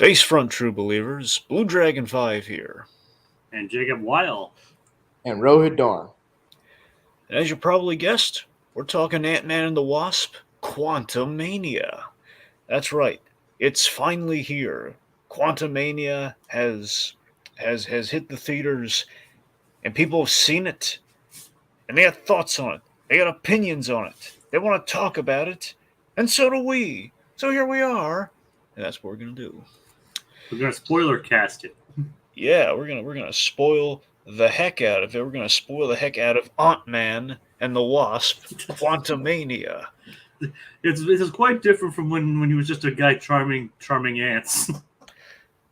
Face front, true believers. Bluedragonfive here. And Jacob Weil. And Rohith. As you probably guessed, we're talking Ant-Man and the Wasp, Quantumania. That's right. It's finally here. Quantumania has hit the theaters, and people have seen it, and they have thoughts on it. They got opinions on it. They want to talk about it, and so do we. So here we are, and that's what we're gonna do. We're gonna spoiler cast it. Yeah, we're gonna spoil the heck out of it. We're gonna spoil the heck out of Ant-Man and the Wasp, Quantumania. It's quite different from when he was just a guy charming ants.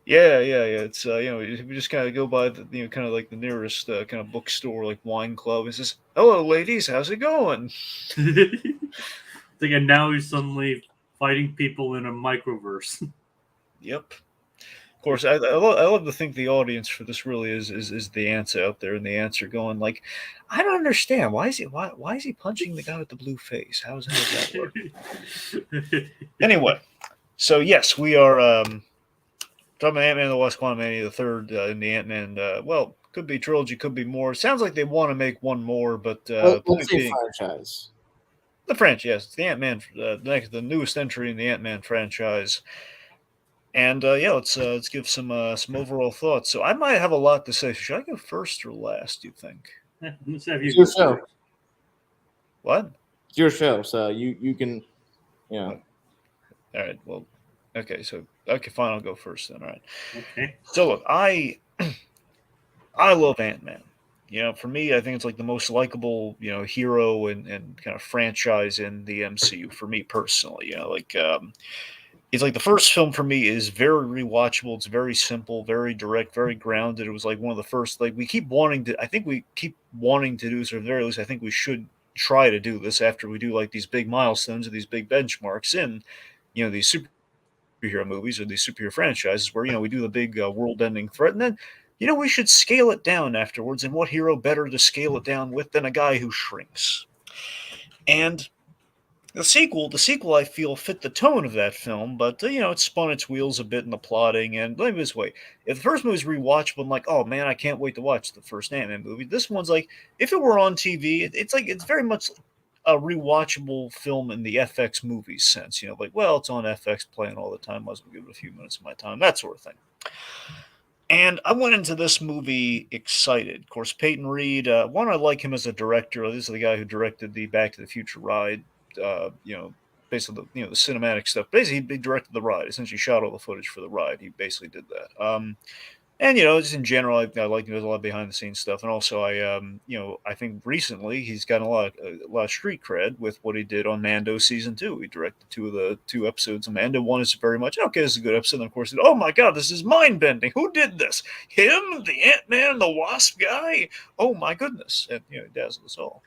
Yeah. It's we just kind of go by the kind of like the nearest kind of bookstore, like wine club. It says, "Hello, ladies, how's it going?" And now he's suddenly fighting people in a microverse. Yep. Of course, I love to think the audience for this really is the ants out there, and the ants are going like, I don't understand. Why is he punching the guy with the blue face? How does that work? Anyway, so yes, we are talking about Ant-Man and the Wasp: Quantumania, the third in the Ant-Man. Well, could be trilogy, could be more. Sounds like they want to make one more, but let's say franchise. The franchise, yes, it's the Ant-Man, the newest entry in the Ant-Man franchise. And let's give some overall thoughts. So I might have a lot to say. Should I go first or last? Do you think? Let's have you. It's your show. What? It's your show, so you can, All right. Well, okay. So fine. I'll go first then. All right. Okay. So look, I love Ant-Man. For me, I think it's like the most likable, hero and kind of franchise in the MCU for me personally. It's like the first film for me is very rewatchable. It's very simple, very direct, very grounded. It was like one of the first. Like we keep wanting to. I think we keep wanting to do this, or at the very least, I think we should try to do this after we do like these big milestones or these big benchmarks in, these superhero movies or these superhero franchises where we do the big world-ending threat, and then we should scale it down afterwards. And what hero better to scale it down with than a guy who shrinks? And the sequel, I feel fit the tone of that film, but it spun its wheels a bit in the plotting. And let me this way: if the first movie's rewatchable, I'm like, oh man, I can't wait to watch the first Ant-Man movie. This one's like, if it were on TV, it's very much a rewatchable film in the FX movies sense. Well, it's on FX playing all the time. Might as well give it a few minutes of my time, that sort of thing. And I went into this movie excited. Of course, Peyton Reed. One, I like him as a director. This is the guy who directed the Back to the Future ride. Basically the cinematic stuff. Basically, he directed the ride. Essentially, shot all the footage for the ride. He basically did that. And just in general, I like there's a lot of behind the scenes stuff, and also I think recently he's gotten a lot of street cred with what he did on Mando season 2. He directed two episodes of Mando. One is very much okay, this is a good episode. And of course, oh my god, this is mind bending. Who did this? Him, the Ant-Man, the Wasp guy. Oh my goodness, and he dazzled us all.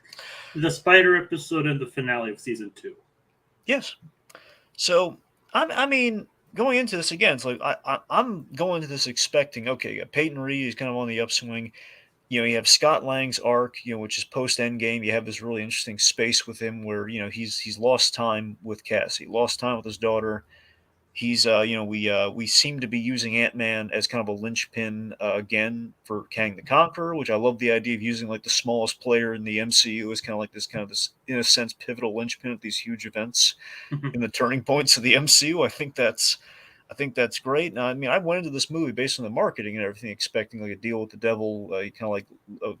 The Spider episode and the finale of season 2. Yes. So I mean, going into this again, it's like I'm going into this expecting, okay, you got Peyton Reed, he's kind of on the upswing. You have Scott Lang's arc, which is post Endgame. You have this really interesting space with him where he's lost time with Cassie, lost time with his daughter. He's we seem to be using Ant-Man as kind of a linchpin again for Kang the Conqueror, which I love the idea of using like the smallest player in the MCU as kind of this in a sense pivotal linchpin at these huge events in the turning points of the MCU. I think that's great. Now, I mean, I went into this movie based on the marketing and everything, expecting like a deal with the devil, kind of like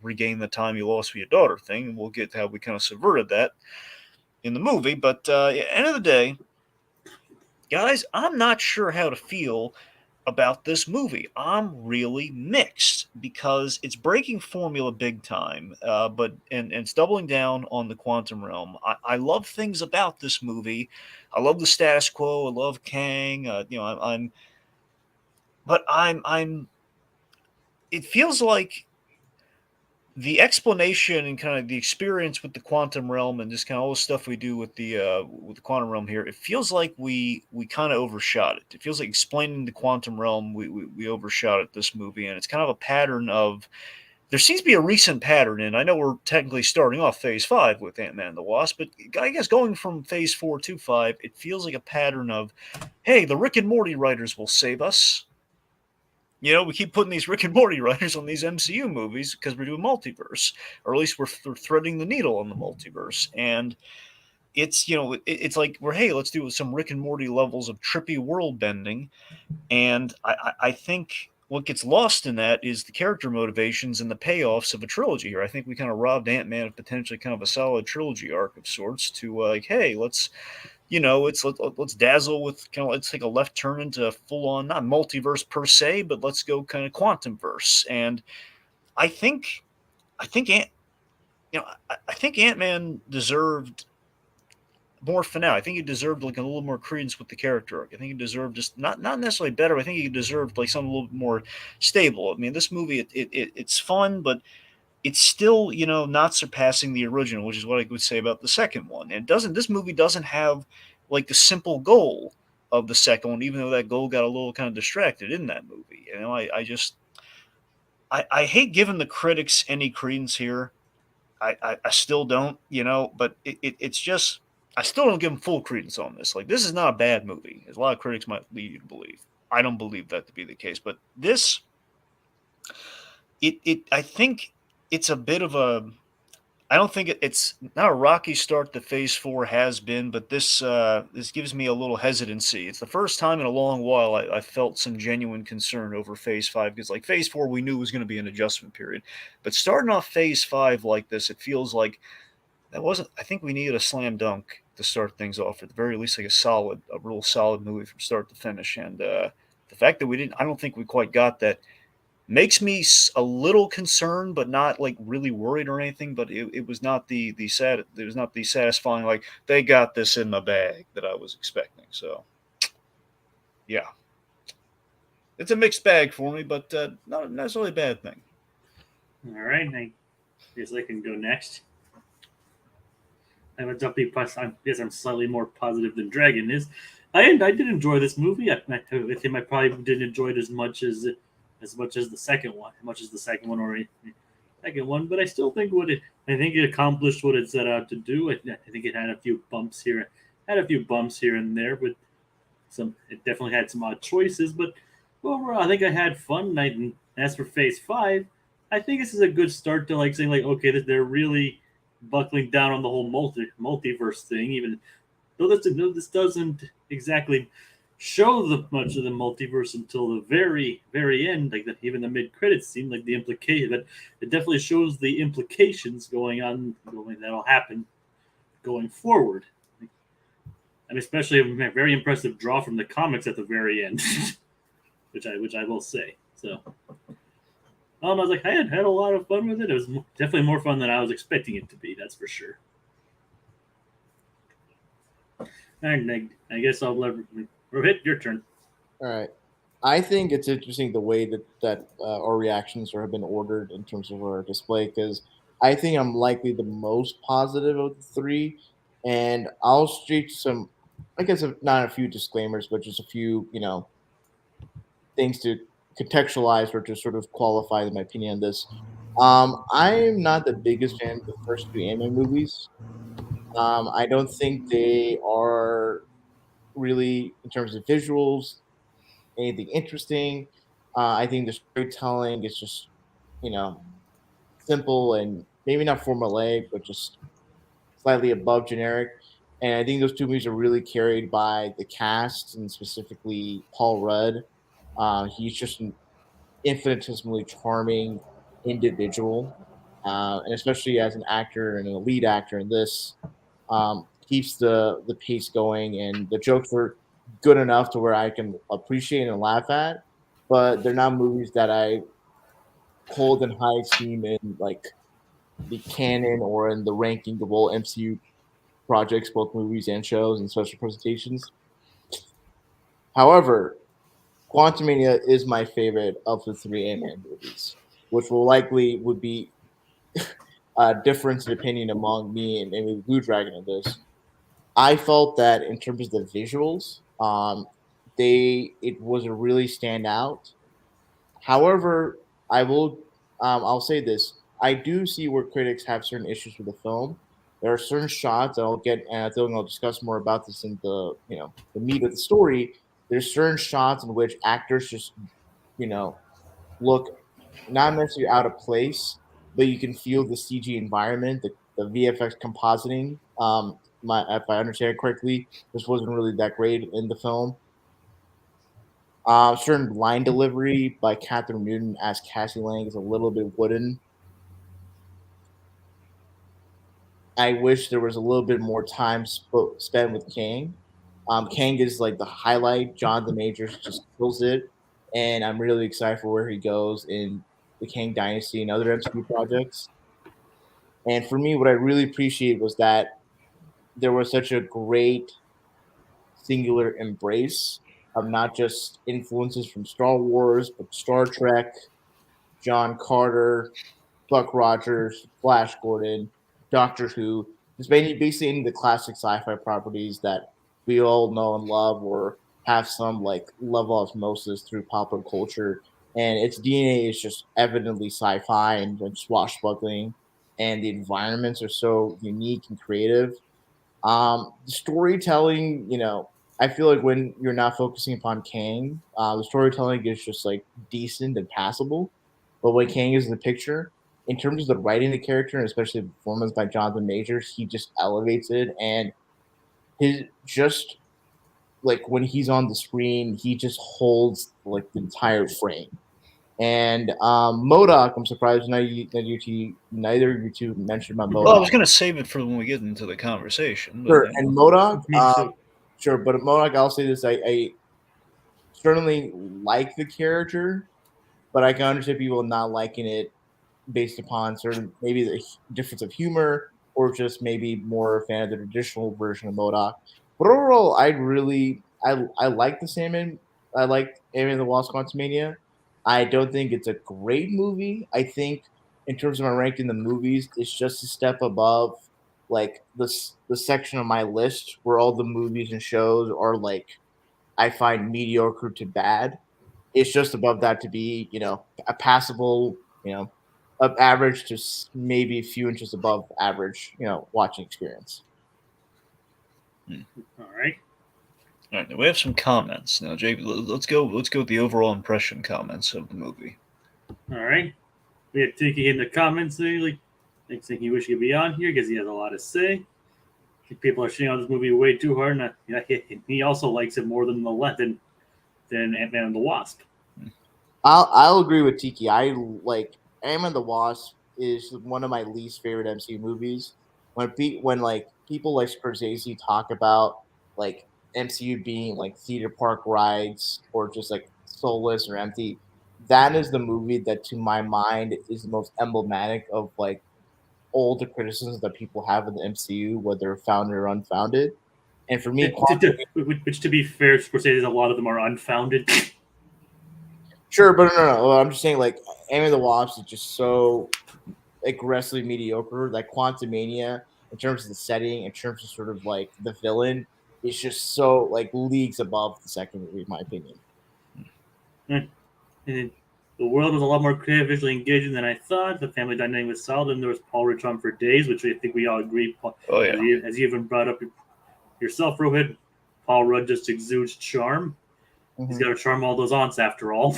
regain the time you lost with your daughter thing, and we'll get to how we kind of subverted that in the movie. But end of the day, guys, I'm not sure how to feel about this movie. I'm really mixed because it's breaking formula big time, but it's doubling down on the quantum realm. I love things about this movie. I love the status quo. I love Kang. I'm. It feels like the explanation and kind of the experience with the quantum realm and just kind of all the stuff we do with the quantum realm here, it feels like we kind of overshot it. It feels like explaining the quantum realm, we overshot it this movie, and it's kind of a pattern of there seems to be a recent pattern, and I know we're technically starting off Phase 5 with Ant-Man and the Wasp, but I guess going from Phase 4 to 5, it feels like a pattern of, hey, the Rick and Morty writers will save us. We keep putting these Rick and Morty writers on these MCU movies because we're doing multiverse, or at least we're threading the needle on the multiverse. And it's like hey, let's do some Rick and Morty levels of trippy world bending. And I think what gets lost in that is the character motivations and the payoffs of a trilogy here. I think we kind of robbed Ant-Man of potentially kind of a solid trilogy arc of sorts to hey, let's let's dazzle with let's take a left turn into full on, not multiverse per se, but let's go kind of quantum verse. And I think I think Ant I think Ant-Man deserved more finale. I think he deserved like a little more credence with the character arc. I think he deserved just not necessarily better. I think he deserved like something a little bit more stable. I mean, this movie it's fun, but it's still not surpassing the original, which is what I would say about the second one. And this movie doesn't have like the simple goal of the second one, even though that goal got a little kind of distracted in that movie. I hate giving the critics any credence here. I still don't, but it's just I still don't give them full credence on this. Like, this is not a bad movie, as a lot of critics might lead you to believe. I don't believe that to be the case, but this, I think it's a bit of a. I don't think it's not a rocky start that Phase 4 has been, but this gives me a little hesitancy. It's the first time in a long while I felt some genuine concern over Phase 5, because like Phase 4 we knew was going to be an adjustment period, but starting off Phase 5 like this, it feels like that wasn't. I think we needed a slam dunk to start things off, at the very least, like a real solid movie from start to finish. And the fact that we didn't, I don't think we quite got that, makes me a little concerned, but not like really worried or anything. But it was not the sad. It was not the satisfying like they got this in the bag that I was expecting. So yeah, it's a mixed bag for me, but not necessarily a bad thing. All right, I guess I can go next. I'm a dumpy plus. I guess I'm slightly more positive than Dragon is. I did enjoy this movie. With him, I probably didn't enjoy it as much as the second one, or the second one. But I still think I think it accomplished what it set out to do. I think it had a few bumps here, and there, but it definitely had some odd choices. But overall, I think I had fun. And as for Phase 5, I think this is a good start to like saying like, okay, they're really buckling down on the whole multiverse thing, even though this doesn't exactly show much of the multiverse until the very, very end. Like even the mid credits seem like the implication, but it definitely shows the implications that'll happen going forward. And especially a very impressive draw from the comics at the very end, which I will say. So. I was like, I had a lot of fun with it. It was definitely more fun than I was expecting it to be. That's for sure. And I guess I'll let Rohith, your turn. All right. I think it's interesting the way that our reactions have been ordered in terms of our display, because I think I'm likely the most positive of the three, and I'll streak some, I guess, not a few disclaimers, but just a few, things to contextualize or to sort of qualify my opinion on this. I'm not the biggest fan of the first two Ant-Man movies. I don't think they are really, in terms of visuals, anything interesting. I think the storytelling is just, you know, simple and maybe not formulaic, but just slightly above generic. And I think those two movies are really carried by the cast and specifically Paul Rudd. He's just an infinitesimally charming individual, and especially as an actor and a lead actor in this, keeps the pace going, and the jokes are good enough to where I can appreciate and laugh at, but they're not movies that I hold in high esteem in like the canon or in the ranking of all MCU projects, both movies and shows and special presentations. However, Quantumania is my favorite of the three Ant-Man movies, which would be a difference in opinion among me and maybe Blue Dragon in this. I felt that in terms of the visuals, it was a really stand out. However, I will I'll say this: I do see where critics have certain issues with the film. There are certain shots, and I'll get, and I think I'll discuss more about this in the the meat of the story. There's certain shots in which actors just look not necessarily out of place, but you can feel the CG environment, the VFX compositing. If I understand correctly, this wasn't really that great in the film. Certain line delivery by Catherine Newton as Cassie Lang is a little bit wooden. I wish there was a little bit more time spent with Kang. Kang is like the highlight. John the Majors just kills it, and I'm really excited for where he goes in the Kang Dynasty and other MCU projects. And for me, what I really appreciate was that there was such a great singular embrace of not just influences from Star Wars, but Star Trek, John Carter, Buck Rogers, Flash Gordon, Doctor Who, just basically any of the classic sci-fi properties that we all know and love or have some like level of osmosis through popular culture. And its DNA is just evidently sci-fi and swashbuckling, and the environments are so unique and creative. The storytelling, I feel like when you're not focusing upon Kang, the storytelling is just like decent and passable. But when Kang is in the picture, in terms of the writing of the character, and especially the performance by Jonathan Majors, he just elevates it. And his just like when he's on the screen, he just holds like the entire frame. And Modoc, I'm surprised neither of you two mentioned about Well, I Modoc. was going to save it for when we get into the conversation. But, Sure, and Modoc, Me too. sure, but Modoc, I'll say this: I certainly like the character, but I can understand people not liking it based upon certain maybe the difference of humor or just maybe more a fan of the traditional version of Modoc. But overall, I like the Salmon. I like Ant-Man and the Wasp: Quantumania. I don't think it's a great movie. I think in terms of my ranking the movies, it's just a step above like the section of my list where all the movies and shows are like I find mediocre to bad. It's just above that to be, a passable, of average to maybe a few inches above average, watching experience. All right. all right, now we have some comments now, Jake. Let's go. Let's go with the overall impression comments of the movie. All right. We had Tiki in the comments saying saying he wish he could be on here because he has a lot to say. People are shitting on this movie way too hard, and he also likes it more than than Ant-Man and the Wasp. I'll agree with Tiki. I like Ant-Man and the Wasp is one of my least favorite MCU movies. When like people like Scorsese talk about like MCU being like theater park rides or just like soulless or empty, that is the movie that to my mind is the most emblematic of like all the criticisms that people have of the MCU, whether founded or unfounded. And for me, Which, to be fair, Scorsese, a lot of them are unfounded. sure, but no. I'm just saying, like, Ant-Man and the Wasp is just so aggressively mediocre. Like Quantumania, in terms of the setting, in terms of sort of like the villain, is just so like leagues above the second movie, in my opinion. And the world was a lot more creative, visually engaging than I thought. The family dynamic was solid, and there was Paul Rudd on for days, which I think we all agree. Oh yeah, As you even brought up yourself, Rohith, Paul Rudd just exudes charm. He's got to charm all those aunts after all.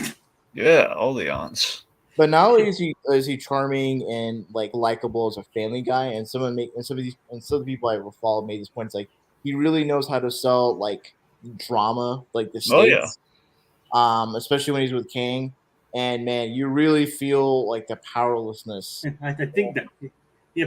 yeah, all the aunts. But not only is he charming and like likable as a family guy, and some of the people I follow made this point. It's like he really knows how to sell like drama, like the Oh yeah, stakes, especially when he's with King. And man, you really feel like the powerlessness. I think that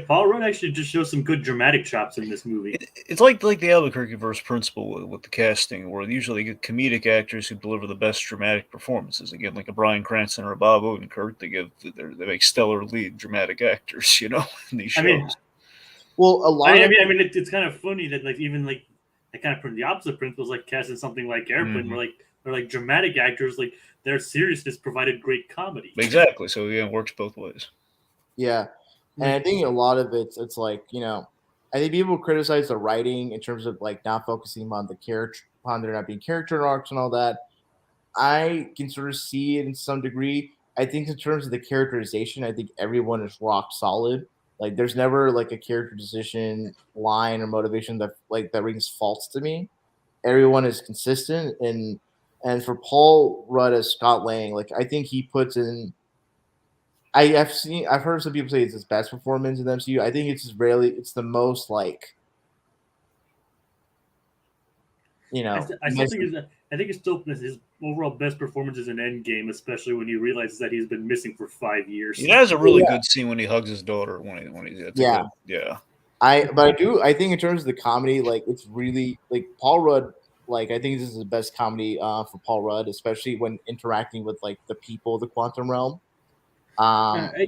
Paul Rudd actually just shows some good dramatic chops in this movie. it's like the Albuquerque verse principle with the casting, where they usually get comedic actors who deliver the best dramatic performances. Again, like a Bryan Cranston or a Bob Odenkirk, they make stellar lead dramatic actors, in these shows. I mean, well, a lot. It's kind of funny that even like I kind of put the opposite principles, like casting something like Airplane, where they're like dramatic actors, like their seriousness provided great comedy. Exactly. So yeah, it works both ways. Yeah, and I think a lot of it's like I think people criticize the writing in terms of like not focusing on the character, on there not being character arcs and all that. I can sort of see it in some degree. I think in terms of the characterization, I think everyone is rock solid. Like there's never like a characterization line or motivation that rings false to me. Everyone is consistent, and for Paul Rudd as Scott Lang, like I think he puts in. I've heard some people say it's his best performance in the MCU. I think it's the most like I still think it's still his overall best performance is in Endgame, especially when you realize that he's been missing for 5 years. He has a really good scene when he hugs his daughter. Yeah. I think in terms of the comedy, like it's really like Paul Rudd. Like I think this is the best comedy for Paul Rudd, especially when interacting with like the people of the quantum realm. All right,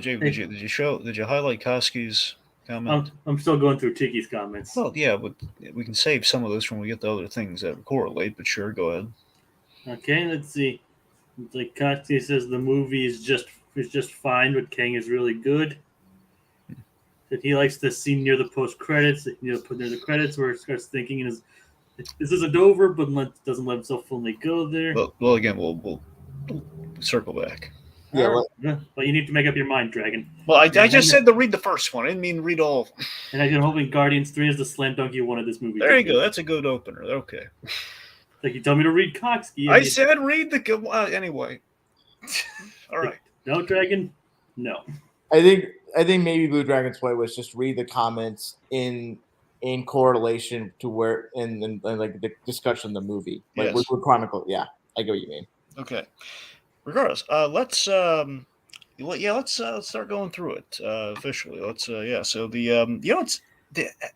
Jake, did you highlight Koski's comment? I'm still going through Tiki's comments. Well, yeah, but we can save some of this when we get to other things that correlate. But sure, go ahead. Okay, let's see. Like Koski says, the movie is just fine, but Kang is really good. That he likes the scene near the post credits, put near the credits where it starts thinking, is this a Dover, but doesn't let himself fully go there. Well, again, we'll circle back. Yeah, but you need to make up your mind, Dragon. Well, I just said to read the first one. I didn't mean read all. And I'm hoping Guardians 3 is the slam dunk you wanted this movie. There you go. That's a good opener. Okay. Like you told me to read Koski. I said read the. Anyway. All right. No, Dragon. No. I think maybe Blue Dragon's point was just read the comments in correlation to where in like the discussion of the movie, like yes. with Chronicle. Yeah, I get what you mean. Okay. Regardless, let's start going through it officially. So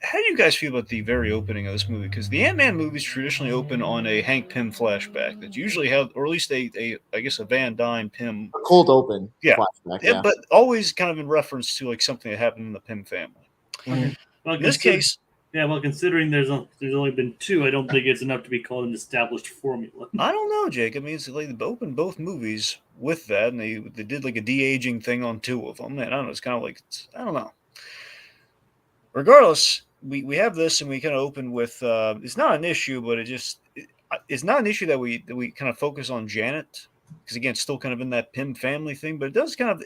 how do you guys feel about the very opening of this movie? Because the Ant-Man movies traditionally open on a Hank Pym flashback that usually have, or at least I guess a Van Dyne Pym cold open flashback. Yeah, but always kind of in reference to like something that happened in the Pym family. Okay. Well, in this case. Yeah, well, considering there's only been 2, I don't think it's enough to be called an established formula. I don't know, Jake. I mean, it's like they opened both movies with that, and they did like a de-aging thing on 2 of them. And I don't know. It's kind of like I don't know. Regardless, we have this, and we kind of open with it's not an issue, but it's not an issue that we kind of focus on Janet because again, it's still kind of in that Pym family thing, but it does kind of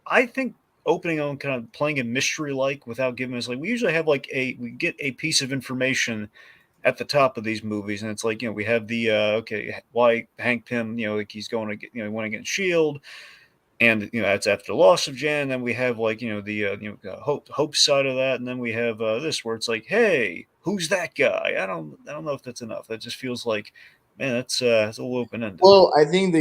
I think. Opening on kind of playing a mystery like without giving us like we usually have like we get a piece of information at the top of these movies and it's like we have the why Hank Pym like he's going to get he went against Shield and that's after the loss of Jan and then we have like the hope side of that and then we have this where it's like hey who's that guy I don't know if that's enough that just feels like man, that's a little open-ended. Well, I think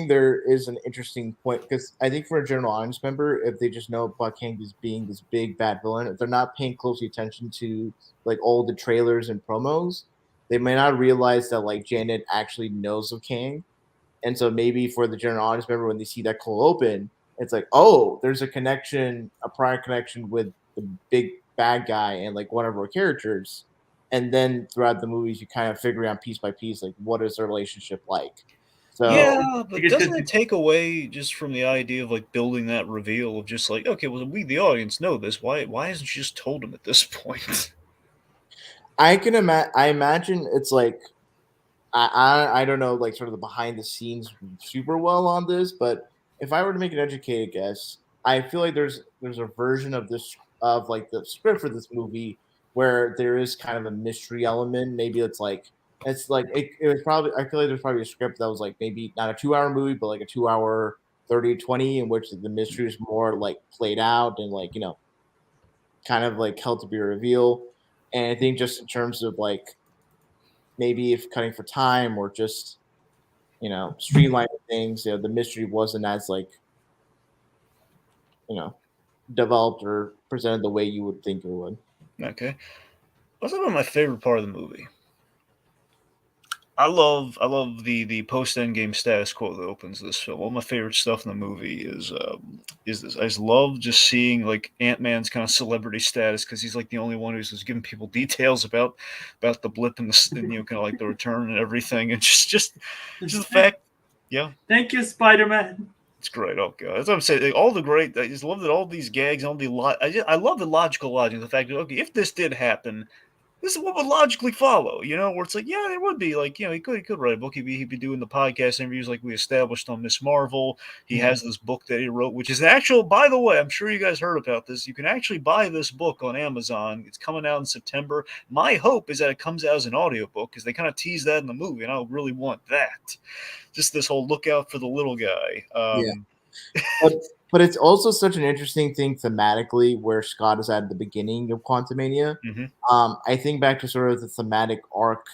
there is an interesting point because I think for a general audience member, if they just know about Kang as being this big bad villain, if they're not paying close attention to like all the trailers and promos, they may not realize that like Janet actually knows of Kang, and so maybe for the general audience member, when they see that cold open, it's like oh, there's a prior connection with the big bad guy and like one of our characters. And then throughout the movies, you kind of figure out piece by piece, like what is their relationship like. So yeah, but doesn't it take away just from the idea of like building that reveal of just like, okay, well, we the audience know this. Why hasn't she just told him at this point? I imagine it's like I don't know, like sort of the behind the scenes super well on this, but if I were to make an educated guess, I feel like there's a version of this of like the script for this movie where there is kind of a mystery element. Maybe it was probably I feel like there's probably a script that was like maybe not a 2-hour movie, but like a 2-hour 30-20 in which the mystery is more like played out and like kind of like held to be a reveal. And I think just in terms of like maybe if cutting for time or just streamlining things, the mystery wasn't as like developed or presented the way you would think it would. Okay. What's about my favorite part of the movie? I love the post Endgame status quo that opens this film. One of my favorite stuff in the movie is this. I just love just seeing like Ant-Man's kind of celebrity status because he's like the only one who's just giving people details about the blip and kind of like the return and everything, and just the fact. Yeah. Thank you, Spider-Man. It's great. Oh god, that's what I'm saying. Like, all the great. I just love that all these gags, all the I love the logical logic. The fact that okay, if this did happen, this is what would logically follow, where it's like, yeah, there would be like, he could write a book. He'd be doing the podcast interviews like we established on Miss Marvel. He has this book that he wrote, which is actual, by the way, I'm sure you guys heard about this. You can actually buy this book on Amazon. It's coming out in September. My hope is that it comes out as an audiobook because they kind of tease that in the movie, and I really want that. Just this whole look out for the little guy. But it's also such an interesting thing thematically where Scott is at the beginning of Quantumania. I think back to sort of the thematic arc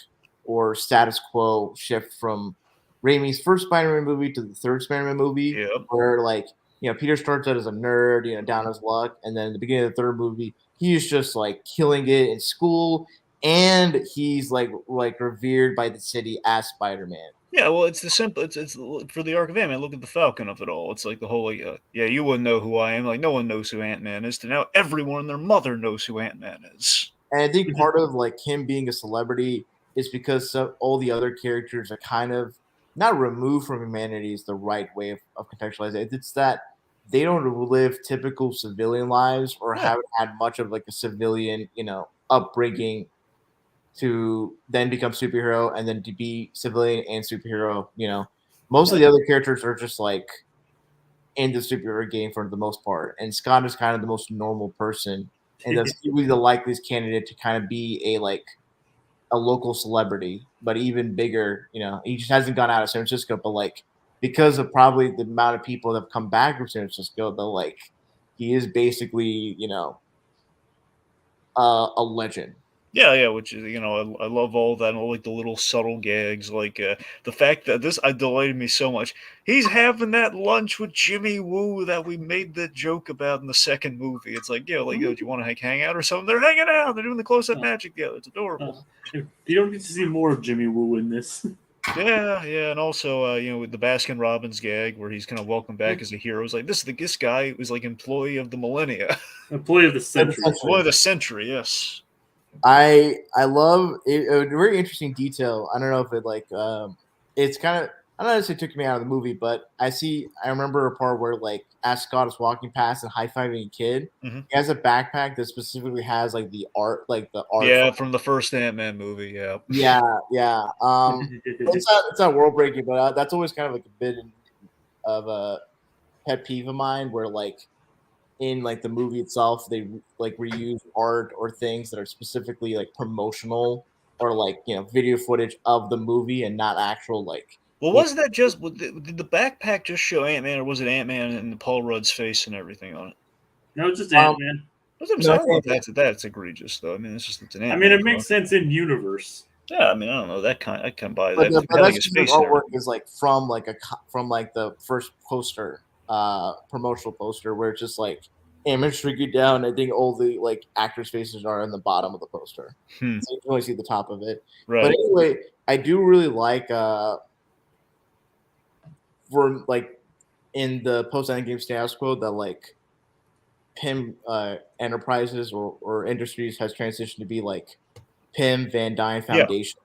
or status quo shift from Raimi's first Spider-Man movie to the third Spider-Man movie, where like Peter starts out as a nerd, down his luck, and then at the beginning of the third movie, he's just like killing it in school, and he's like revered by the city as Spider-Man. Yeah, well, it's the simple. It's for the arc of Ant-Man. Look at the Falcon of it all. It's like the whole, like, yeah, you wouldn't know who I am. Like, no one knows who Ant-Man is. To now, everyone and their mother knows who Ant-Man is. And I think part of like him being a celebrity is because all the other characters are kind of not removed from humanity is the right way of contextualizing it. It's that they don't live typical civilian lives or haven't had much of like a civilian, upbringing to then become superhero and then to be civilian and superhero. Most of the other characters are just like in the superhero game for the most part, and Scott is kind of the most normal person, and that's really the likeliest candidate to kind of be a local celebrity, but even bigger. He just hasn't gone out of San Francisco, but like because of probably the amount of people that have come back from San Francisco, he is basically a legend. Yeah, which is, I love all that, and all like the little subtle gags, like the fact that this delighted me so much. He's having that lunch with Jimmy Woo that we made the joke about in the second movie. It's like, do you want to hang out or something? They're hanging out. They're doing the close-up magic together. It's adorable. You don't get to see more of Jimmy Woo in this. Yeah, and also, with the Baskin Robbins gag where he's kind of welcomed back as a hero. It's like this guy was like employee of the millennia, employee of the century, employee of the century. Yes. I love it. A very interesting detail. I don't know if it it's kind of, I don't know if it took me out of the movie, but I remember a part where as Scott is walking past and high-fiving a kid, he has a backpack that specifically has the art. Yeah, from the first Ant-Man movie. Yeah. Yeah. It's not world breaking, but that's always kind of a bit of a pet peeve of mine where in the movie itself they reuse art or things that are specifically promotional or video footage of the movie and not actual well, wasn't that just did the backpack just show Ant-Man, or was it Ant-Man and Paul Rudd's face and everything on it? No, it's just Ant-Man. That's egregious though. I mean, it's an Ant-Man. I mean, it makes sense in universe. Yeah, I mean, I don't know, that kind. I can buy but that. But that's just artwork is from the first poster, promotional poster, where it's just image shrink it down. I think all the actors' faces are in the bottom of the poster, so you can only see the top of it. Right. But anyway, I do really like for in the post Endgame status quo that Pym Enterprises or Industries has transitioned to be Pym Van Dyne Foundation.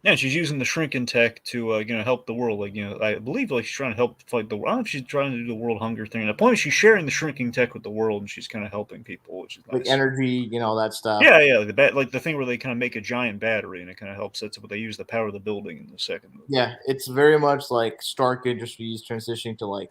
Yeah, she's using the shrinking tech to help the world. I believe she's trying to help fight the. I don't know if she's trying to do the world hunger thing. The point is she's sharing the shrinking tech with the world, and she's kind of helping people, which is nice. Energy, that stuff. Yeah, the thing where they kind of make a giant battery, and it kind of helps. That's what they use the power of the building in the second movie. Yeah, it's very much Stark Industries transitioning to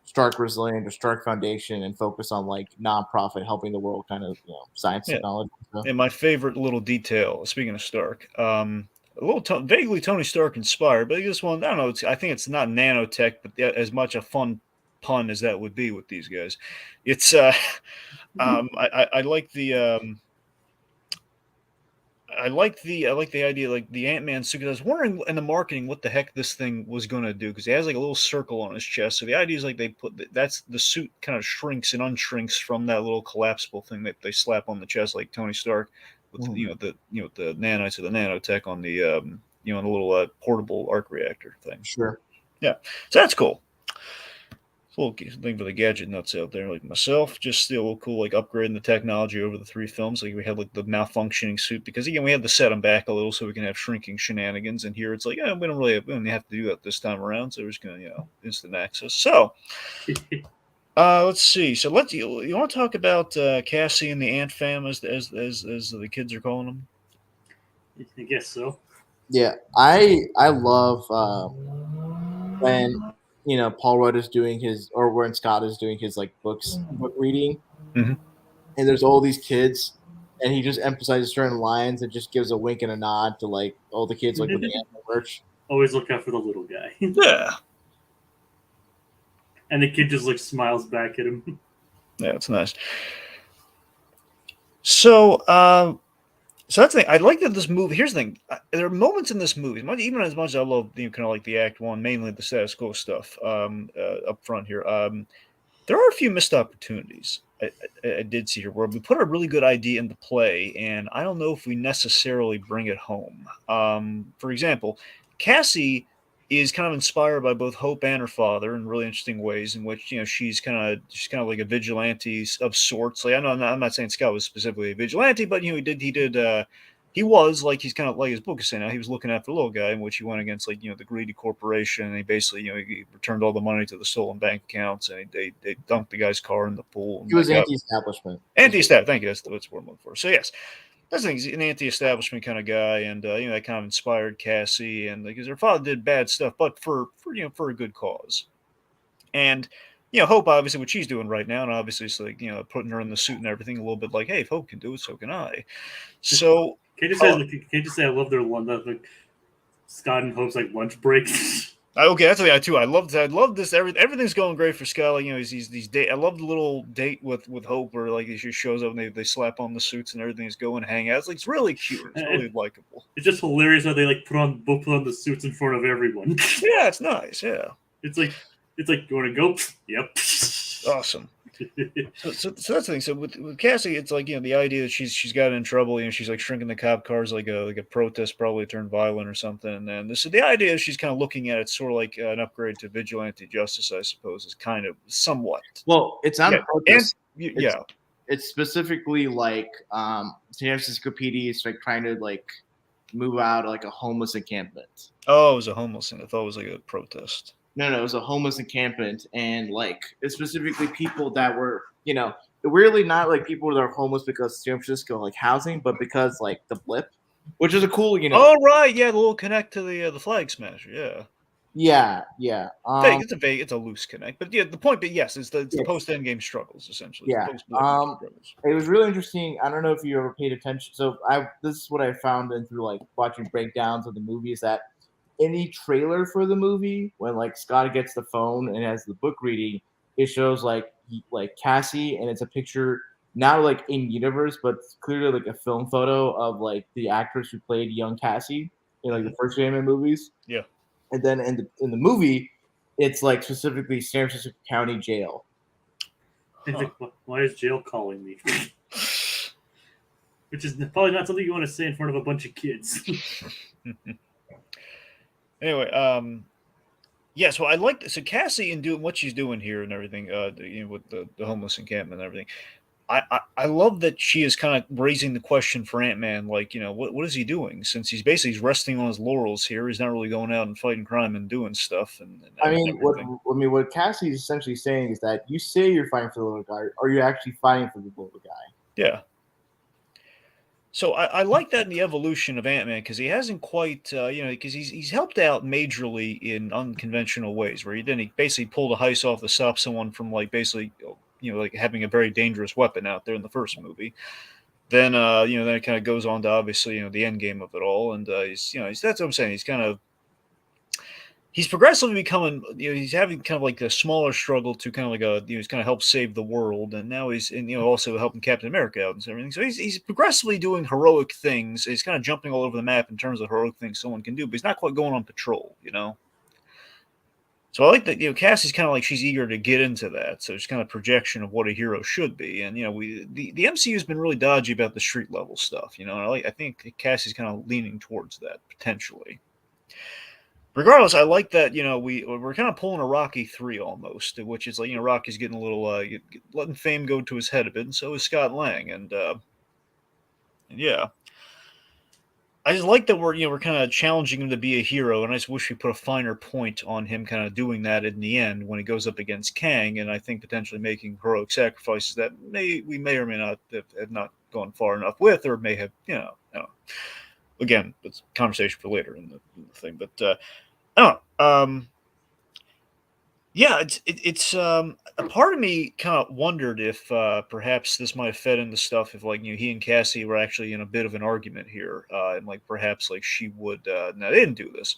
Stark Resilient or Stark Foundation and focus on nonprofit helping the world kind of science technology. And my favorite little detail, speaking of Stark, a little vaguely Tony Stark inspired, but this one, I don't know. I think it's not nanotech, but as much a fun pun as that would be with these guys. It's I like the I like the idea the Ant-Man suit. I was wondering in the marketing what the heck this thing was going to do because he has a little circle on his chest. So the idea is they put that's the suit kind of shrinks and unshrinks from that little collapsible thing that they slap on the chest like Tony Stark with the nanites or the nanotech on the the little portable arc reactor thing. Sure. Yeah, so that's cool. It's a little thing for the gadget nuts out there, like myself. Just still cool, upgrading the technology over the three films. We had the malfunctioning suit because again we had to set them back a little so we can have shrinking shenanigans. And here it's we don't have to do that this time around. So we're just gonna instant access. So Let's see. So you want to talk about Cassie and the Ant Fam as the kids are calling them? I guess so. Yeah, I love when Paul Rudd is doing his, or when Scott is doing his like book reading, Mhm. and there's all these kids, and he just emphasizes certain lines and just gives a wink and a nod to like all the kids like with the animal merch. Always look out for the little guy. Yeah, And the kid just like smiles back at him. yeah, it's nice. So, so that's the thing. I like that this movie. Here's the thing: there are moments in this movie, even as much as I love kind of like the Act One, mainly the status quo stuff up front here. There are a few missed opportunities I did see here where we put a really good idea into play, and I don't know if we necessarily bring it home. For example, Cassie is kind of inspired by both Hope and her father in really interesting ways, in which she's kind of like a vigilante of sorts. Like I'm not saying Scott was specifically a vigilante, but he was like he's kind of like his book is saying now he was looking after the little guy in which he went against like the greedy corporation and he basically he returned all the money to the stolen bank accounts and they dumped the guy's car in the pool and He was like anti-establishment. anti-establishment. Thank you, that's what I'm looking for. So yes, that's the thing. He's an anti-establishment kind of guy, and that kind of inspired Cassie, and because her father did bad stuff, but for a good cause. And Hope obviously what she's doing right now, and obviously it's like putting her in the suit and everything, a little bit like, hey, if Hope can do it, so can I. So Can you just say I love their lunch, like Scott and Hope's like lunch breaks? okay, that's the thing too. I love this. Everything's going great for Scott. Like, he's these date. I love the little date with Hope where like he just shows up and they slap on the suits and everything's going hang out. It's like it's really cute. It's really likable. It's just hilarious how they like both put on the suits in front of everyone. Yeah, it's nice. Yeah, it's like you want to go? Yep. awesome. So that's the thing. So with Cassie, it's like the idea that she's gotten in trouble. She's like shrinking the cop cars like a protest, probably turned violent or something. And then the idea is she's kind of looking at it sort of like an upgrade to vigilante justice, I suppose, is kind of somewhat. Well, it's on purpose. Yeah. It's specifically like San Francisco PD is like trying to like move out like a homeless encampment. Oh, it was a homeless thing. I thought it was like a protest. No, it was a homeless encampment, and like it's specifically people that were, weirdly not like people that are homeless because San Francisco like housing, but because like the blip, which is a cool, Oh right, yeah, the little connect to the flag smasher, yeah. Yeah. It's a loose connect, but yeah, the point. But yes, it's the post endgame struggles essentially. Yeah. It was really interesting. I don't know if you ever paid attention. So this is what I found in through like watching breakdowns of the movie is that in the trailer for the movie, when like Scott gets the phone and has the book reading, it shows like Cassie, and it's a picture not like in universe, but clearly like a film photo of like the actress who played young Cassie in like the first Ant-Man movies. Yeah. And then in the movie, it's like specifically San Francisco County Jail. Huh. Why is jail calling me? Which is probably not something you want to say in front of a bunch of kids. Anyway, yes, well, I like so Cassie and doing what she's doing here and everything. With the homeless encampment and everything. I love that she is kind of raising the question for Ant-Man, like, what is he doing? Since he's resting on his laurels here. He's not really going out and fighting crime and doing stuff. What Cassie's essentially saying is that you say you're fighting for the little guy, or you're actually fighting for the little guy. Yeah. So I like that in the evolution of Ant-Man because he hasn't quite, because he's helped out majorly in unconventional ways where he basically pulled a heist off to stop someone from like basically, like having a very dangerous weapon out there in the first movie. Then, then it kind of goes on to obviously, the end game of it all. And that's what I'm saying. He's progressively becoming, he's having kind of like a smaller struggle to kind of like he's kind of help save the world, and now he's also helping Captain America out and everything. So he's progressively doing heroic things. He's kind of jumping all over the map in terms of heroic things someone can do, but he's not quite going on patrol, So I like that, Cassie's kind of like she's eager to get into that. So it's kind of projection of what a hero should be, and the MCU has been really dodgy about the street level stuff, and I think Cassie's kind of leaning towards that potentially. Regardless, I like that, we're kind of pulling a Rocky 3 almost, which is like, Rocky's getting a little, letting fame go to his head a bit, and so is Scott Lang. And yeah. I just like that we're kind of challenging him to be a hero, and I just wish we put a finer point on him kind of doing that in the end when he goes up against Kang, and I think potentially making heroic sacrifices that we may or may not have not gone far enough with, or may have again, it's a conversation for later in the thing, but I don't know. Yeah, it's a part of me kind of wondered if perhaps this might have fed into stuff if like he and Cassie were actually in a bit of an argument here, and like perhaps like she would. Now they didn't do this,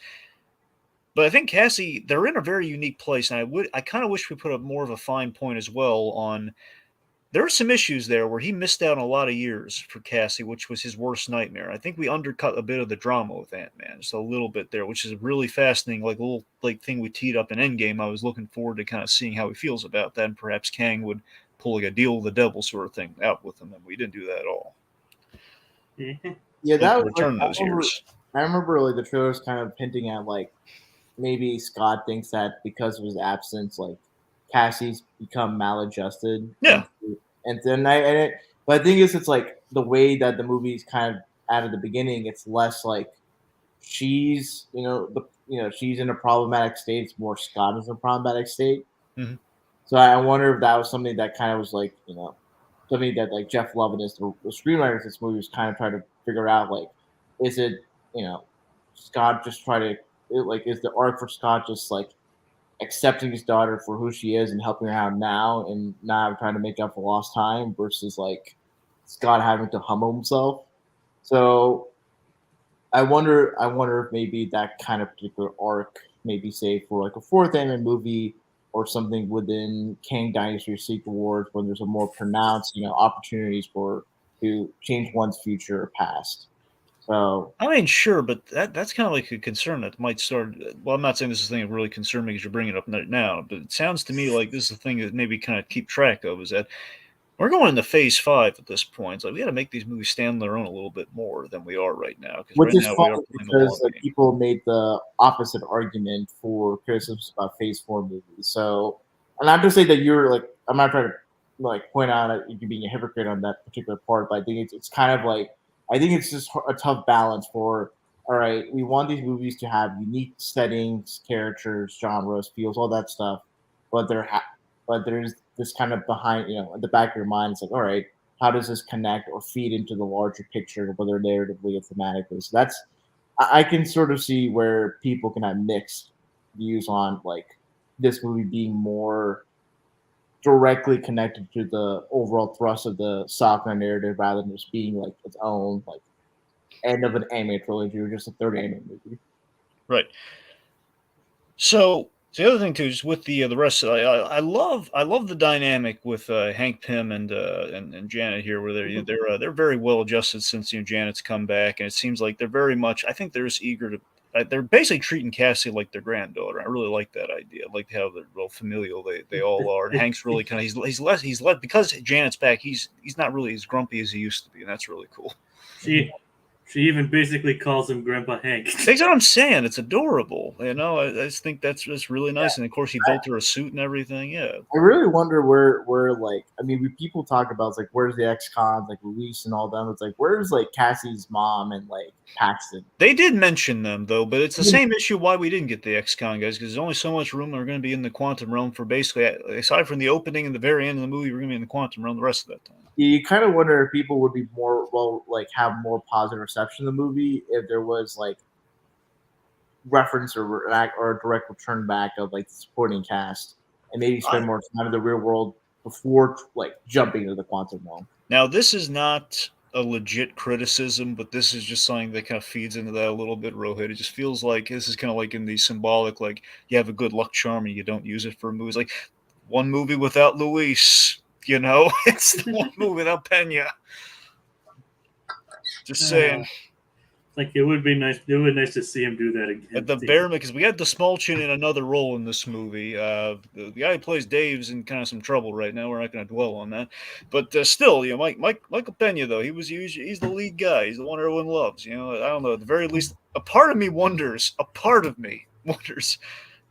but I think Cassie they're in a very unique place, and I kind of wish we put a more of a fine point as well on there were some issues there where he missed out on a lot of years for Cassie, which was his worst nightmare. I think we undercut a bit of the drama with Ant-Man, just a little bit there, which is a really fascinating, like little like thing we teed up in Endgame. I was looking forward to kind of seeing how he feels about that, and perhaps Kang would pull like a deal with the devil sort of thing out with him, and we didn't do that at all. Yeah, that was return those years. I remember like the trailer was kind of hinting at like maybe Scott thinks that because of his absence, like Cassie's become maladjusted. Yeah. And then but I think it's like the way that the movie's kind of at the beginning, it's less like she's she's in a problematic state. It's more Scott is in a problematic state. Mhm. So I wonder if that was something that kind of was like something that like Jeff Love and the screenwriter of this movie was kind of trying to figure out like is it Scott just try to is the arc for Scott just like accepting his daughter for who she is and helping her out now and not trying to make up for lost time versus like Scott having to humble himself. So I wonder if maybe that kind of particular arc maybe say for like a fourth anime movie or something within Kang Dynasty or Secret Wars when there's a more pronounced, opportunities to change one's future or past. So I mean, sure, but that's kind of like a concern that might start. Well, I'm not saying this is a thing that really concerns me because you're bringing it up now, but it sounds to me like this is a thing that maybe kind of keep track of is that we're going into phase 5 at this point. It's like we got to make these movies stand on their own a little bit more than we are right now. Which right is now funny because people made the opposite argument for criticisms about Phase 4 movies. So, and not to say that you're like, I'm not trying to like point out that you're being a hypocrite on that particular part, but I think it's kind of like, I think it's just a tough balance for, all right, we want these movies to have unique settings, characters, genres, feels, all that stuff, but but there's this kind of behind, at the back of your mind, it's like, all right, how does this connect or feed into the larger picture, whether narratively or thematically? So that's I can sort of see where people can have mixed views on like this movie being more directly connected to the overall thrust of the Sakura narrative rather than just being like its own like end of an anime trilogy or just a third anime movie. Right. So the other thing too is with the rest. I love the dynamic with Hank Pym and Janet here, where they're very well adjusted since Janet's come back, and it seems like they're very much. I think they're just eager to. They're basically treating Cassie like their granddaughter. I really like that idea. I like how they're real familial they all are. And Hank's really kind of he's less because Janet's back. He's not really as grumpy as he used to be, and that's really cool. She even basically calls him Grandpa Hank. That's what I'm saying. It's adorable. I just think that's just really nice. And of course, he built her a suit and everything. Yeah. I really wonder where like people talk about it's like where's the ex-cons like Luis and all them. It's like where's like Cassie's mom and like Paxton. They did mention them though, but it's the same issue why we didn't get the ex-con guys because there's only so much room they're going to be in the quantum realm for basically aside from the opening and the very end of the movie, we're going to be in the quantum realm the rest of that time. You kind of wonder if people would be have more positive reception of the movie if there was like reference or a direct return back of like the supporting cast and maybe spend more time in the real world before like jumping into the quantum realm. Now, this is not a legit criticism, but this is just something that kind of feeds into that a little bit, Rohith. It just feels like this is kind of like in the symbolic, like you have a good luck charm and you don't use it for movies. Like one movie without Luis. It's the one movie without Pena. Just saying. Like it would be nice. It would be nice to see him do that again. At the bare because we had the Smolchin in another role in this movie. The guy who plays Dave's in kind of some trouble right now. We're not going to dwell on that, but still, Michael Pena though he's the lead guy. He's the one everyone loves. I don't know. At the very least, a part of me wonders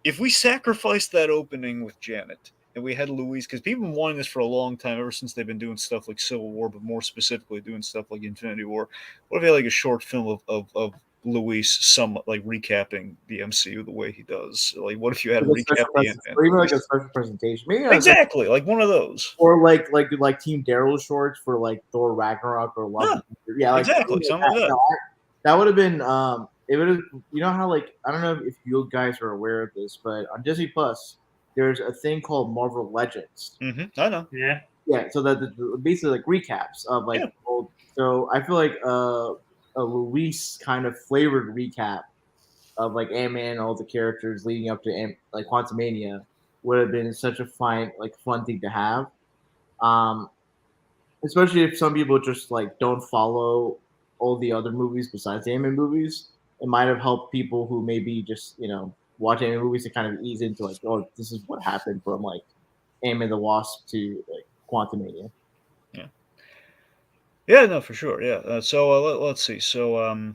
if we sacrificed that opening with Janet and we had Luis, because people have been wanting this for a long time, ever since they've been doing stuff like Civil War, but more specifically doing stuff like Infinity War. What if you had like a short film of Luis, somewhat like recapping the MCU the way he does? Like, what if you had Like a recap special the presentation, or even like a special presentation, maybe like exactly like one of those? or like Team Daryl shorts for like Thor Ragnarok or Love. Yeah, Yeah, like exactly, something like something like that. that. No, that would have been it would have, you know how, like, I don't know if you guys are aware of this, but on Disney Plus there's a thing called Marvel Legends. I know. Yeah. Yeah, so that basically like recaps of like Yeah. old. So I feel like a Luis kind of flavored recap of like Ant-Man and all the characters leading up to like Quantumania would have been such a fun thing to have. Um, Especially if some people just like don't follow all the other movies besides the Ant-Man movies. It might have helped people who maybe just watch Ant-Man movies to kind of ease into like, oh, this is what happened from like Ant-Man the Wasp to like Quantumania. Yeah. Yeah, no, for sure. Yeah. Let's see. So, as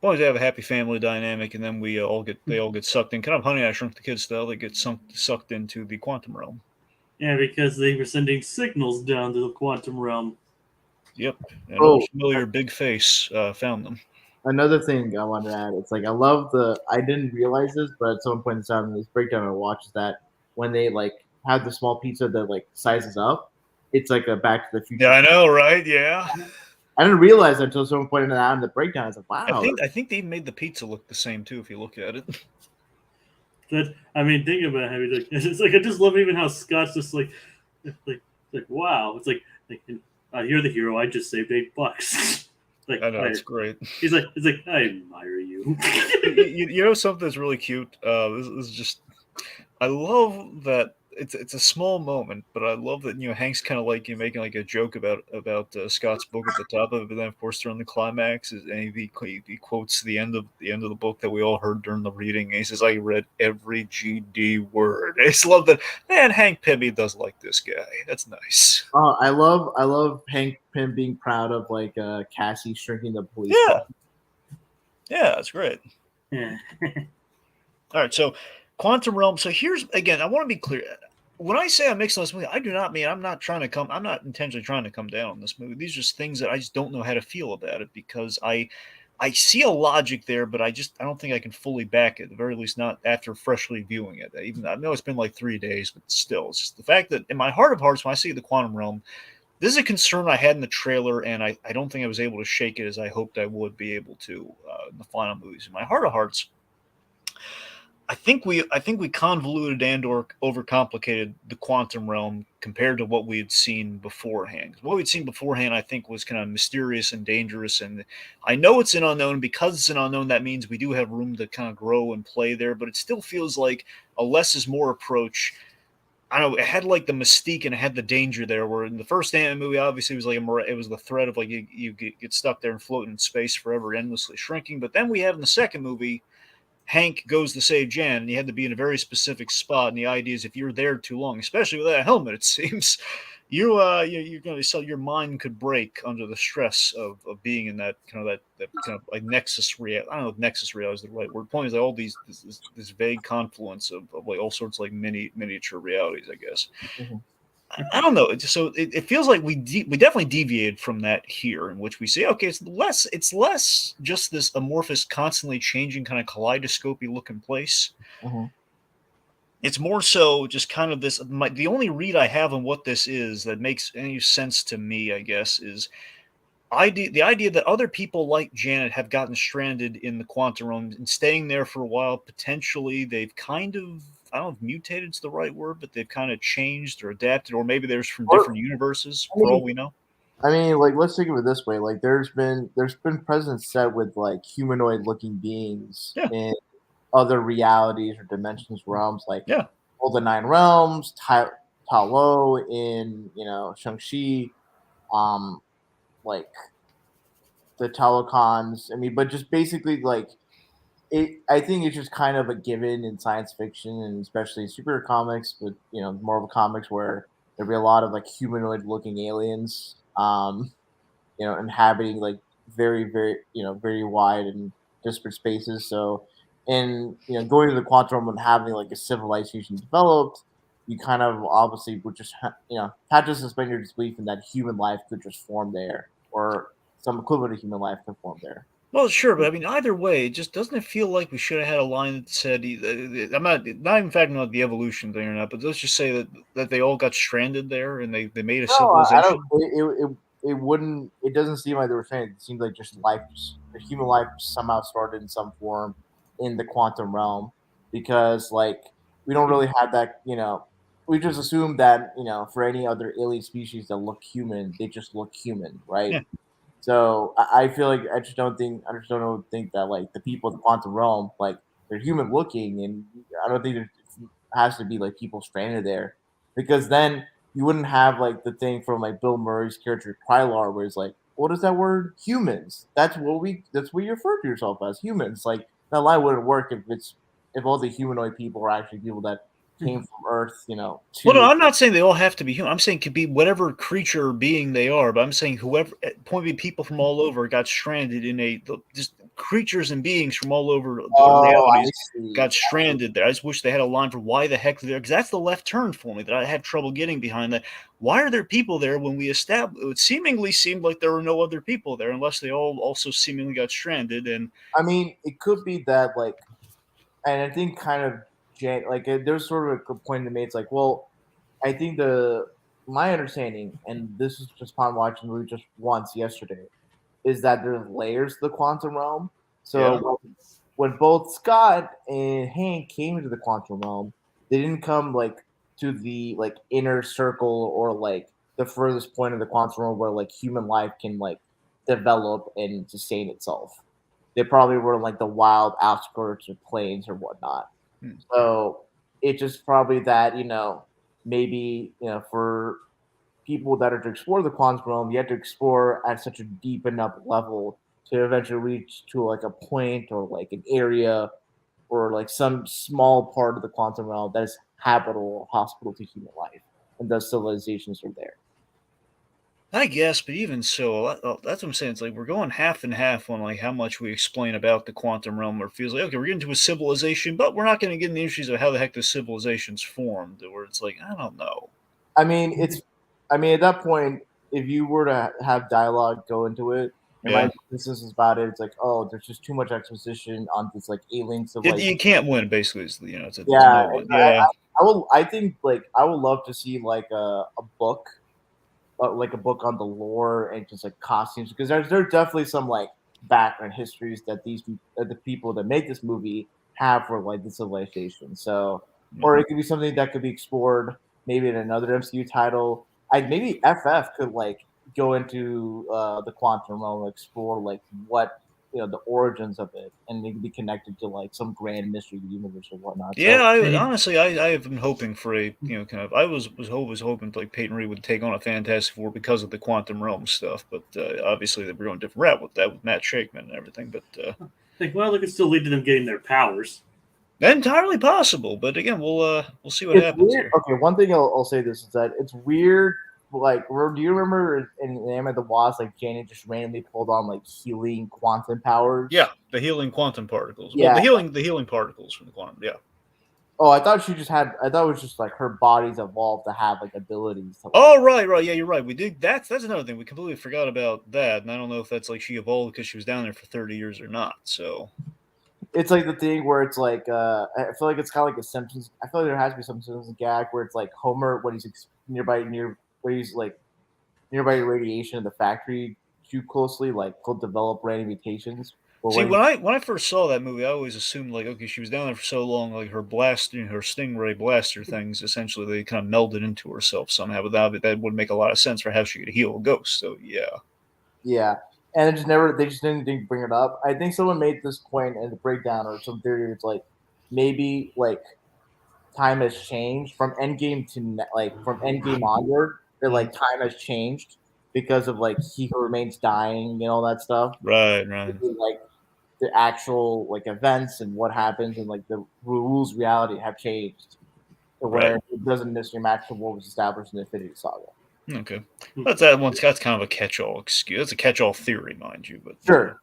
long as they have a happy family dynamic, and then we they all get sucked in, kind of Honey I Shrunk the Kids style. They get sucked into the quantum realm. Yeah, because they were sending signals down to the quantum realm. Yep. An Oh, old familiar big face found them. another thing I wanted to add, it's like I didn't realize this, but at some point in time in this breakdown I watched is that when they like have the small pizza that like sizes up, it's like a Back to the Future. Yeah, I know, right? Yeah. I didn't realize that until someone pointed it out in the breakdown. I was like, wow. I think they made the pizza look the same too, if you look at it. That, I mean, think about how it's like I just love even how Scott's just like wow. It's like you're the hero. I just saved $8. Like I know, it's great. He's like, I admire you. You know something that's really cute? This is just, I love that it's a small moment, but I love that Hank's kind of like making like a joke about Scott's book at the top of it, but then of course during the climax and he quotes the end of the book that we all heard during the reading. And he says, "I read every GD word." I just love that. Man, Hank Pym does like this guy. That's nice. I love Hank Pym being proud of like Cassie shrinking the police. Yeah, yeah, that's great. Yeah. All right, so Quantum Realm. So here's again, I want to be clear. When I say I'm mixing this movie, I do not mean I'm not intentionally trying to come down on this movie. These are just things that I just don't know how to feel about it, because I see a logic there, but I don't think I can fully back it. At the very least, not after freshly viewing it. Even I know it's been like 3 days, but still, it's just the fact that in my heart of hearts, when I see the Quantum Realm, this is a concern I had in the trailer, and I don't think I was able to shake it as I hoped I would be able to in the final movies. In my heart of hearts, I think we convoluted and or overcomplicated the quantum realm compared to what we had seen beforehand. What we'd seen beforehand, I think, was kind of mysterious and dangerous. And I know it's an unknown. Because it's an unknown, that means we do have room to kind of grow and play there. But it still feels like a less is more approach. I don't know. It had like the mystique and it had the danger there. Where in the first Ant-Man movie, obviously, it was like it was the threat of like you get stuck there and floating in space forever, endlessly shrinking. But then we have in the second movie, Hank goes to save Jan, and you had to be in a very specific spot. And the idea is if you're there too long, especially without a helmet, it seems, you're going to so your mind could break under the stress of being in that kind of like nexus reality. I don't know if nexus reality is the right word. Point is that all this vague confluence of like all sorts of like miniature realities, I guess. Mm-hmm. I don't know. So it feels like we definitely deviated from that here, in which we say, okay, it's less just this amorphous, constantly changing kind of kaleidoscopy looking place. Mm-hmm. It's more so just kind of this. The only read I have on what this is that makes any sense to me, I guess, is the idea that other people like Janet have gotten stranded in the quantum realm and staying there for a while. Potentially, they've kind of, I don't know if mutated is the right word, but they've kind of changed or adapted, or maybe there's from different universes, for all we know. I mean, like, let's think of it this way: like, there's been precedents set with like humanoid looking beings in other realities or dimensions, realms, like all the Nine Realms, Ta Lo in Shang-Chi, like the Talocons. I mean, but just basically like it. I think it's just kind of a given in science fiction and especially superhero comics, but Marvel comics, where there'd be a lot of like humanoid looking aliens, inhabiting like very, very, very wide and disparate spaces. So, and going to the quantum realm and having like a civilization developed, you kind of obviously would just have to suspend your disbelief in that human life could just form there, or some equivalent of human life could form there. Well, sure, but I mean, either way, it just doesn't it feel like we should have had a line that said, I'm not even factoring out the evolution thing or not, but let's just say that they all got stranded there and they made a No, I civilization. don't. It wouldn't. It doesn't seem like they were saying. It seems like just life, the human life somehow started in some form in the quantum realm, because like we don't really have that. We just assume that for any other alien species that look human, they just look human, right? Yeah. So I feel like I just don't think that like the people in the quantum realm, like they're human looking, and I don't think there has to be like people stranded there, because then you wouldn't have like the thing from like Bill Murray's character Krylar, where it's like, what is that word? Humans. That's what you refer to yourself as, humans. Like that line wouldn't work if all the humanoid people are actually people that came from Earth, Well, no, to I'm not saying they all have to be human. I'm saying it could be whatever creature or being they are. But I'm saying whoever, point being, people from all over got stranded in just creatures and beings from all over the oh, I realities see. got stranded there. I just wish they had a line for why the heck they're there, because that's the left turn for me that I had trouble getting behind. That why are there people there when we established it seemingly seemed like there were no other people there unless they all also seemingly got stranded and I mean, it could be that like, and I think kind of like there's sort of a good point to make. It's like, well, I think my understanding, and this is just upon watching the movie just once yesterday, is that there's layers to the quantum realm. yeah. So when both Scott and Hank came into the quantum realm, they didn't come like to the like inner circle or like the furthest point of the quantum realm where like human life can like develop and sustain itself. They probably were like the wild outskirts of plains or whatnot. Hmm. So it's just probably that maybe for people that are to explore the quantum realm, you have to explore at such a deep enough level to eventually reach to like a point or like an area or like some small part of the quantum realm that is habitable or hospitable to human life, and thus civilizations are there. I guess, but even so, that's what I'm saying. It's like we're going half and half on like how much we explain about the quantum realm, where it feels like okay, we're getting to a civilization, but we're not going to get into the issues of how the heck the civilization's formed. Where it's like I don't know. I mean, at that point, if you were to have dialogue go into it, and my Yeah, business is about it, it's like, oh, there's just too much exposition on this like alien civilization. you can't win. Basically, it's a Yeah, no win. Yeah, I will. I think like I would love to see like a book, like a book on the lore and just like costumes, because there's definitely some like background histories that the people that make this movie have for like the civilization. So, or it could be something that could be explored maybe in another MCU title. I maybe FF could like go into the quantum realm and explore like what the origins of it, and it could be connected to like some grand mystery of the universe or whatnot. yeah. So Honestly, I have been hoping for a kind of I was hoping like Peyton Reed would take on a Fantastic Four because of the quantum realm stuff, but obviously they were going a different route with that with Matt Shakeman and everything. But Like, well, it could still lead to them getting their powers. entirely possible. But again, we'll see what it's happens weird. here. Okay, one thing I'll say this is that it's weird. Like, do you remember in Ant Man the Wasp, like Janet just randomly pulled on like healing quantum powers? Yeah, the healing quantum particles. Well, Yeah. the healing particles from the quantum. Yeah. Oh, I thought she just had. I thought it was just like her body's evolved to have like abilities to like. Oh, right. Yeah, you're right. We did. That's another thing. We completely forgot about that, and I don't know if that's like she evolved because she was down there for 30 years or not. So It's like the thing where it's like I feel like it's kind of like a Simpsons. I feel like there has to be some Simpsons gag where it's like Homer when he's near where he's like nearby radiation in the factory too closely, like he'll develop random mutations. But see, when when I first saw that movie, I always assumed like okay, she was down there for so long, like her blast, her stingray blaster things, essentially they kind of melded into herself somehow. But that would make a lot of sense for how she could heal a ghost. So yeah. Yeah, and they just didn't bring it up. I think someone made this point in the breakdown or some theory. It's like maybe like time has changed from Endgame to like from Endgame onward. That like time has changed because of like he who remains dying and all that stuff. Right. Like the actual like events and what happens and like the rules of reality have changed to Right. where it doesn't necessarily match to what was established in the Infinity Saga. Okay. That's kind of a catch-all excuse. That's a catch-all theory, mind you. But Sure.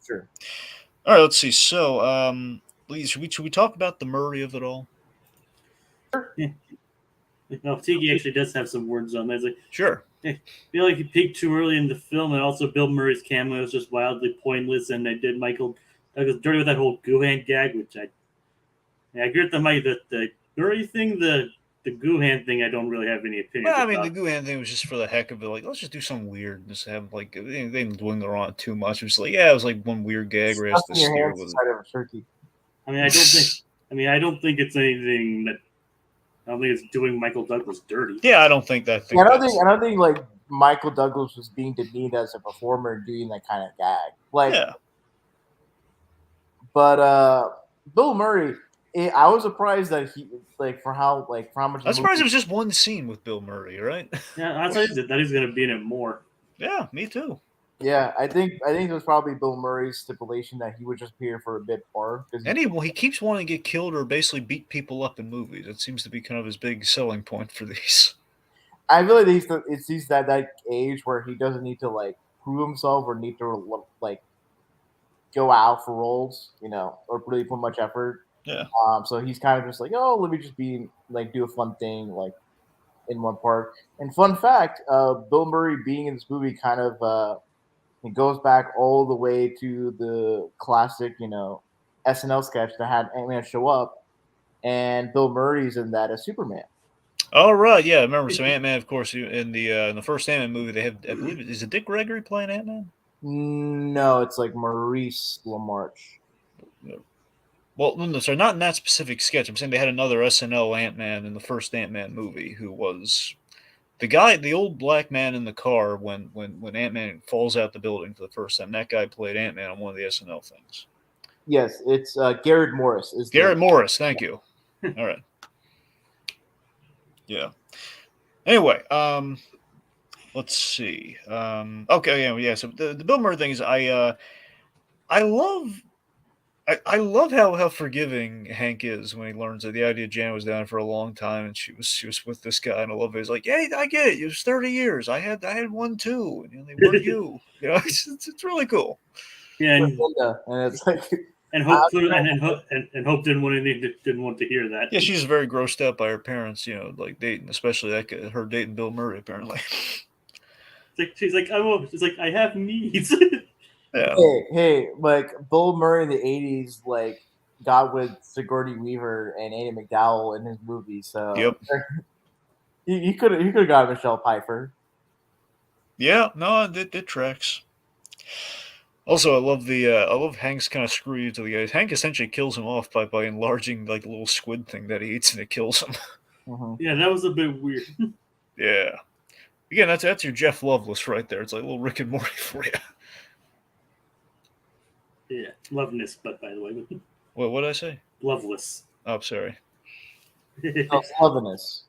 all right, let's see. So, Lee, should we talk about the Murray of it all? Sure. Yeah. Tiki actually does have some words on that. It's like, Sure. I feel like he peaked too early in the film, and also Bill Murray's cameo was just wildly pointless, and they did Michael Douglas dirty with that whole goo hand gag, which I agree with the Murray thing, the goo hand thing. I don't really have any opinions Well, I mean, the about. Guhan thing was just for the heck of it. Like, let's just do something weird. And just have, like, they didn't dwindle on it too much. It was like, yeah, it was like one weird gag where he has to Stuffing your steer hands with it. inside of a turkey. I mean, I don't think it's anything that. I don't think it's doing Michael Douglas dirty. Yeah, I don't think that. I don't think like Michael Douglas was being demeaned as a performer doing that kind of gag. Like, Yeah. But Bill Murray, I was surprised that he for how much. I'm surprised it was just one scene with Bill Murray, right? Yeah, I thought that he's going to be in it more. Yeah, me too. Yeah, I think it was probably Bill Murray's stipulation that he would just appear for a bit more. And he keeps wanting to get killed or basically beat people up in movies. It seems to be kind of his big selling point for these. I feel like it's that age where he doesn't need to like prove himself or need to like go out for roles, or really put much effort. Yeah. So he's kind of just like, oh, let me just be like do a fun thing like in one part. And fun fact, Bill Murray being in this movie kind of it goes back all the way to the classic, SNL sketch that had Ant-Man show up, and Bill Murray's in that as Superman. Oh right, yeah, I remember. So Ant-Man, of course, in the first Ant-Man movie, they have, I believe, is it Dick Gregory playing Ant-Man? No, it's like Maurice LaMarche. Well, no, sorry, not in that specific sketch. I'm saying they had another SNL Ant-Man in the first Ant-Man movie who was the guy, the old black man in the car when Ant-Man falls out the building for the first time. That guy played Ant-Man on one of the SNL things. Yes, it's Garrett Morris. Garrett Morris, thank you. All right. Yeah. Anyway, let's see. Okay, yeah. So the Bill Murray thing is, I love how forgiving Hank is when he learns that the idea Jan was down for a long time and she was with this guy, and I love it. He's like, hey, I get it. It was 30 years. I had one too, and they weren't you. It's really cool. Yeah, and it's like. And Hope didn't want to hear that. Yeah, she's very grossed out by her parents, like dating, especially her dating Bill Murray, apparently. She's like, I have needs. Yeah. Hey, like Bill Murray in the '80s, like got with Sigourney Weaver and Andy McDowell in his movie, so yep, he could have got Michelle Pfeiffer. Yeah, no, it tracks. Also, I love Hank's kind of screw you to the guys. Hank essentially kills him off by enlarging like the little squid thing that he eats, and it kills him. Mm-hmm. Yeah, that was a bit weird. Yeah. Again, that's your Jeff Loveless right there. It's like a little Rick and Morty for you. Yeah, Loveness, but by the way. What did I say? Loveless. Oh, sorry. Loveliness.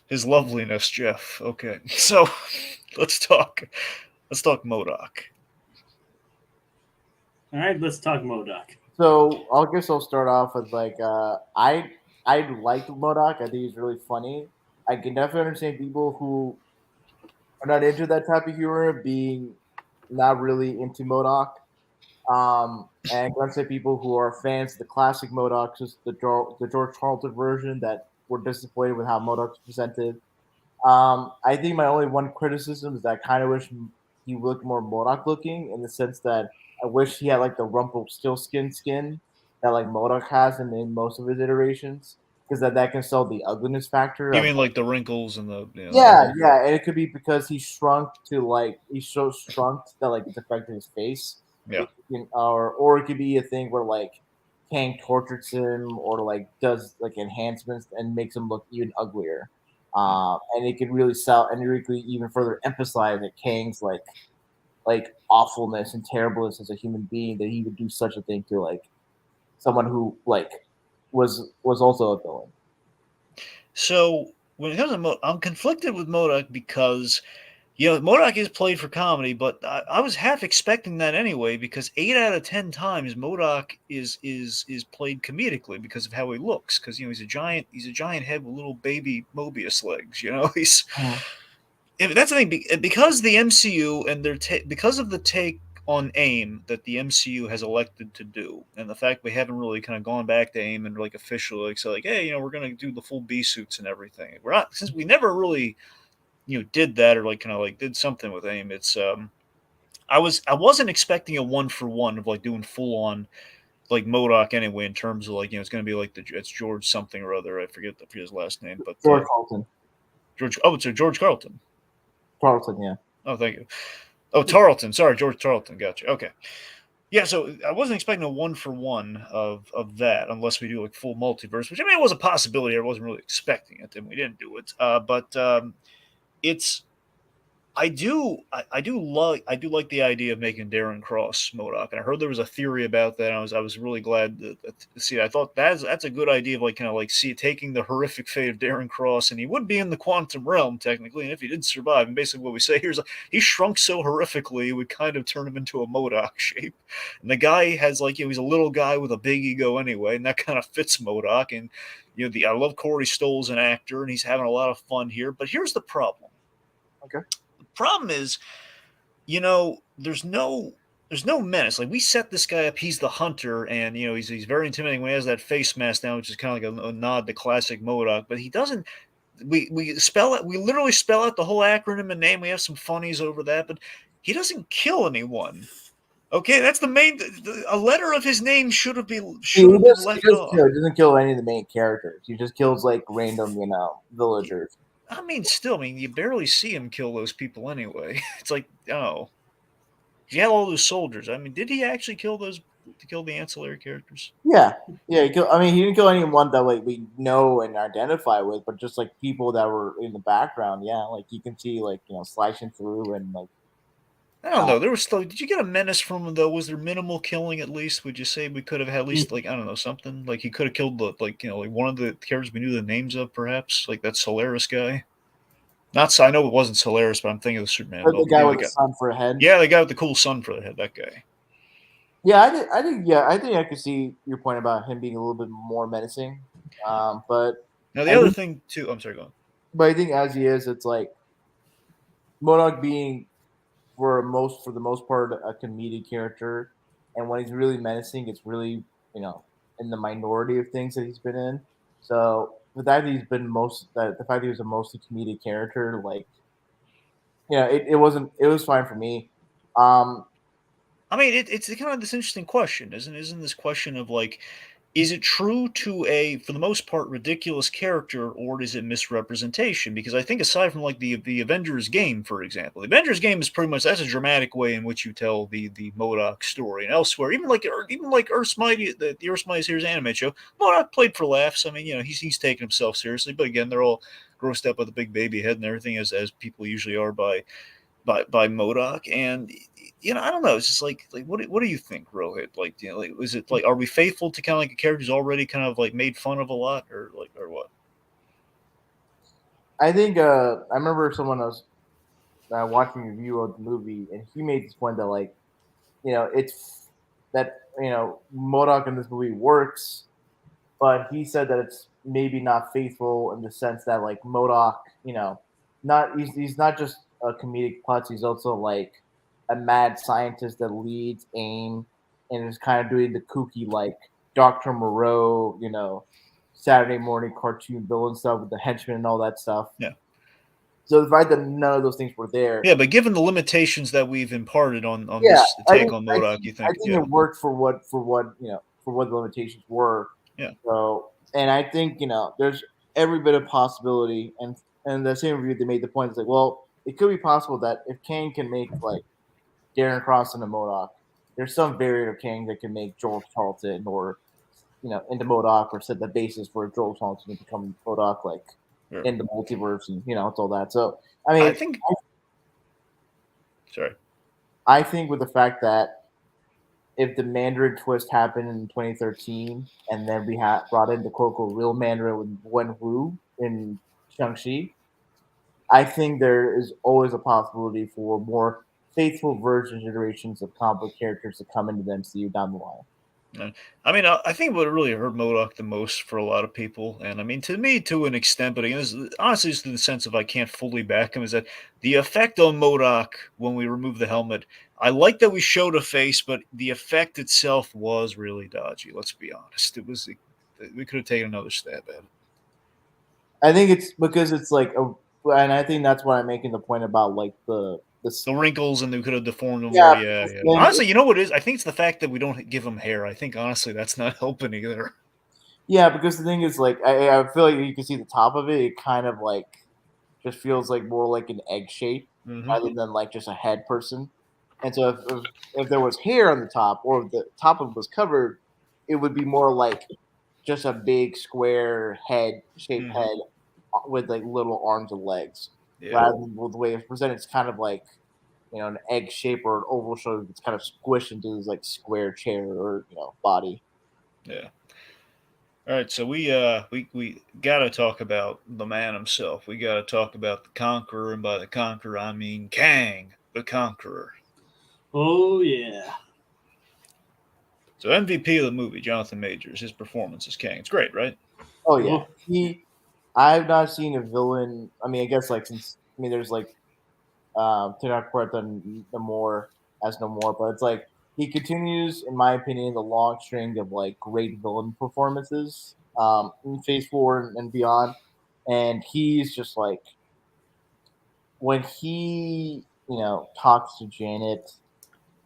His loveliness, Jeff. Okay, so let's talk MODOK. All right, let's talk MODOK. So I guess I'll start off with like I like MODOK. I think he's really funny. I can definitely understand people who are not into that type of humor being not really into MODOK. And let's say people who are fans of the classic MODOK, just the George Carlton version, that were disappointed with how MODOK's presented. I think my only one criticism is that I kind of wish he looked more MODOK looking, in the sense that I wish he had like the Rumpelstiltskin skin that like MODOK has in most of his iterations, because that can sell the ugliness factor. You mean like the wrinkles and the yeah, and it could be because he's so shrunk that like it's affecting his face. Yeah. Or it could be a thing where like Kang tortures him or like does like enhancements and makes him look even uglier. And it could really sell and really even further emphasize that Kang's like awfulness and terribleness as a human being, that he would do such a thing to like someone who like was also a villain. So when it comes to MODOK, I'm conflicted with MODOK because MODOK is played for comedy, but I was half expecting that anyway, because 8 out of 10 times MODOK is played comedically because of how he looks. Because he's a giant head with little baby Mobius legs. He's that's the thing, because the MCU and because of the take on AIM that the MCU has elected to do, and the fact we haven't really kind of gone back to AIM and like officially like say like, hey, we're gonna do the full B suits and everything. We're not, since we never really did that or like kind of like did something with AIM. It's I wasn't expecting a 1-for-1 of like doing full on like MODOK anyway in terms of like it's gonna be like it's George something or other. I forget his last name, but George Carlton. George. Oh, it's George Carlton. Carlton, yeah. Oh, thank you. Oh, Tarleton. Sorry, George Tarleton. Gotcha. Okay. Yeah, so I wasn't expecting a 1-for-1 of that unless we do like full multiverse, which I mean it was a possibility. I wasn't really expecting it, and we didn't do it. But it's I do like the idea of making Darren Cross MODOK, and I heard there was a theory about that. And I was really glad to see it. I thought that's a good idea of like kind of like taking the horrific fate of Darren Cross, and he would be in the quantum realm technically, and if he did survive, and basically what we say here is he shrunk so horrifically it would kind of turn him into a MODOK shape, and the guy has like he's a little guy with a big ego anyway, and that kind of fits MODOK, and I love Corey Stoll as an actor, and he's having a lot of fun here, but here's the problem. Okay. Problem is, there's no menace. Like we set this guy up, he's the hunter, and he's very intimidating when he has that face mask down, which is kind of like a nod to classic MODOK. But he doesn't. We spell it. We literally spell out the whole acronym and name. We have some funnies over that, but he doesn't kill anyone. Okay, that's the main. A letter of his name should have been left off. He doesn't kill any of the main characters. He just kills like random, villagers. I mean, still, you barely see him kill those people anyway. It's like, oh, he had all those soldiers. I mean, did he actually kill the ancillary characters? Yeah. He didn't kill anyone that like we know and identify with, but just like people that were in the background. Yeah, like you can see like slashing through and like. I don't know. There was still. Did you get a menace from him though? Was there minimal killing at least? Would you say we could have had at least like I don't know something like he could have killed like one of the characters we knew the names of perhaps like that Solaris guy. Not I know it wasn't Solaris, but I'm thinking of the Superman. The guy with the sun for a head. Yeah, the guy with the cool sun for the head. That guy. Yeah, I think I could see your point about him being a little bit more menacing. But now the other thing too. I'm sorry, go on. But I think as he is, it's like MODOK being for the most part a comedic character, and when he's really menacing, it's really in the minority of things that he's been in. So the fact that the fact that he was a mostly comedic character, like it was fine for me. I mean, it's kind of this interesting question, isn't this question of like, is it true to a, for the most part, ridiculous character, or is it misrepresentation? Because I think aside from like the Avengers game, for example, the Avengers game is pretty much that's a dramatic way in which you tell the MODOK story, and elsewhere, even like Earth's Mighty, the Earth's Mighty series anime show, MODOK played for laughs. I mean, he's taking himself seriously, but again, they're all grossed up with a big baby head and everything, as people usually are by MODOK, and I don't know. It's just like what do you think, Rohith? Like, like, is it like, are we faithful to kind of like a character who's already kind of like made fun of a lot, or what? I think I remember someone was watching a review of the movie, and he made this point that like, it's that MODOK in this movie works, but he said that it's maybe not faithful in the sense that like MODOK, he's not just a comedic putz. He's also like a mad scientist that leads AIM and is kind of doing the kooky like Dr. Moreau, Saturday morning cartoon villain stuff with the henchmen and all that stuff. Yeah. So the fact that none of those things were there. Yeah, but given the limitations that we've imparted on this take on MODOK, you think? I think it worked for what the limitations were. Yeah. So, and I think there's every bit of possibility, and the same review they made the point is like, well, it could be possible that if Kang can make like Darren Cross into MODOK, there's some variant of Kang that can make Joel Charlton or into MODOK, or set the basis for Joel Charlton to become MODOK, like in the multiverse, and it's all that. So I mean, I think with the fact that if the Mandarin twist happened in 2013, and then we brought in the real Mandarin with Wen Wu in Shang-Chi, I think there is always a possibility for more faithful versions, iterations of comic book characters to come into the MCU down the line. I mean, I think what really hurt MODOK the most for a lot of people, and I mean, to me, to an extent, but again, honestly, it's in the sense of I can't fully back him, is that the effect on MODOK when we remove the helmet, I like that we showed a face, but the effect itself was really dodgy, let's be honest. We could have taken another stab at it. I think it's because it's like and I think that's why I'm making the point about like the wrinkles, and they could have deformed them yeah, more. Yeah, yeah. and Honestly, you know what it is? I think it's the fact that we don't give him hair. I think honestly that's not helping either. yeah, because the thing is like I feel like you can see the top of it. It kind of like just feels like more like an egg shape Mm-hmm. rather than like just a head person. And so if there was hair on the top or if the top of it was covered, it would be more like just a big square head shaped Mm-hmm. head with like little arms and legs. Yeah. Rather than the way it's presented, it's kind of like an egg shape or an oval shape. It's kind of squished into this like square chair or body. Yeah. All right, so we got to talk about the man himself. We got to talk about the Conqueror, and by the Conqueror I mean Kang, the Conqueror. Oh yeah. So MVP of the movie, Jonathan Majors, his performance as Kang. It's great, right? Oh yeah, I've not seen a villain. I mean, I guess like since there's like Tenok Puerta no more as no more, but it's like he continues, in my opinion, the long string of like great villain performances in Phase 4 and beyond, and he's just like when he talks to Janet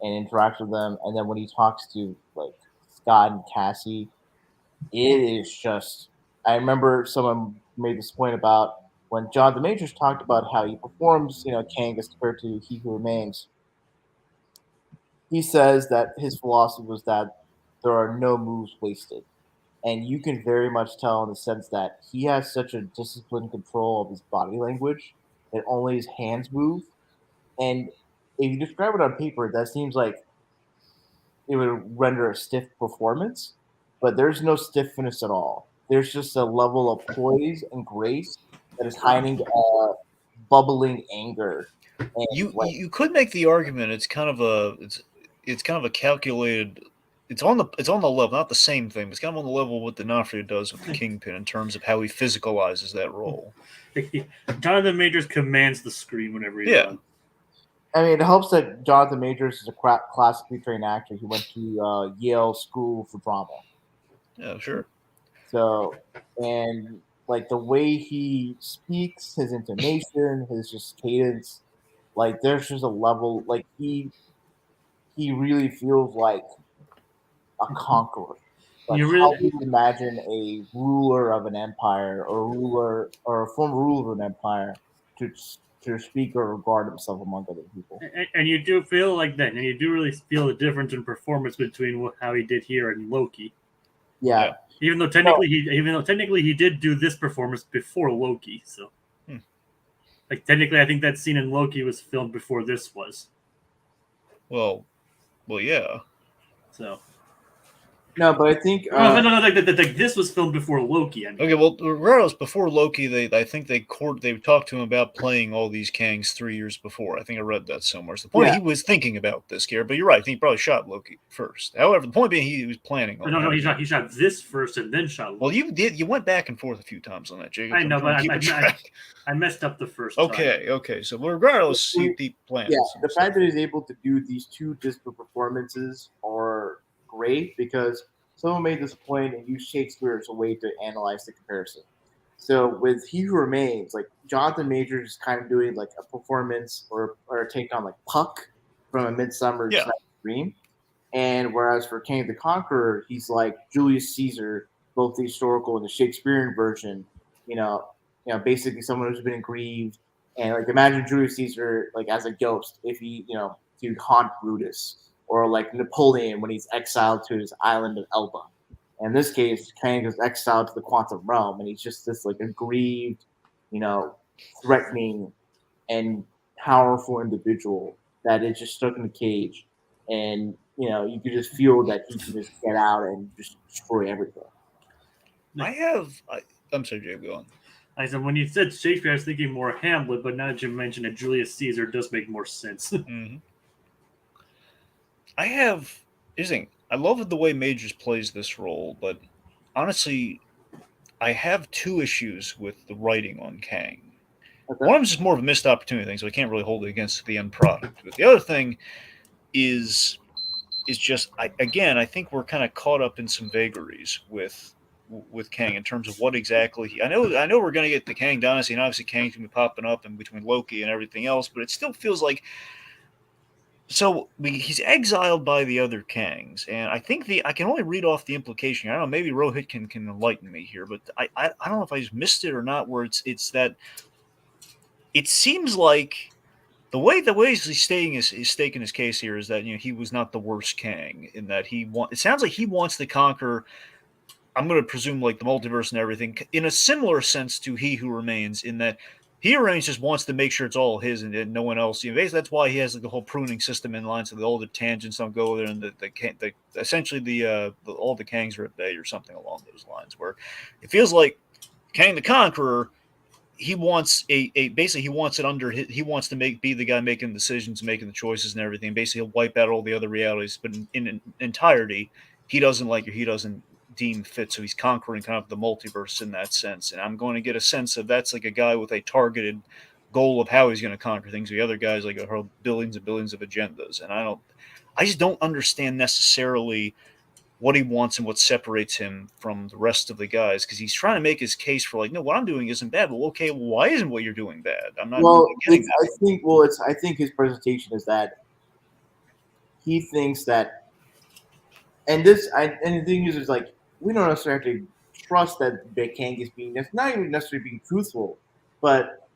and interacts with them, and then when he talks to like Scott and Cassie, it is just. I remember someone made this point about when John Demetrius talked about how he performs, Kang as compared to He Who Remains. He says that his philosophy was that there are no moves wasted. And you can very much tell in the sense that he has such a disciplined control of his body language that only his hands move. And if you describe it on paper, that seems like it would render a stiff performance, but there's no stiffness at all. There's just a level of poise and grace that is hiding bubbling anger. And like, You could make the argument it's kind of a calculated. It's on the level, not the same thing, but it's kind of on the level of what D'Onofrio does with the Kingpin in terms of how he physicalizes that role. Jonathan Majors commands the screen whenever he's Yeah. on. I mean, it helps that Jonathan Majors is a classically trained actor. He went to Yale School for Drama. Yeah, sure. So, and like the way he speaks, his intonation, his just cadence, like there's just a level. Like he really feels like a conqueror. Like You how really do you imagine a ruler of an empire or a former ruler of an empire to speak or regard himself among other people? and you do feel like that, and you do really feel the difference in performance between how he did here and Loki. Yeah. Yeah. Even though technically he did do this performance before Loki, so like technically I think that scene in Loki was filmed before this was. Well, yeah. So No, but I think no, like this was filmed before Loki. I mean. Okay, well, regardless, before Loki, I think they talked to him about playing all these Kangs 3 years before. I think I read that somewhere. So the point he was thinking about this here, but you're right. I think he probably shot Loki first. However, the point being he was planning on. No, he shot this first and then shot Loki. Well, you went back and forth a few times on that, Jacob. I know, but I messed up the first time. Okay. So regardless, he planned. Yeah, the fact that he's able to do these two disparate performances are great because someone made this point and used Shakespeare as a way to analyze the comparison. So with He Who Remains, like Jonathan Majors is kind of doing like a performance or a take on like Puck from A Midsummer's Night's Dream. And whereas for King of the Conqueror, he's like Julius Caesar, both the historical and the Shakespearean version, basically someone who's been aggrieved. And like imagine Julius Caesar like as a ghost if he, to haunt Brutus, or like Napoleon when he's exiled to his island of Elba. And in this case, Kang is exiled to the quantum realm, and he's just this like aggrieved, threatening and powerful individual that is just stuck in a cage. And you could just feel that he can just get out and just destroy everything. I'm sorry, Jay, go on. I said when you said Shakespeare, I was thinking more Hamlet, but now that you mentioned it, Julius Caesar does make more sense. Mm-hmm. I I love the way Majors plays this role, but honestly, I have two issues with the writing on Kang. Okay. One of them is just more of a missed opportunity thing, so I can't really hold it against the end product. But the other thing is just I think we're kind of caught up in some vagaries with Kang in terms of what exactly I know we're going to get the Kang dynasty, and obviously Kang's going to be popping up in between Loki and everything else, but it still feels like he's exiled by the other Kangs, and I think I can only read off the implication. I don't know, maybe Rohit can enlighten me here, but I don't know if I just missed it or not. Where it's that it seems like the way he's staking his case here is that he was not the worst Kang, in that it sounds like he wants to conquer. I'm going to presume like the multiverse and everything in a similar sense to He Who Remains, in that He Who Remains just wants to make sure it's all his and no one else. Basically, that's why he has like the whole pruning system in line, so all the tangents don't go there, and the essentially all the Kangs are at bay or something along those lines. Where it feels like Kang the Conqueror, he wants basically he wants it under he wants to be the guy making decisions, making the choices and everything. Basically, he'll wipe out all the other realities, but in entirety, he doesn't like or he doesn't deem fit. So he's conquering kind of the multiverse in that sense. And I'm going to get a sense of that's like a guy with a targeted goal of how he's going to conquer things. The other guys like are billions and billions of agendas, and I just don't understand necessarily what he wants and what separates him from the rest of the guys, because he's trying to make his case for like, no, what I'm doing isn't bad. Well, okay, well, why isn't what you're doing bad? I'm not Well, really getting that. I think his presentation is that he thinks that, and the thing is like we don't necessarily have to trust that Kang is being not even necessarily being truthful, but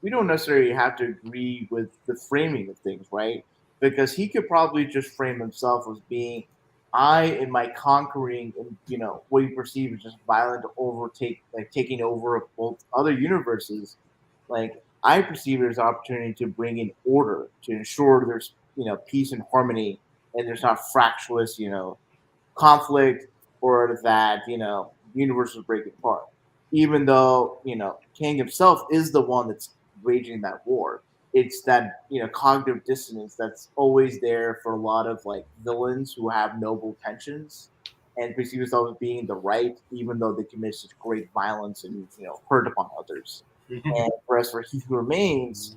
we don't necessarily have to agree with the framing of things, right? Because he could probably just frame himself as being, I in my conquering and what he perceives as just violent taking over of both other universes, like I perceive it as an opportunity to bring in order, to ensure there's peace and harmony, and there's not fractious conflict, or that universes break apart. Even though Kang himself is the one that's waging that war, it's that cognitive dissonance that's always there for a lot of like villains who have noble intentions and perceive themselves as being the right, even though they commit such great violence and hurt upon others. And whereas for He Who Remains,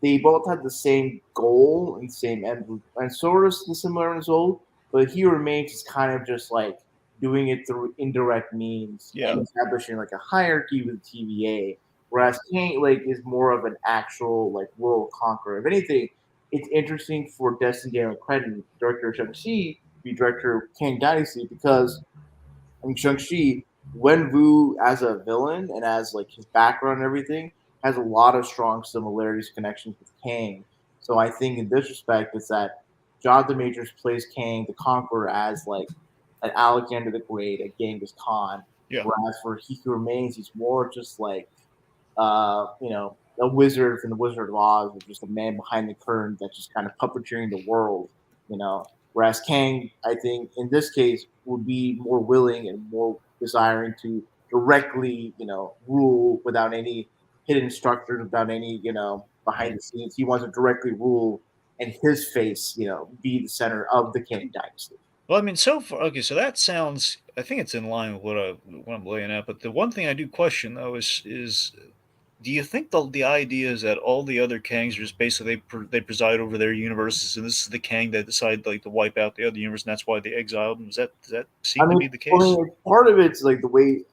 they both had the same goal and same end, and sort of similar in goal, but He Remains is kind of just like doing it through indirect means and establishing like a hierarchy with TVA, whereas Kang like is more of an actual like world conqueror. If anything, it's interesting for Destin Daniel Cretton, director of Shang-Chi, to be director of Kang Dynasty, because in Shang-Chi, Wenwu as a villain and as like his background and everything has a lot of strong similarities, connections with Kang. So I think in this respect, it's that Jonathan Majors plays Kang the Conqueror as like an Alexander the Great, a Genghis Khan. Yeah. Whereas for He Who Remains, he's more just like a wizard from the Wizard of Oz, or just a man behind the curtain that's just kind of puppeteering the world, you know. Whereas Kang, I think in this case, would be more willing and more desiring to directly, rule without any hidden structures, without any, behind the scenes. He wants to directly rule and his face, be the center of the Kang dynasty. Well, I mean, so far, okay, so that sounds. I think it's in line with what I'm laying out. But the one thing I do question though is do you think the idea is that all the other Kangs are just basically they preside over their universes, and this is the Kang that decided like to wipe out the other universe, and that's why they exiled them? Does that I seem to mean, be the case? part of it's like the way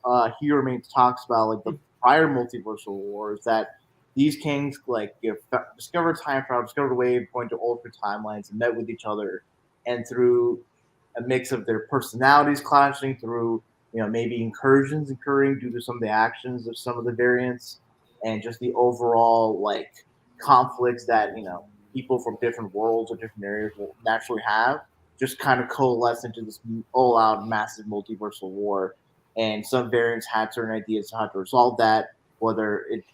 He Remains talks about like the prior multiversal wars, that these kings like discovered time travel, discovered a way of going to alternate timelines and met with each other, and through a mix of their personalities clashing, through maybe incursions occurring due to some of the actions of some of the variants, and just the overall like conflicts that people from different worlds or different areas will naturally have, just kind of coalesce into this all-out massive multiversal war. And some variants had certain ideas on how to resolve that, whether it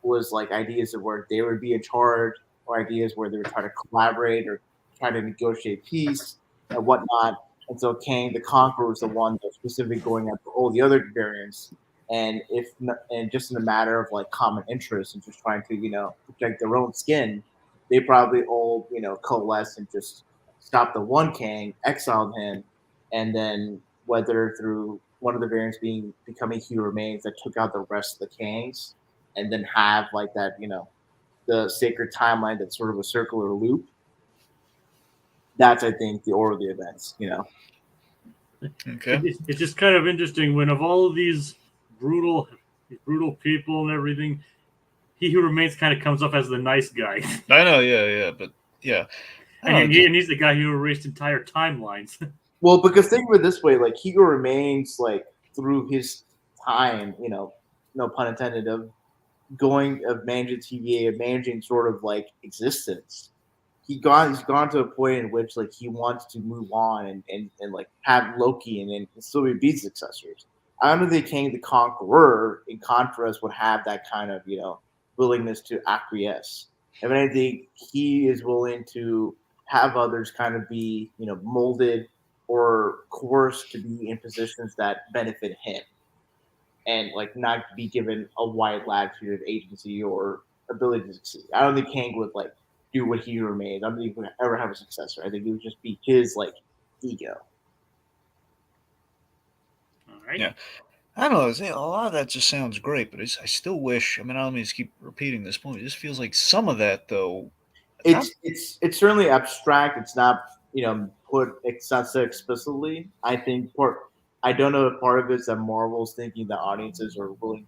was like ideas of where they would be in charge, or ideas where they would try to collaborate or try to negotiate peace and whatnot. And so Kang the Conqueror was the one that's specifically going after all the other variants. And and just in a matter of like common interest and just trying to protect their own skin, they probably all coalesce and just stopped the one Kang, exiled him, and then whether through one of the variants becoming He Remains that took out the rest of the Kangs, and then have like that, the sacred timeline that's sort of a circular loop. That's I think the order of the events. Okay. It's just kind of interesting when of all of these brutal people and everything, He Who Remains kind of comes off as the nice guy. I know, yeah, but yeah. And he's the guy who erased entire timelines. Well, because think of it this way, like He Who Remains, like through his time, no pun intended, of managing TVA, of managing sort of like existence. He's gone to a point in which like he wants to move on and like have Loki and still be successors. I don't think King the Conqueror, in contrast, would have that kind of willingness to acquiesce. I mean, I think he is willing to have others kind of be molded or coerced to be in positions that benefit him, and like not be given a wide latitude of agency or ability to succeed. I don't think Kang would like do what He Remains. I don't think he would ever have a successor. I think it would just be his like ego. All right. Yeah. I don't know. A lot of that just sounds great, but I still wish. I mean, I don't mean to keep repeating this point. It just feels like some of that, though. It's certainly abstract. It's not put excessive explicitly. I think I don't know if part of it is that Marvel's thinking that audiences are able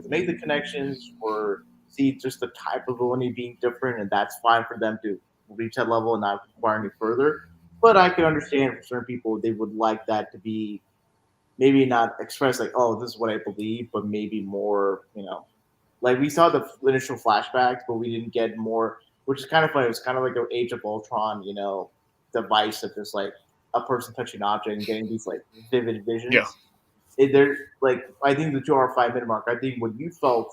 to make the connections or see just the type of villainy being different, and that's fine for them to reach that level and not require any further. But I can understand for certain people they would like that to be maybe not expressed like, oh, this is what I believe, but maybe more, like we saw the initial flashbacks, but we didn't get more, which is kind of funny. It was kind of like an Age of Ultron, device of just like a person touching an object and getting these like vivid visions. Yeah. They're like, I think the 2 hour 5 minute mark. I think what you felt,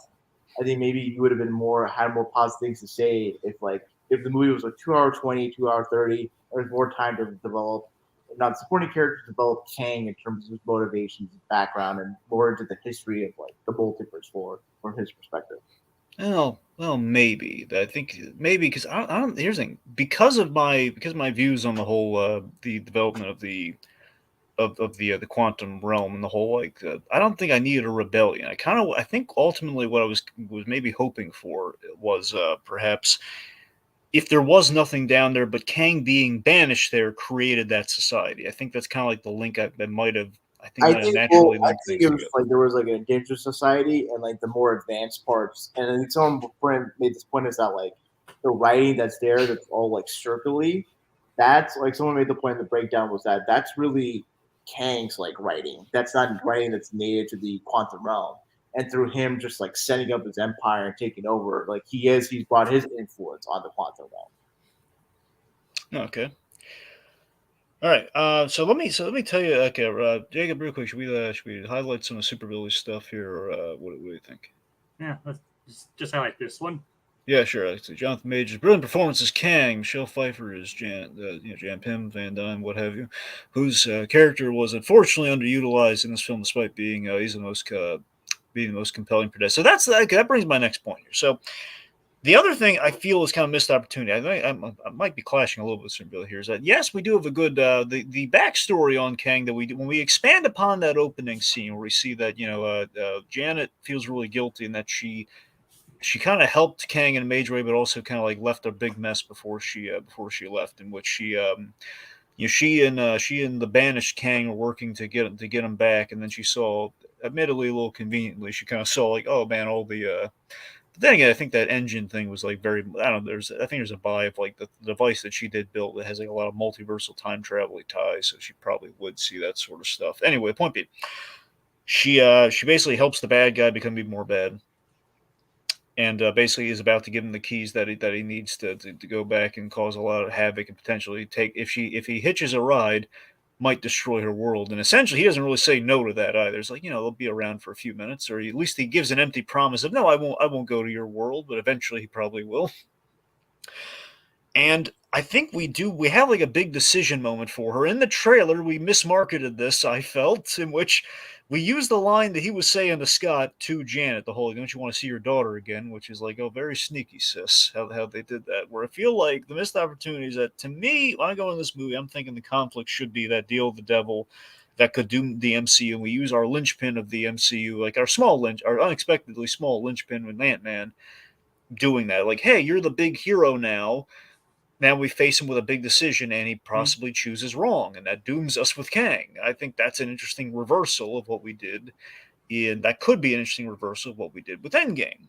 I think maybe you would have been had more positive things to say if the movie was like 2 hour 20, 2 hour 30, there's more time to develop. Not supporting characters develop Kang in terms of his motivations, his background, and more into the history of like the multiverse from his perspective. Well, maybe. I think maybe because I don't. Here's the thing: because of my views on the whole the development of the the quantum realm and the whole I don't think I needed a rebellion. I think ultimately what I was maybe hoping for was perhaps if there was nothing down there, but Kang being banished there created that society. I think that's kind of like the link that might have. I Might have think naturally I linked think things it was together. like there was like a dangerous society and like the more advanced parts. And I think someone before made this point is that like the writing that's there that's all like circularly, that's like someone made the point in the breakdown was that that's really Kang's like writing. That's not writing that's native to the quantum realm. And through him just like setting up his empire and taking over, like he's brought his influence on the quantum realm. Okay. All right. So let me tell you. Okay, Jacob, real quick, should we highlight some of the Super Billy stuff here, or what do you think? Yeah, let's just highlight this one. Yeah, sure. So Jonathan Majors, brilliant performance as Kang. Michelle Pfeiffer is Jan Pym, Van Dyne, what have you, whose character was unfortunately underutilized in this film, despite being he's being the most compelling protagonist. So that brings my next point here. So the other thing I feel is kind of missed opportunity. I might be clashing a little bit with Super Bill here. Is that yes, we do have a good the backstory on Kang that when we expand upon that opening scene where we see that Janet feels really guilty and that she kind of helped Kang in a major way, but also kind of like left a big mess before she left, in which she and the banished Kang were working to get him back, and then she saw, admittedly a little conveniently, she kind of saw like, oh man, all the. But then again, I think that engine thing was like very. I don't know. I think there's a buy of like the device that she did build that has like a lot of multiversal time travel ties, so she probably would see that sort of stuff. Anyway, the point being, she basically helps the bad guy become even more bad, and basically is about to give him the keys that he needs to go back and cause a lot of havoc and potentially take if he hitches a ride, might destroy her world. And essentially, he doesn't really say no to that either. It's like they'll be around for a few minutes, or at least he gives an empty promise of no, I won't go to your world, but eventually he probably will. And I think we do. We have like a big decision moment for her. In the trailer, we mismarketed this, I felt, in which we used the line that he was saying to Scott to Janet, the whole, don't you want to see your daughter again? Which is like, oh, very sneaky, sis, how they did that. Where I feel like the missed opportunity is that, to me, when I go in this movie, I'm thinking the conflict should be that deal with the devil that could doom the MCU. And we use our linchpin of the MCU, like our unexpectedly small linchpin with Ant-Man doing that. Like, hey, you're the big hero now. Now we face him with a big decision, and he possibly chooses wrong, and that dooms us with Kang. I think that's an interesting reversal of what we did, and that could be an interesting reversal of what we did with Endgame.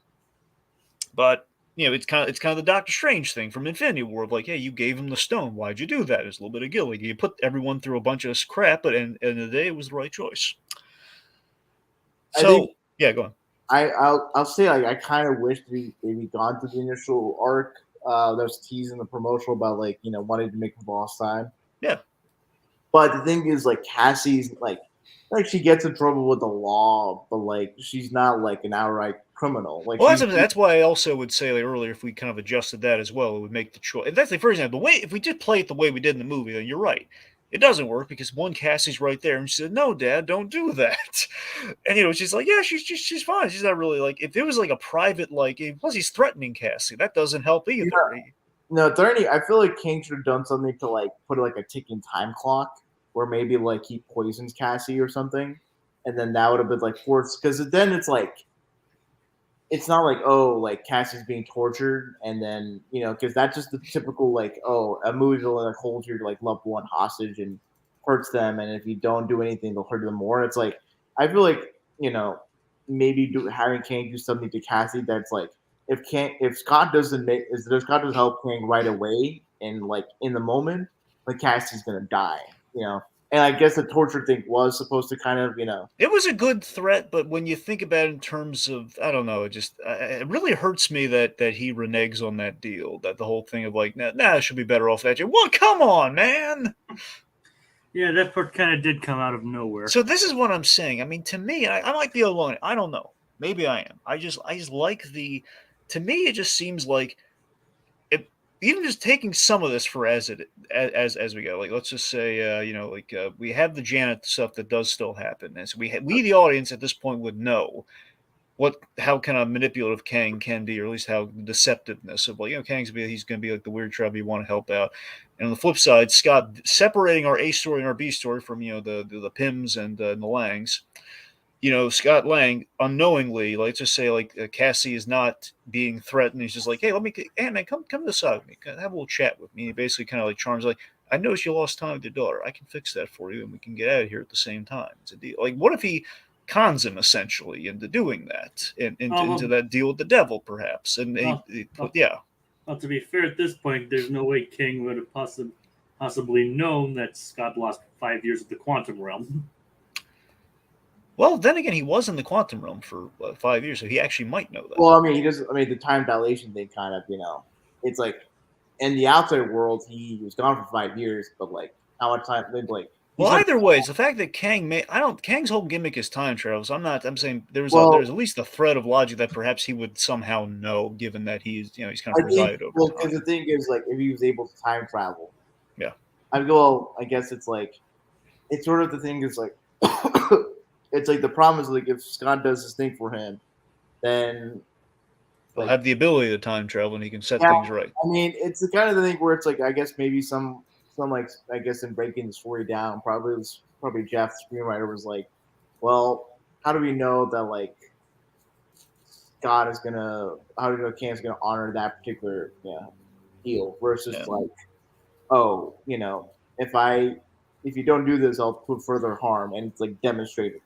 But it's kind of the Doctor Strange thing from Infinity War of like, hey, you gave him the stone. Why'd you do that? It's a little bit of guilt. You put everyone through a bunch of crap, but at the end of the day, it was the right choice. So yeah, go on. I'll say I kind of wish we gone to the initial arc. That was teasing the promotional about wanting to make the boss time. Yeah. But the thing is, Cassie's like she gets in trouble with the law, but she's not an outright criminal. That's why I also would say earlier, if we kind of adjusted that as well, it would make the choice. That's for example, the way if we did play it the way we did in the movie, then you're right. It doesn't work because one, Cassie's right there, and she said, "No, Dad, don't do that." And she's like, "Yeah, she's fine. She's not really like if it was like a private plus he's threatening Cassie. That doesn't help either." Yeah. No, I feel like King should have done something to put a ticking time clock where maybe he poisons Cassie or something, and then that would have been forced because then it's not Cassie's being tortured and then because that's just the typical a movie villain holds your loved one hostage and hurts them, and if you don't do anything they'll hurt them more. It's I feel maybe having Kang do something to Cassie that's if Scott doesn't help Kang right away and in the moment, Cassie's gonna die, And I guess the torture thing was supposed to kind of, It was a good threat, but when you think about it in terms of, I don't know, it really hurts me that he reneges on that deal. That the whole thing of it should be better off that. Well, come on, man. Yeah, that part kind of did come out of nowhere. So this is what I'm saying. I mean, to me, I might be alone. I don't know. Maybe I am. I just like the. To me, it just seems like even just taking some of this for as we go, let's just say, we have the Janet stuff that does still happen, and so we the audience at this point would know how kind of manipulative Kang can be, or at least how deceptiveness of Kang's he's going to be the weird tribe you want to help out, and on the flip side, Scott separating our A story and our B story from the Pims and the Langs. Scott Lang unknowingly, let's just say, Cassie is not being threatened. He's just like, hey, Ant-Man, come to the side with me, have a little chat with me. He basically kind of charms, I noticed you lost time with your daughter. I can fix that for you, and we can get out of here at the same time. It's a deal. What if he cons him essentially into doing that, into that deal with the devil, perhaps? Yeah. Well, to be fair, at this point, there's no way King would have possibly known that Scott lost 5 years of the quantum realm. Well, then again, he was in the quantum realm for 5 years, so he actually might know that. Well, I mean, he doesn't. I mean, the time dilation thing kind of, it's in the outside world, he was gone for 5 years, but how much time? Well, either way, it's the fact that Kang's whole gimmick is time travel. So I'm saying there's at least the thread of logic that perhaps he would somehow know, given that he's kind of presided over. Well, because the thing is, if he was able to time travel, yeah, I guess it's it's sort of the thing is it's the problem is if Scott does this thing for him, then he'll have the ability to time travel and he can set things right. I mean, it's the kind of the thing where it's I guess maybe some I guess in breaking the story down, probably Jeff, the screenwriter, was well, how do we know that Scott is gonna, how do we know Cam's gonna honor that particular deal versus oh, if you don't do this, I'll put further harm, and it's demonstrable,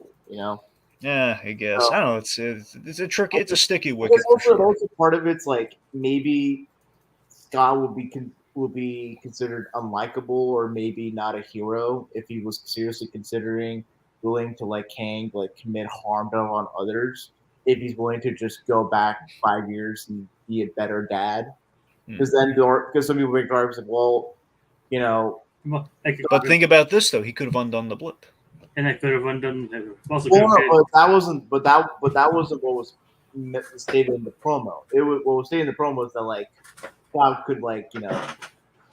Yeah, I guess. I don't know. It's a tricky. It's a sticky wicket. Also part of it's maybe Scott would be considered unlikable or maybe not a hero if he was seriously considering willing to Kang commit harm on others. If he's willing to just go back 5 years and be a better dad, because some people make arguments well, But think about this though. He could have undone the blip. And I could have undone. But that wasn't what was stated in the promo. What was stated in the promo was that Scott could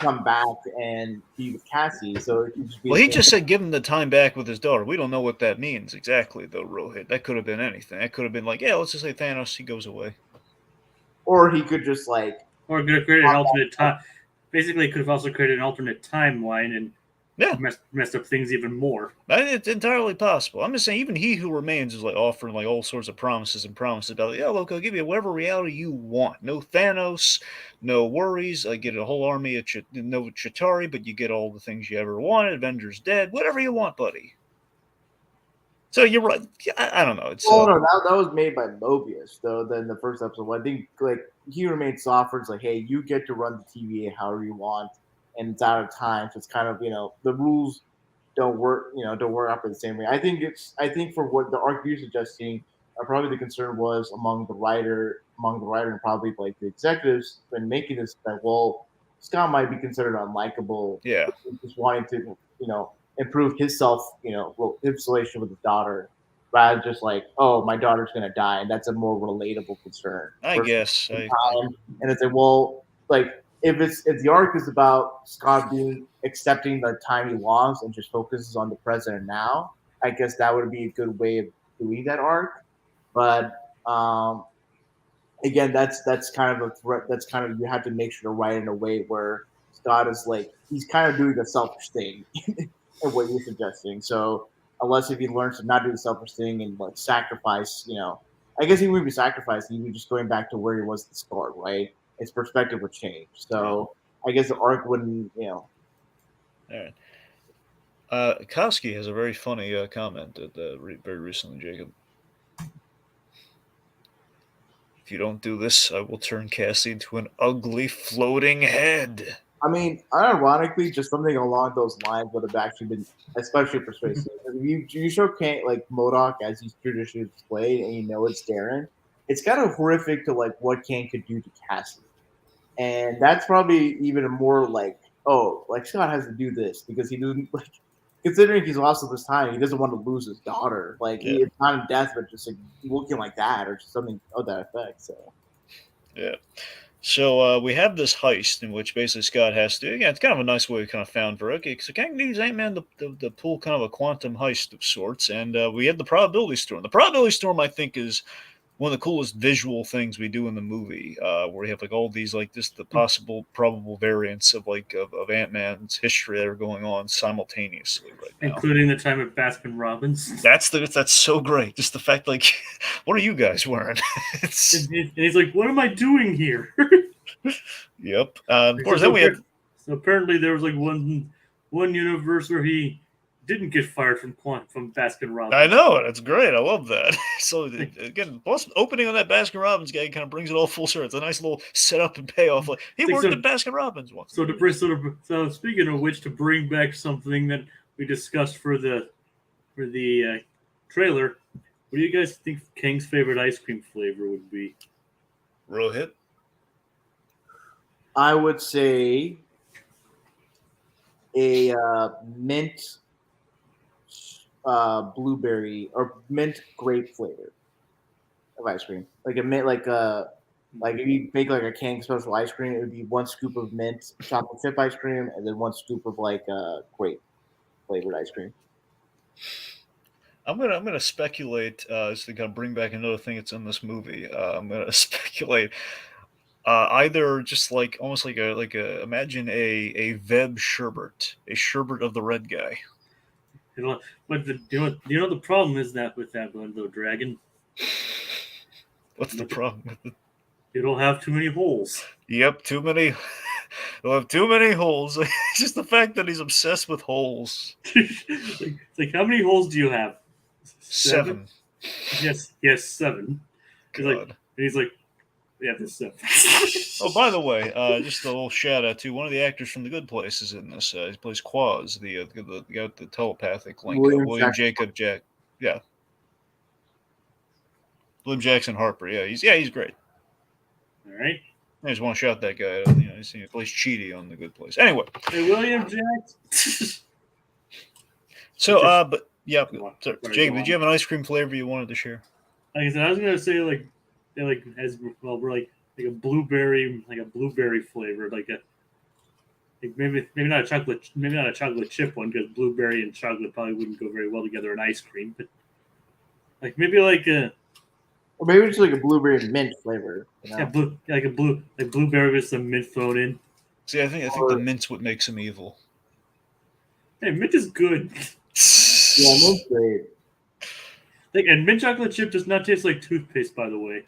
come back and be with Cassie. So it could just be. Well, he just said give him the time back with his daughter. We don't know what that means exactly, though, Rohit. That could have been anything. That could have been like, yeah, let's just say Thanos, he goes away. Or he could just like. Or could have created an alternate time. Basically, it could have also created an alternate timeline and messed up things even more. It's entirely possible. I'm just saying, even He Who Remains is like offering like all sorts of promises about, like, yeah, look, I'll give you whatever reality you want. No Thanos, no worries. I get a whole army of no Chitauri, but you get all the things you ever wanted. Avengers dead, whatever you want, buddy. So you're right. I don't know. It's no, that was made by Mobius though. Then the first episode, I think like He Remains offers like, hey, you get to run the TVA however you want, and it's out of time. So it's kind of the rules don't work out the same way. I think for what the arc you're suggesting, probably the concern was among the writer and probably like the executives when making this that Scott might be considered unlikable. Yeah, just wanting to improve his his relationship with his daughter, rather than just like, oh, my daughter's gonna die, and that's a more relatable concern. I guess. And it's like, well, like if the arc is about Scott accepting the time he lost and just focuses on the present and now, I guess that would be a good way of doing that arc. But again, that's kind of a threat. That's kind of, you have to make sure to write in a way where Scott is like, he's kind of doing a selfish thing in what you're suggesting. So unless if he learns to not do the selfish thing and like sacrifice, I guess he wouldn't be sacrificing. He'd be just going back to where he was at the start, right? His perspective would change. So I guess the arc wouldn't, All right. Kowski has a very funny comment very recently, Jacob. If you don't do this, I will turn Cassie into an ugly floating head. I mean, ironically, just something along those lines would have actually been especially persuasive. If you show like MODOK as he's traditionally displayed, and it's Darren, it's kind of horrific to like what Kang could do to Cassie, and that's probably even more like, oh, like Scott has to do this because he doesn't like. Considering he's lost all this time, he doesn't want to lose his daughter. Like it's not in death, but just like looking like that or something of that effect. So yeah. So we have this heist in which basically Scott has to. Again, it's kind of a nice way we kind of found for so Kang needs Ant-Man to pull kind of a quantum heist of sorts, and we have the probability storm. The probability storm, I think, is one of the coolest visual things we do in the movie, where we have like all these like just the possible probable variants of like of Ant-Man's history that are going on simultaneously right now, including the time at Baskin Robbins. That's so great. Just the fact, like, what are you guys wearing? And he's like, what am I doing here? Yep. Of course, then we have. So apparently there was like one universe where he didn't get fired from Baskin Robbins. I know, that's great. I love that. So again, plus opening on that Baskin Robbins guy kind of brings it all full circle. It's a nice little setup and payoff. Like he worked at Baskin Robbins once. So speaking of which, to bring back something that we discussed for the trailer, what do you guys think Kang's favorite ice cream flavor would be? Rohith? I would say a mint blueberry or mint grape flavor of ice cream, like a mint, like if you make like a Kang special ice cream, it would be 1 scoop of mint chocolate chip ice cream and then 1 scoop of like grape flavored ice cream. I'm gonna speculate just to kind of bring back another thing that's in this movie. I'm gonna speculate either just like almost like a imagine a Veb sherbet, a sherbet of the red guy. But the problem is that with that one though, Dragon. What's the problem with it? It'll have too many holes. Yep, too many. It'll have too many holes. It's just the fact that he's obsessed with holes. It's like, how many holes do you have? 7. Yes, 7. He's like, yeah, there's 7. Oh, by the way, just a little shout out to one of the actors from The Good Place is in this. He plays Quaz, the telepathic link. William Jacob Jack. Yeah. William Jackson Harper. Yeah, he's great. All right. I just want to shout that guy out. He plays Cheaty on The Good Place. Anyway. Hey, William Jackson. So, but yeah, so, Jacob, did you have an ice cream flavor you wanted to share? Like I said, I was gonna say like as well, we're like a blueberry flavor, like Like maybe not a chocolate chip one, because blueberry and chocolate probably wouldn't go very well together in ice cream. But like maybe like a Or maybe it's like a blueberry mint flavor. You know? blueberry with some mint thrown in. See, I think the mint's what makes him evil. Hey, mint is good. Yeah, mint's great. Like, and mint chocolate chip does not taste like toothpaste, by the way.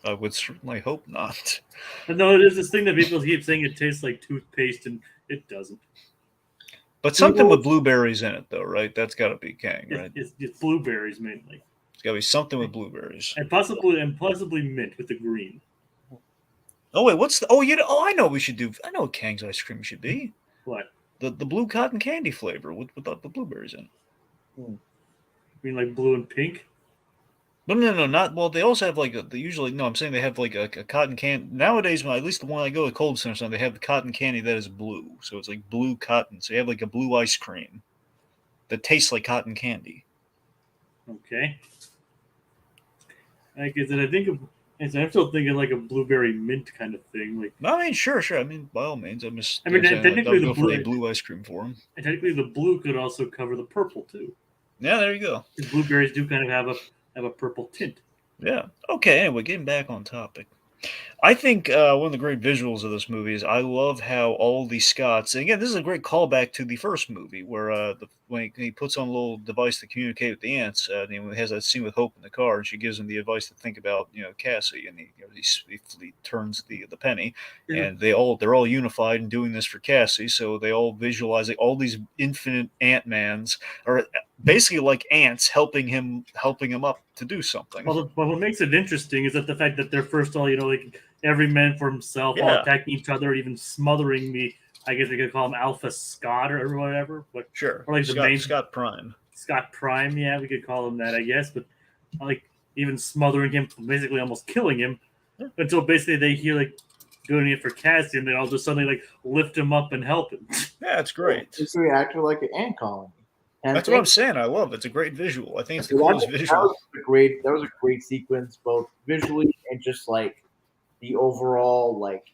I would certainly hope not. But no, it is this thing that people keep saying it tastes like toothpaste, and it doesn't. But something with blueberries in it, though, right? That's got to be king, right? It's blueberries mainly. It's got to be something with blueberries. And possibly mint with the green. Oh wait, what's the? Oh, I know what we should do. I know what Kang's ice cream should be. What? The blue cotton candy flavor with the blueberries in it. You mean like blue and pink? No, not well. They also have like I'm saying they have like a cotton candy nowadays. At least the one I go to Cold Center, or something, they have the cotton candy that is blue, so it's like blue cotton. So you have like a blue ice cream that tastes like cotton candy. Okay. Like, I'm still thinking like a blueberry mint kind of thing. Like, I mean, sure. I mean, by all means, I'm just. Technically I'll go for a blue ice cream for them. And technically, the blue could also cover the purple too. Yeah, there you go. Because blueberries do kind of have a purple tint. Yeah. Okay. Anyway, getting back on topic. I think one of the great visuals of this movie is I love how all the Scots, and again, this is a great callback to the first movie where when he puts on a little device to communicate with the ants, and he has that scene with Hope in the car, and she gives him the advice to think about Cassie, and he turns the penny, and they're all unified in doing this for Cassie, so they all visualize all these infinite Ant-Mans are basically like ants helping him up to do something. Well, what makes it interesting is that the fact that they're first all, like every man for himself, all attacking each other, even smothering the, I guess we could call him Alpha Scott or whatever. But sure, or like Scott Prime. Scott Prime, yeah, we could call him that, I guess. But like even smothering him, basically almost killing him, until basically they hear like doing it for Cassie, and they all just suddenly like lift him up and help him. Yeah, it's great. It's actually like an ant colony. And that's what I'm saying. I love it. It's a great visual. I think it's the coolest visual. That was a great sequence, both visually and just like the overall, like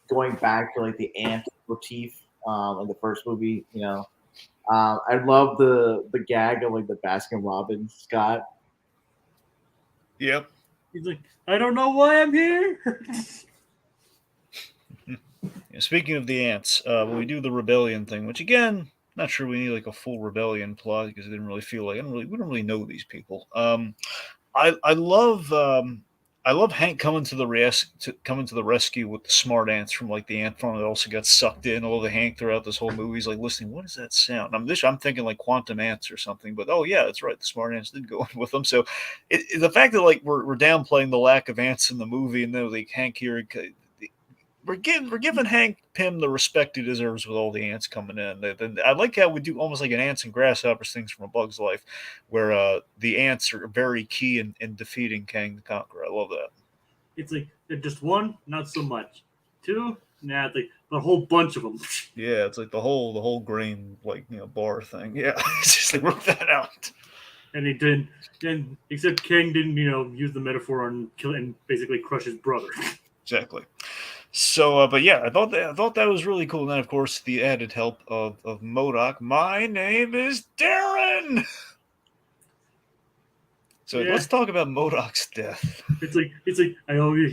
going back to like the ant motif in the first movie. I love the gag of like the Baskin Robbins Scott. Yep. He's like, I don't know why I'm here. Speaking of the ants, when we do the rebellion thing, which again, not sure we need like a full rebellion plot because it didn't really feel like we don't really know these people. I love Hank coming to the rescue with the smart ants from like the ant farm that also got sucked in. Although Hank throughout this whole movie is like listening, what is that sound? I'm thinking like quantum ants or something, but oh yeah, that's right, the smart ants did go in with them. So the fact that like we're downplaying the lack of ants in the movie, and then like Hank here. We're giving Hank Pym the respect he deserves with all the ants coming in. I like how we do almost like an ants and grasshoppers things from A Bug's Life, where the ants are very key in defeating Kang the Conqueror. I love that. It's like just one, not so much. Two, nah, it's like a whole bunch of them. Yeah, it's like the whole grain bar thing. Yeah, it's just like work that out. And he didn't. And except Kang didn't use the metaphor and kill and basically crush his brother. Exactly. So, but yeah, I thought that was really cool. And then, of course, the added help of MODOK. My name is Darren. So let's talk about MODOK's death. It's like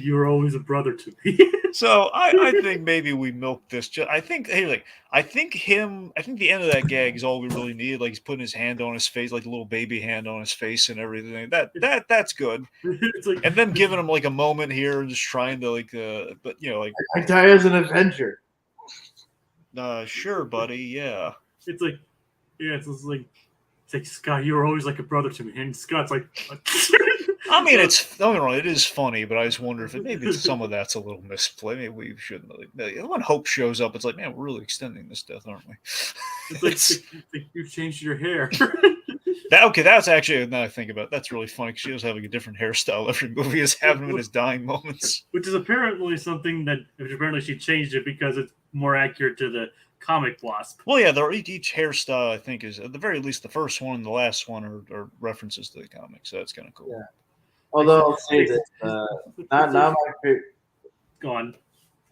you were always a brother to me. So I think maybe we milked this. I think the end of that gag is all we really need. Like he's putting his hand on his face, like a little baby hand on his face and everything. That's good. And then giving him like a moment here and just trying to I die as an Avenger. Sure, buddy. Yeah. It's like Scott, you were always like a brother to me, and Scott's like. I mean, it is funny, but I just wonder if maybe some of that's a little misplay. Maybe we shouldn't. When Hope shows up, it's like, man, we're really extending this death, aren't we? It's like you changed your hair. That's actually, now I think about it, that's really funny because she was having a different hairstyle every movie is having him in his dying moments. Which is apparently something apparently she changed it because it's more accurate to the comic Wasp. Well, yeah, each hairstyle, I think, is at the very least the first one and the last one are references to the comics, so that's kind of cool. Yeah. Although I'll say this, not my favorite. Go on.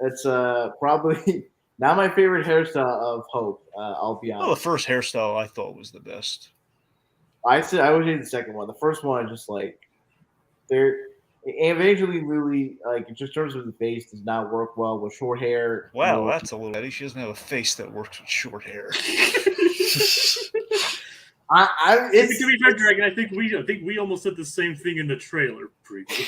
It's probably Not my favorite hairstyle of Hope. I'll be Well, the honest. first hairstyle I thought was the best. I would say the second one. The first one is just like they're eventually really like just in terms of the face does not work well with short hair. Wow, that's a little petty. She doesn't have a face that works with short hair. It's To be fair, Dragon, I think we almost said the same thing in the trailer preview.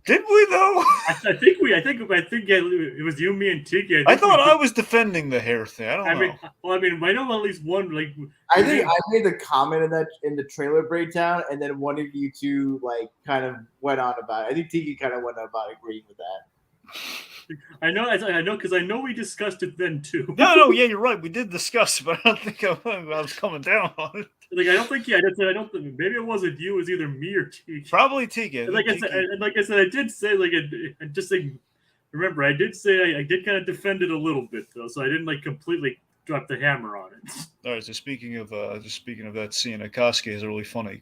Did we though? I think yeah, it was you, me, and Tiki. I thought I was defending the hair thing. I don't know. I know at least one. Like, I think I made the comment in the trailer breakdown, and then one of you two like kind of went on about it. I think Tiki kind of went on about agreeing with that. I know, because I know we discussed it then too. No, yeah, you're right. We did discuss it, but I don't think I was coming down on it. Like, I don't think maybe it wasn't you. It was either me or Tiki. Probably Tiki. And like I said, I did say remember, I did say I did kind of defend it a little bit though, so I didn't like completely drop the hammer on it. All right. So speaking of that scene, Akasuke has a really funny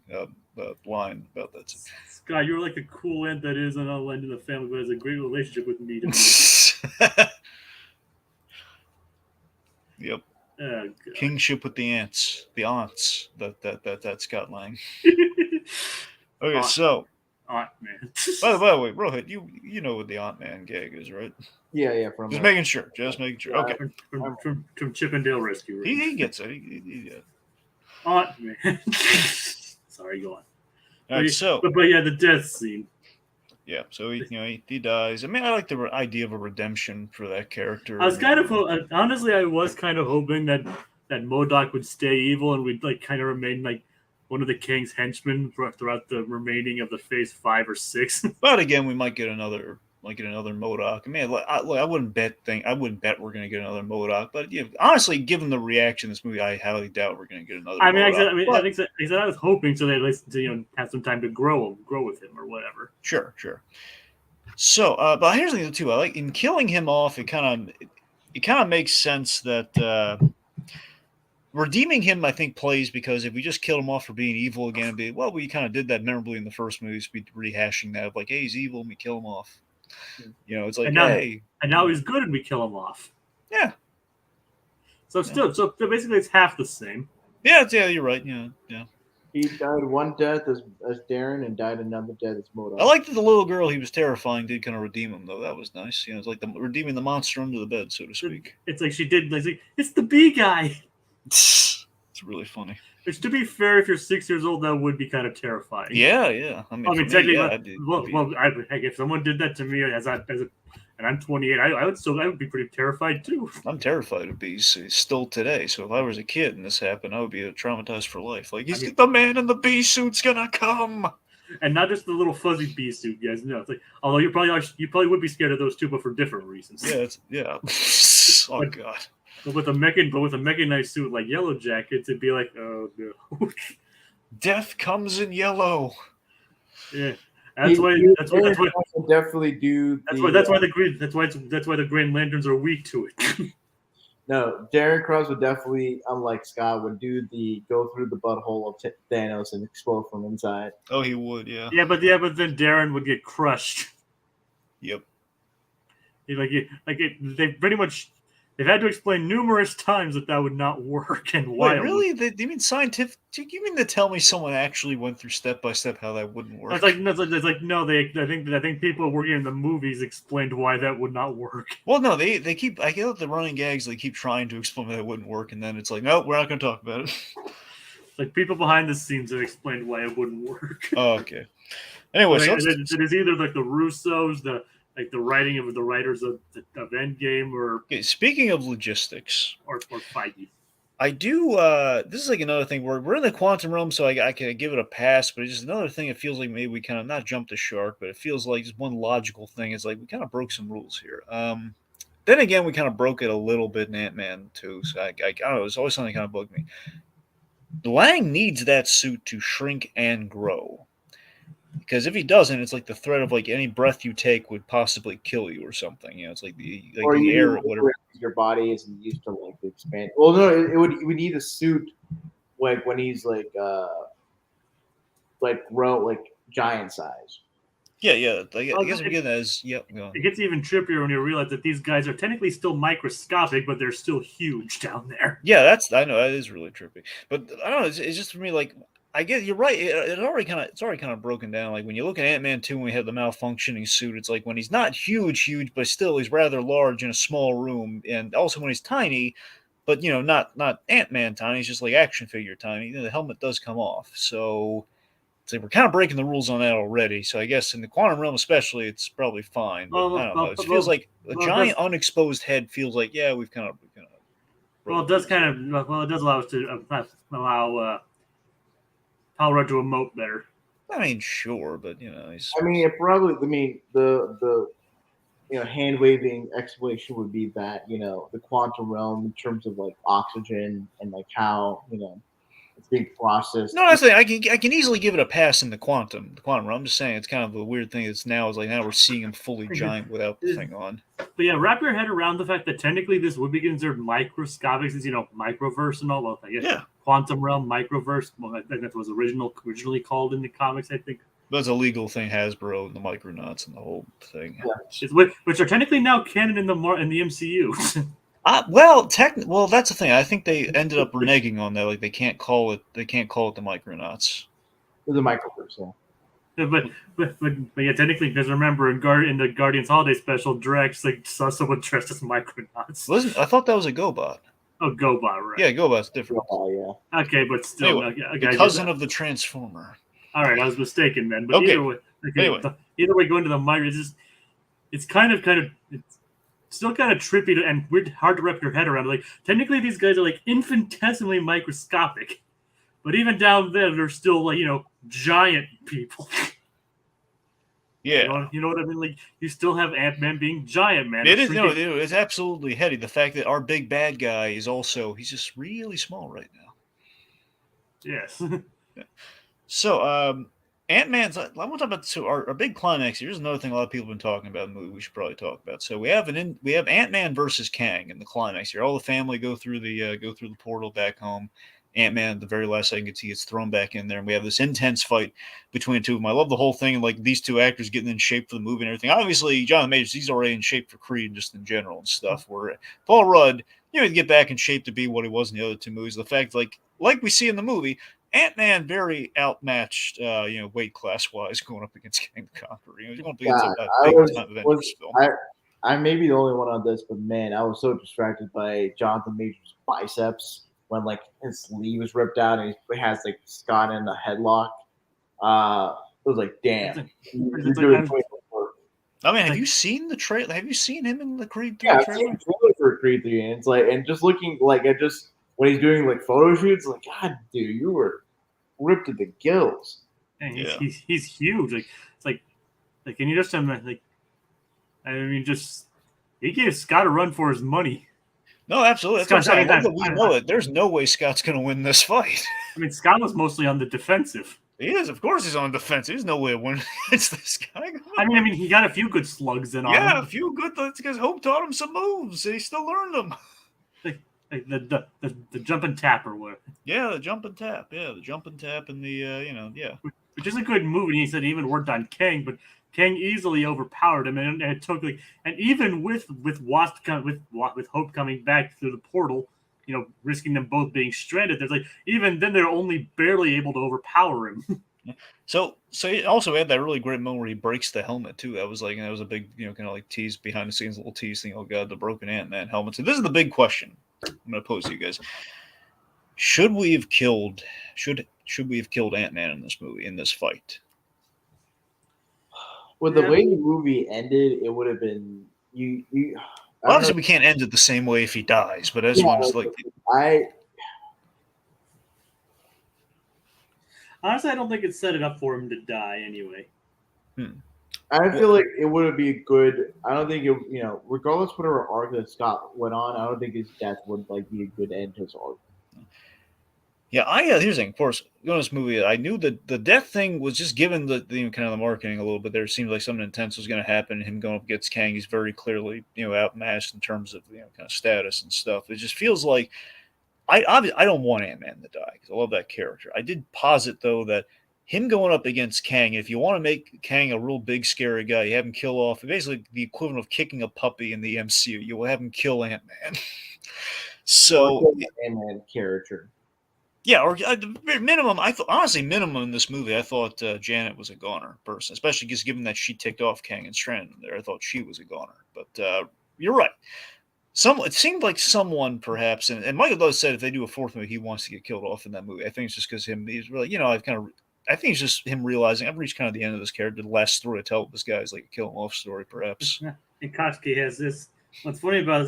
line about that. Scott, you're like the cool aunt that is an outline in the family, but has a great relationship with me. Yep. Oh, Kingship with the aunts. That's Scott Lang. Okay, so Aunt Man. by the way, Rohith, you know what the Aunt Man gag is, right? Yeah. Just making sure. Okay. From Chippendale Rescue. He gets it. He gets it. Aunt Man. Sorry, go on. All right, but yeah, the death scene. Yeah, so he dies. I mean, I like the idea of a redemption for that character. I was honestly, I was kind of hoping that MODOK would stay evil and we'd like kind of remain like one of the King's henchmen throughout the remaining of the phase 5 or 6. But again, we might get another MODOK. I mean, I wouldn't bet we're going to get another MODOK. But yeah, honestly, given the reaction of this movie, I highly doubt we're going to get another. I mean, MODOK, I think I was hoping so they at least have some time to grow with him or whatever. Sure. So, but here's the thing too. I like in killing him off. It kind of makes sense that redeeming him, I think, plays because if we just killed him off for being evil again, we kind of did that memorably in the first movie. So we'd be rehashing that of like, hey, he's evil, and we kill him off. It's like, and now he's good, and we kill him off. Yeah. So basically, it's half the same. Yeah, you're right. Yeah. He died one death as Darren and died another death as MODOK. I like that the little girl he was terrifying did kind of redeem him, though. That was nice. It's like redeeming the monster under the bed, so to speak. It's like she did. Like, it's the bee guy. It's really funny. Which, to be fair, if you're 6 years old, that would be kind of terrifying. Yeah. I mean technically, if someone did that to me and I'm 28, I would be pretty terrified too. I'm terrified of bees still today. So if I was a kid and this happened, I would be traumatized for life. Like, the man in the bee suit's gonna come, and not just the little fuzzy bee suit, guys. No, it's like, although you probably would be scared of those too, but for different reasons. Yeah. Oh god. But with a mechanized suit like Yellow Jackets, it'd be like, oh no. Death comes in yellow. Yeah. That's why definitely do. That's why the Green Lanterns are weak to it. No, Darren Cross would definitely, unlike Scott, would do the go through the butthole of Thanos and explode from inside. Oh, he would, yeah. Yeah, but then Darren would get crushed. Yep. They pretty much. They've had to explain numerous times that would not work and why. Wait, really? You mean scientific? You mean to tell me someone actually went through step by step how that wouldn't work? It's like no. I think people working in the movies explained why that would not work. Well, no, they keep. I get the running gags. They keep trying to explain why it wouldn't work, and then it's like, no, we're not going to talk about it. Like people behind the scenes have explained why it wouldn't work. Oh, okay. Anyway, it is either like the Russos, the writing of the writers of Endgame, or okay, speaking of logistics, or Feige. I do. This is like another thing. We're in the quantum realm, so I can give it a pass. But it's just another thing. It feels like maybe we kind of not jumped the shark, but it feels like just one logical thing is like we kind of broke some rules here. Then again, we kind of broke it a little bit in Ant-Man too. So I don't know. It's always something that kind of bugged me. Lang needs that suit to shrink and grow. Because if he doesn't, it's like the threat of like any breath you take would possibly kill you or something. It's like the air or whatever. Your body isn't used to like expand. Well, no, it would need a suit like when he's like grow like giant size. Yeah. I Well, guess I'm getting that as go on. it gets even trippier when you realize that these guys are technically still microscopic, but they're still huge down there. Yeah, I know that is really trippy, but I don't know. It's just for me like I guess you're right. It's already kind of broken down. Like when you look at Ant-Man 2 when we have the malfunctioning suit, it's like when he's not huge, but still he's rather large in a small room, and also when he's tiny, but not Ant-Man tiny. He's just like action figure tiny. The helmet does come off, so it's like we're kind of breaking the rules on that already. So I guess in the quantum realm, especially, it's probably fine. But I don't know. It feels like a giant unexposed head feels like we've kind of. Well, it does it does allow us to allow Power Run to emote better. I mean, sure, but he's. I mean, it probably. I mean, the hand waving explanation would be that the quantum realm in terms of like oxygen and like how it's being processed. No, that's the thing. I can easily give it a pass in the quantum realm. I'm just saying it's kind of a weird thing. It's now now we're seeing him fully giant without the thing on. But yeah, wrap your head around the fact that technically this would be considered microscopic, since microverse and all. Well, I guess quantum realm, microverse. Well, I think that was originally called in the comics. I think that's a legal thing. Hasbro and the Micronauts and the whole thing, which are technically now canon in the MCU. Well, that's the thing. I think they ended up reneging on that. Like they can't call it the Micronauts. The microverse, yeah. But yeah, technically, because remember in the Guardians Holiday Special, Drax saw someone dressed as Micronauts. I thought that was a GoBot. Oh, GoBot, right? Yeah, GoBot's different. Oh, yeah. Okay, but still, anyway, the cousin of the Transformer. All right, I was mistaken then. But either way, going to the micro, it's kind of it's still kind of trippy and weird, hard to wrap your head around. Like technically, these guys are like infinitesimally microscopic, but even down there, they're still like giant people. Yeah, you know what I mean. Like you still have Ant-Man being giant, man. It is it's absolutely heady. The fact that our big bad guy is he's just really small right now. Yes. Yeah. So Ant-Man's. I want to talk about our big climax. Here's another thing a lot of people have been talking about in the movie. We should probably talk about. So we have Ant-Man versus Kang in the climax here. All the family go through the portal back home. Ant-Man, the very last second, he gets thrown back in there, and we have this intense fight between the two of them. I love the whole thing, and like these two actors getting in shape for the movie and everything. Obviously, Jonathan Majors, he's already in shape for Creed, just in general and stuff. Where Paul Rudd, to get back in shape to be what he was in the other two movies. The fact, like we see in the movie, Ant-Man very outmatched, weight class wise, going up against Kang the Conqueror. He's going up against a big time Avengers film. I may be the only one on this, but man, I was so distracted by Jonathan Majors' biceps when like his sleeve was ripped out and he has like Scott in a headlock. It was like, damn. I mean, have you seen the trailer? Have you seen him in the Creed 3 trailer? Yeah, I've seen the trailer for Creed 3, and it's like, and just looking like when he's doing like photo shoots, like, God, dude, you were ripped to the gills. And he's huge. Like it's like can you just like? I mean, just he gave Scott a run for his money. No, absolutely. That's what I'm saying. We know it. There's no way Scott's going to win this fight. I mean, Scott was mostly on the defensive. He is, of course, he's on defense. There's no way to win against this guy. I mean, he got a few good slugs in on him. Yeah, a few good. Because Hope taught him some moves, and he still learned them. Like the jump and tap or what? Yeah, the jump and tap. Yeah, the jump and tap and the Which is a good move. And he said he even worked on Kang, but Kang easily overpowered him, and it took and even with Wasp with Hope coming back through the portal, risking them both being stranded. There's even then they're only barely able to overpower him. So he also had that really great moment where he breaks the helmet too. That was a big kind of like tease behind the scenes, little tease thing. Oh God, the broken Ant-Man helmet. So this is the big question I'm going to pose to you guys. Should we have killed Ant-Man in this movie, in this fight? With the way the movie ended, it would have been you. Obviously, we can't end it the same way if he dies, but as long as honestly, I don't think it set it up for him to die anyway. I feel like it would be good. I don't think regardless whatever arc that Scott went on, I don't think his death would be a good end to his arc. Yeah, here's the thing. Of course, going to this movie, I knew that the death thing was just given the kind of the marketing a little bit. There seemed like something intense was going to happen. Him going up against Kang, he's very clearly outmatched in terms of kind of status and stuff. It just feels like I don't want Ant-Man to die because I love that character. I did posit though that him going up against Kang, if you want to make Kang a real big, scary guy, you have him kill off basically the equivalent of kicking a puppy in the MCU. You will have him kill Ant-Man. So, Ant-Man character. yeah, or at the very minimum, honestly, minimum in this movie, I thought Janet was a goner person, especially just given that she ticked off Kang and Strand there. I thought she was a goner. But you're right. It seemed like someone perhaps, and Michael does said if they do a fourth movie, he wants to get killed off in that movie. I think it's just because he's really, I think it's just him realizing I've reached kind of the end of this character. The last story to tell with this guy is like a kill him off story, perhaps. And Kotsky has this. What's funny about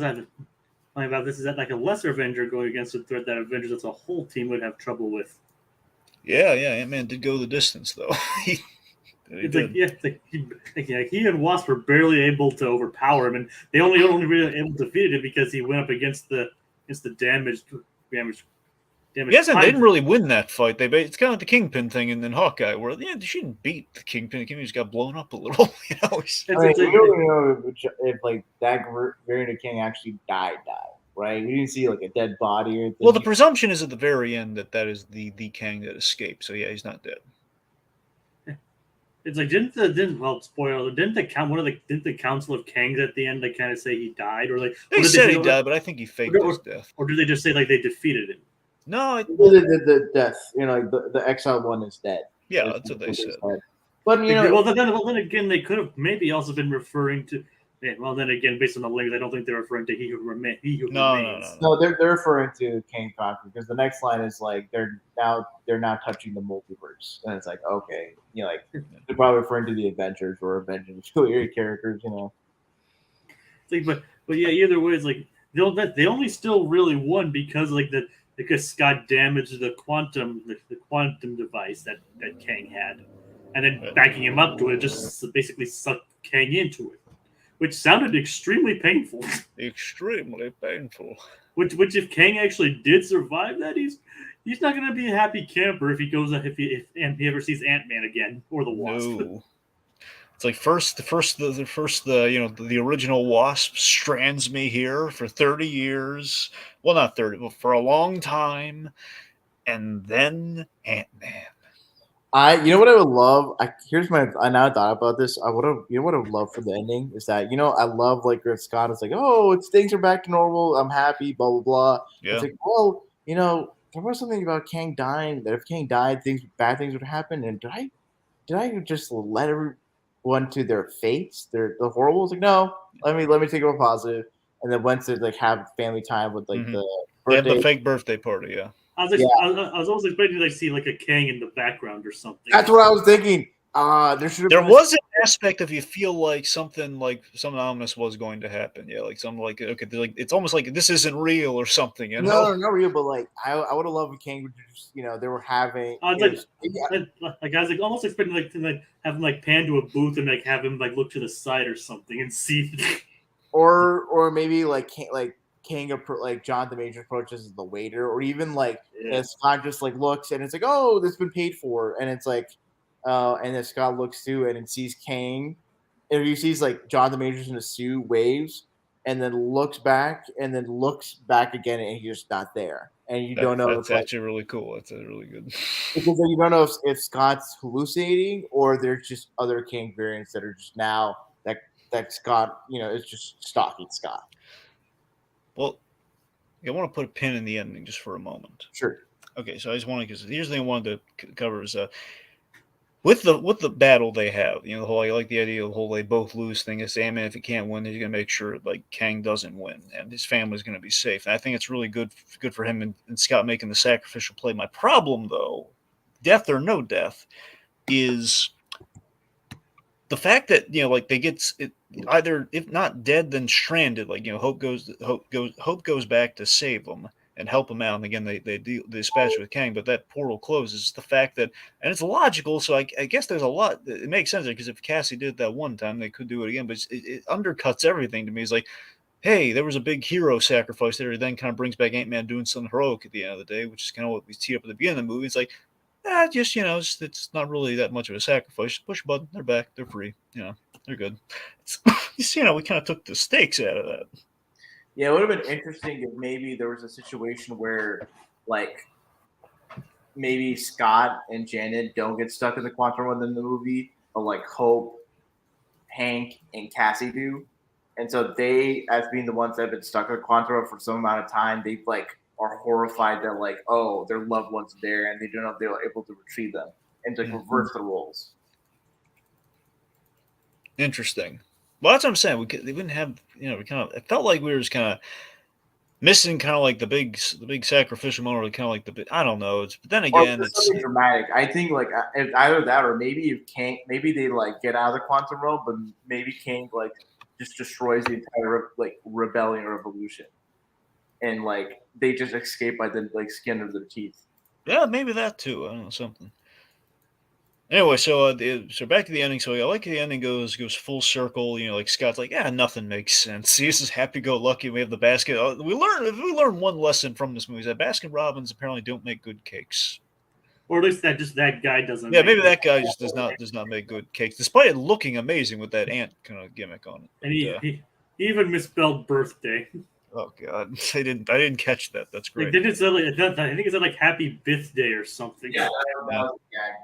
this is that like a lesser Avenger going against a threat that Avengers as a whole team would have trouble with. Yeah, Ant-Man did go the distance though. He and Wasp were barely able to overpower him, and they only really able to defeat him because he went up against the damaged. Yes, and they didn't really win that fight. It's kind of like the Kingpin thing and then Hawkeye, where they didn't beat the Kingpin. The Kingpin just got blown up a little. You don't know if like that variant of King actually died, right? We didn't see like a dead body or anything. Well, the presumption is at the very end that is the Kang that escaped. So yeah, he's not dead. It's like didn't the Council of Kangs at the end like kind of say he died or like they said he died, but I think he faked his death. Or did they just say like they defeated him? No, the death. The exiled one is dead. Yeah, that's what they said. But then again, they could have maybe also been referring to. Well, then again, based on the links, I don't think they're referring to He Who Remains. No, they're referring to King Conqueror because the next line is like they're now touching the multiverse, and it's like okay, they're probably referring to the Avengers or Avengers characters, But yeah, either way, it's like they only still really won because Scott damaged the quantum device that Kang had, and then backing him up to it just basically sucked Kang into it. Which sounded extremely painful. Extremely painful. Which if Kang actually did survive that, he's not going to be a happy camper if he ever sees Ant-Man again or the Wasp. No. It's like the original Wasp strands me here for 30 years. Well, not 30, but for a long time, and then Ant-Man. What I would love. I now thought about this. What I would love for the ending is that I love like if Scott is like, oh, things are back to normal. I'm happy. Blah blah blah. Yeah. It's like, well, there was something about Kang dying. That if Kang died, bad things would happen. And did I just let everyone to their fates? The horrible. It's like no. Let me take it a positive. And then once they like have family time with like the birthday, the fake birthday party. Yeah. I was always expecting to see like a Kang in the background or something. That's what I was thinking. There was an aspect of you feel like something ominous was going to happen. Yeah, like something like okay, it's almost like this isn't real or something. No, not real. But like I would have loved if Kang would just they were having. I was almost expecting to have him like pan to a booth and like have him like look to the side or something and see. or maybe like King Jonathan Major approaches the waiter, or even Scott just like looks and it's like, oh, this has been paid for, and it's like, and then Scott looks through it and sees King, and he sees like Jonathan Majors in a suit, waves, and then looks back again, and he's just not there, and you don't know. That's actually really cool. That's really good because you don't know if Scott's hallucinating or there's just other King variants that are just now that Scott, is just stalking Scott. Well, I want to put a pin in the ending just for a moment. Sure. Okay, so I just want to, because here's the thing I wanted to cover is with the battle they have, the whole I like the idea of the whole they both lose thing is Ant-Man, if he can't win, he's gonna make sure like Kang doesn't win and his family's gonna be safe. And I think it's really good for him and Scott making the sacrificial play. My problem though, death or no death, is the fact that they get it either if not dead then stranded. Hope goes back to save them and help them out. And again, they dispatch with Kang, but that portal closes. The fact that, and it's logical. So I guess there's a lot. It makes sense because if Cassie did that one time, they could do it again. But it undercuts everything to me. It's like, hey, there was a big hero sacrifice there. It then kind of brings back Ant-Man doing something heroic at the end of the day, which is kind of what we teed up at the beginning of the movie. It's like, it's not really that much of a sacrifice. Push a button, they're back, they're free. They're good. We kind of took the stakes out of that. Yeah, it would have been interesting if maybe there was a situation where, like, maybe Scott and Janet don't get stuck in the quantum realm in the movie, but like Hope, Hank, and Cassie do. And so they, as being the ones that have been stuck in the quantum realm for some amount of time, they like are horrified that like, oh, their loved ones are there and they don't know if they were able to retrieve them and like reverse the roles. Interesting. Well, that's what I'm saying. They wouldn't have, we kind of, it felt like we were just kind of missing kind of like the big sacrificial moment, or kind of like the big, I don't know. But then again, it's something dramatic. I think like either that or maybe if Kang, maybe they like get out of the quantum realm, but maybe Kang like just destroys the entire like rebellion or revolution, and like they just escape by the like skin of their teeth. Yeah, maybe that too. I don't know, something. Anyway, so back to the ending. So I like the ending goes full circle. Like Scott's like, yeah, nothing makes sense. This is happy-go-lucky. We have the basket. We learn one lesson from this movie is that Baskin Robbins apparently don't make good cakes. Or at least that guy doesn't. Yeah, maybe that guy just does not make good cakes, despite it looking amazing with that ant kind of gimmick on it. And he even misspelled birthday. Oh God, I didn't catch that. That's great. Like, did it say like, I think it said like happy birthday or something. Yeah, that was a gag.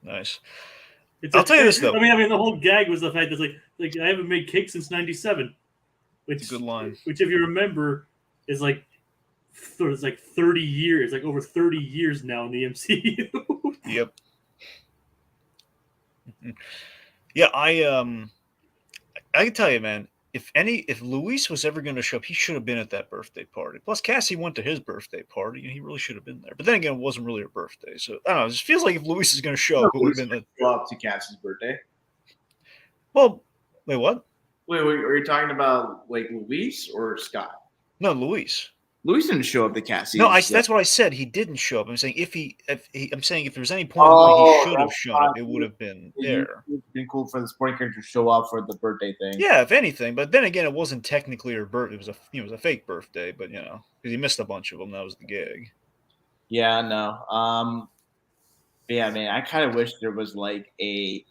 Nice. I'll tell you this though. I mean, the whole gag was the fact that like I haven't made cake since '97, which it's a good line. Which, if you remember, is like it's like 30 years, like over 30 years now in the MCU. Yep. Yeah, I can tell you, man. If Luis was ever going to show up, he should have been at that birthday party. Plus, Cassie went to his birthday party, and he really should have been there. But then again, it wasn't really her birthday, so I don't know. It just feels like if Luis is going to show up, it would have been up to Cassie's birthday. Well, wait, what? Wait, are you talking about like Luis or Scott? No, Luis. Luis didn't show up to Cassie. No, that's what I said. He didn't show up. I'm saying if there's any point where he should have shown up, it would have been there. It'd been cool for the sporting character to show up for the birthday thing. Yeah, if anything. But then again, it wasn't technically her birthday. It was a fake birthday. But because he missed a bunch of them, that was the gag. Yeah, no. Yeah, man, I kind of wish there was like a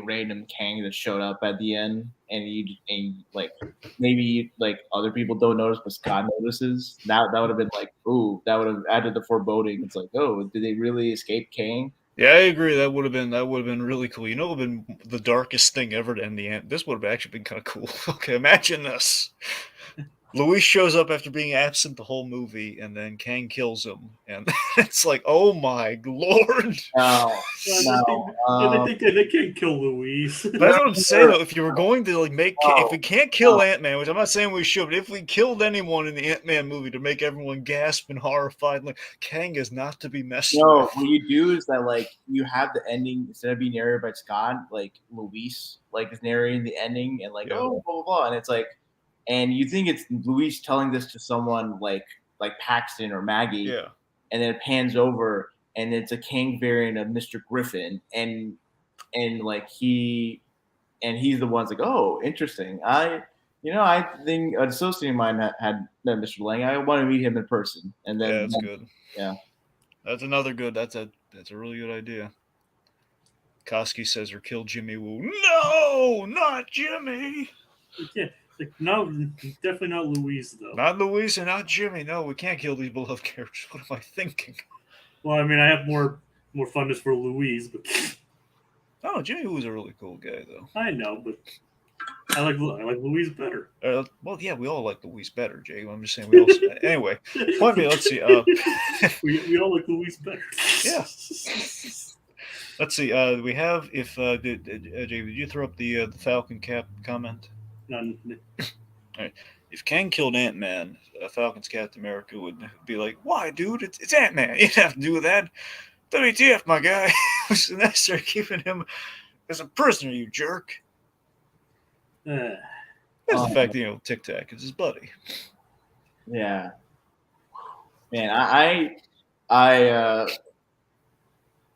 random Kang that showed up at the end, and like maybe like other people don't notice, but Scott notices. That would have been like, ooh, that would have added the foreboding. It's like, oh, did they really escape Kang? Yeah, I agree. That would have been really cool. It would have been the darkest thing ever to end the end. This would have actually been kind of cool. Okay, imagine this. Luis shows up after being absent the whole movie, and then Kang kills him, and it's like, oh my lord! No. They can't kill Luis. That's what I'm saying. Though, if you were going to like if we can't kill Ant-Man, which I'm not saying we should, but if we killed anyone in the Ant-Man movie to make everyone gasp and horrified, like Kang is not to be messed with. No, what you do is that like you have the ending instead of being narrated by Scott, like Luis like is narrating the ending and like oh blah blah blah, and it's like. And you think it's Luis telling this to someone like Paxton or Maggie, and then it pans over and it's a Kang variant of Mr. Griffin, and like he's the one's like, oh, interesting. I think an associate of mine had met Mr. Lang. I want to meet him in person, and then that's good. Yeah, that's another good. That's a really good idea. Koski says or kill Jimmy Woo. No, not Jimmy. Yeah. No, definitely not Luis, though. Not Luis and not Jimmy. No, we can't kill these beloved characters. What am I thinking? Well, I mean, I have more fondness for Luis, but oh, Jimmy Woo's a really cool guy, though. I know, but I like Luis better. Well, yeah, we all like Luis better, Jay. I'm just saying we all. Anyway, let's see. We all like Luis better. Yeah. Let's see. We have if Jay, did you throw up the Falcon Cap comment? None. All right. If Kang killed Ant-Man, Falcon's Captain America would be like, "Why, dude? It's Ant-Man. You didn't have to do with that. WTF, my guy? It was necessary keeping him as a prisoner, you jerk." That's the fact that Tic Tac is his buddy. Yeah. Man, I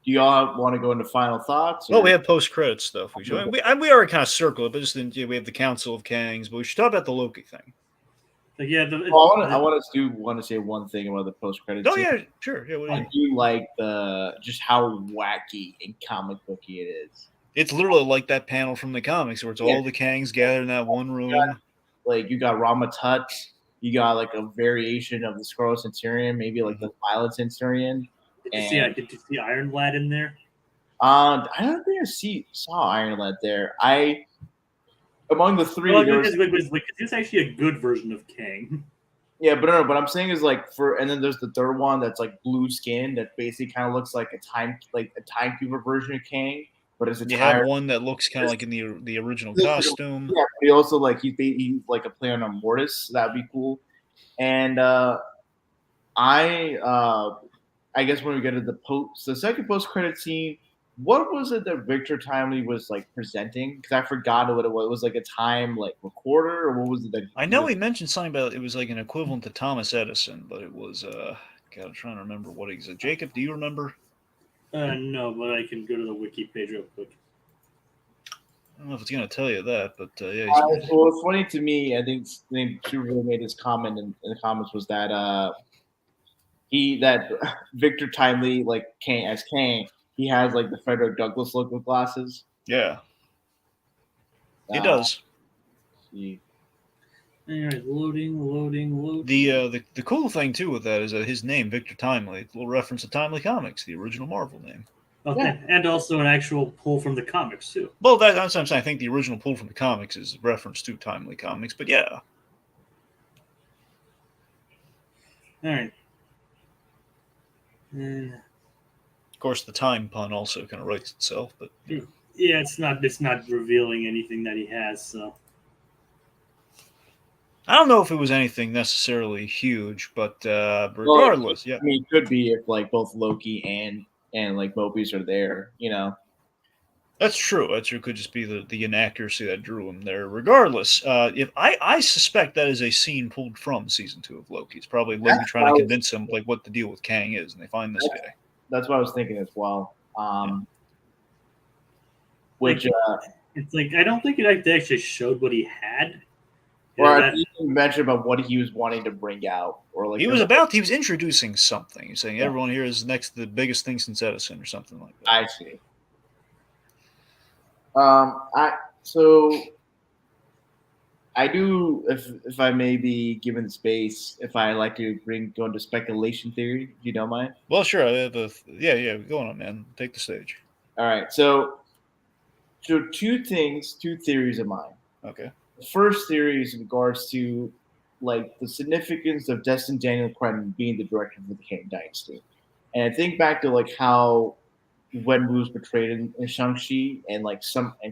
do y'all want to go into final thoughts? Well, we have post-credit stuff. We already kind of circled it, but just we have the Council of Kangs, but we should talk about the Loki thing. Yeah, I want to say one thing about the post-credit. Oh yeah, sure. Yeah, I do like just how wacky and comic booky it is. It's literally like that panel from the comics where it's all the Kangs gathered in that one room. You got Rama Tut, you got like a variation of the Scarlet Centurion, maybe like the Violet Centurion. Did you see Iron Lad in there? I don't think saw Iron Lad there. Among the three, Well, there was it's actually a good version of Kang. yeah, but no, but I'm saying is like and then there's the third one that's like blue skin that basically kind of looks like a timekeeper version of Kang, but it's a You have tired. one that looks kind of like in the original costume. Yeah, but he also like he's like a play on a Mortis. So that'd be cool. And I I guess when we get to the second post credit scene, what was it that Victor Timely was like presenting? Because I forgot what it was. It was like a time like recorder, or what was it that I know he mentioned something about it was like an equivalent to Thomas Edison, but it was God, I'm trying to remember what exactly. Jacob, do you remember? No, but I can go to the wiki page real quick. I don't know if it's going to tell you that, but yeah. Well, it's funny to me. I think Superboy made his comment in the comments was that that Victor Timely like Kang, he has like the Frederick Douglass look with glasses. Yeah, he does. See. Anyway, loading. The cool thing too with that is that his name, Victor Timely, it's a little reference to Timely Comics, the original Marvel name. Okay, yeah. And also an actual pull from the comics too. Well, that's what I'm saying. I think the original pull from the comics is a reference to Timely Comics, but yeah. All right. And of course, the time pun also kind of writes itself, but yeah, it's not revealing anything that he has. So I don't know if it was anything necessarily huge, but regardless, yeah. I mean, it could be if like both Loki and like Mobius are there, you know. That's true. That could just be the inaccuracy that drew him there. Regardless, if I suspect that is a scene pulled from season 2 of Loki. It's probably Loki trying to convince him like what the deal with Kang is, and they find this guy. That's what I was thinking as well. Which it's like I don't think it actually showed what he had. Or you mentioned about what he was wanting to bring out, or like he was introducing something. He's saying everyone here is next to the biggest thing since Edison, or something like that. I see. I do, if I may be given space, if I like to go into speculation theory, if you don't mind. Well, sure. I have go on, man. Take the stage. All right. So two theories of mine. Okay. The first theory is in regards to like the significance of Destin Daniel Cretton being the director for the Kang Dynasty. And I think back to like how Wenwu was portrayed in Shang-Chi and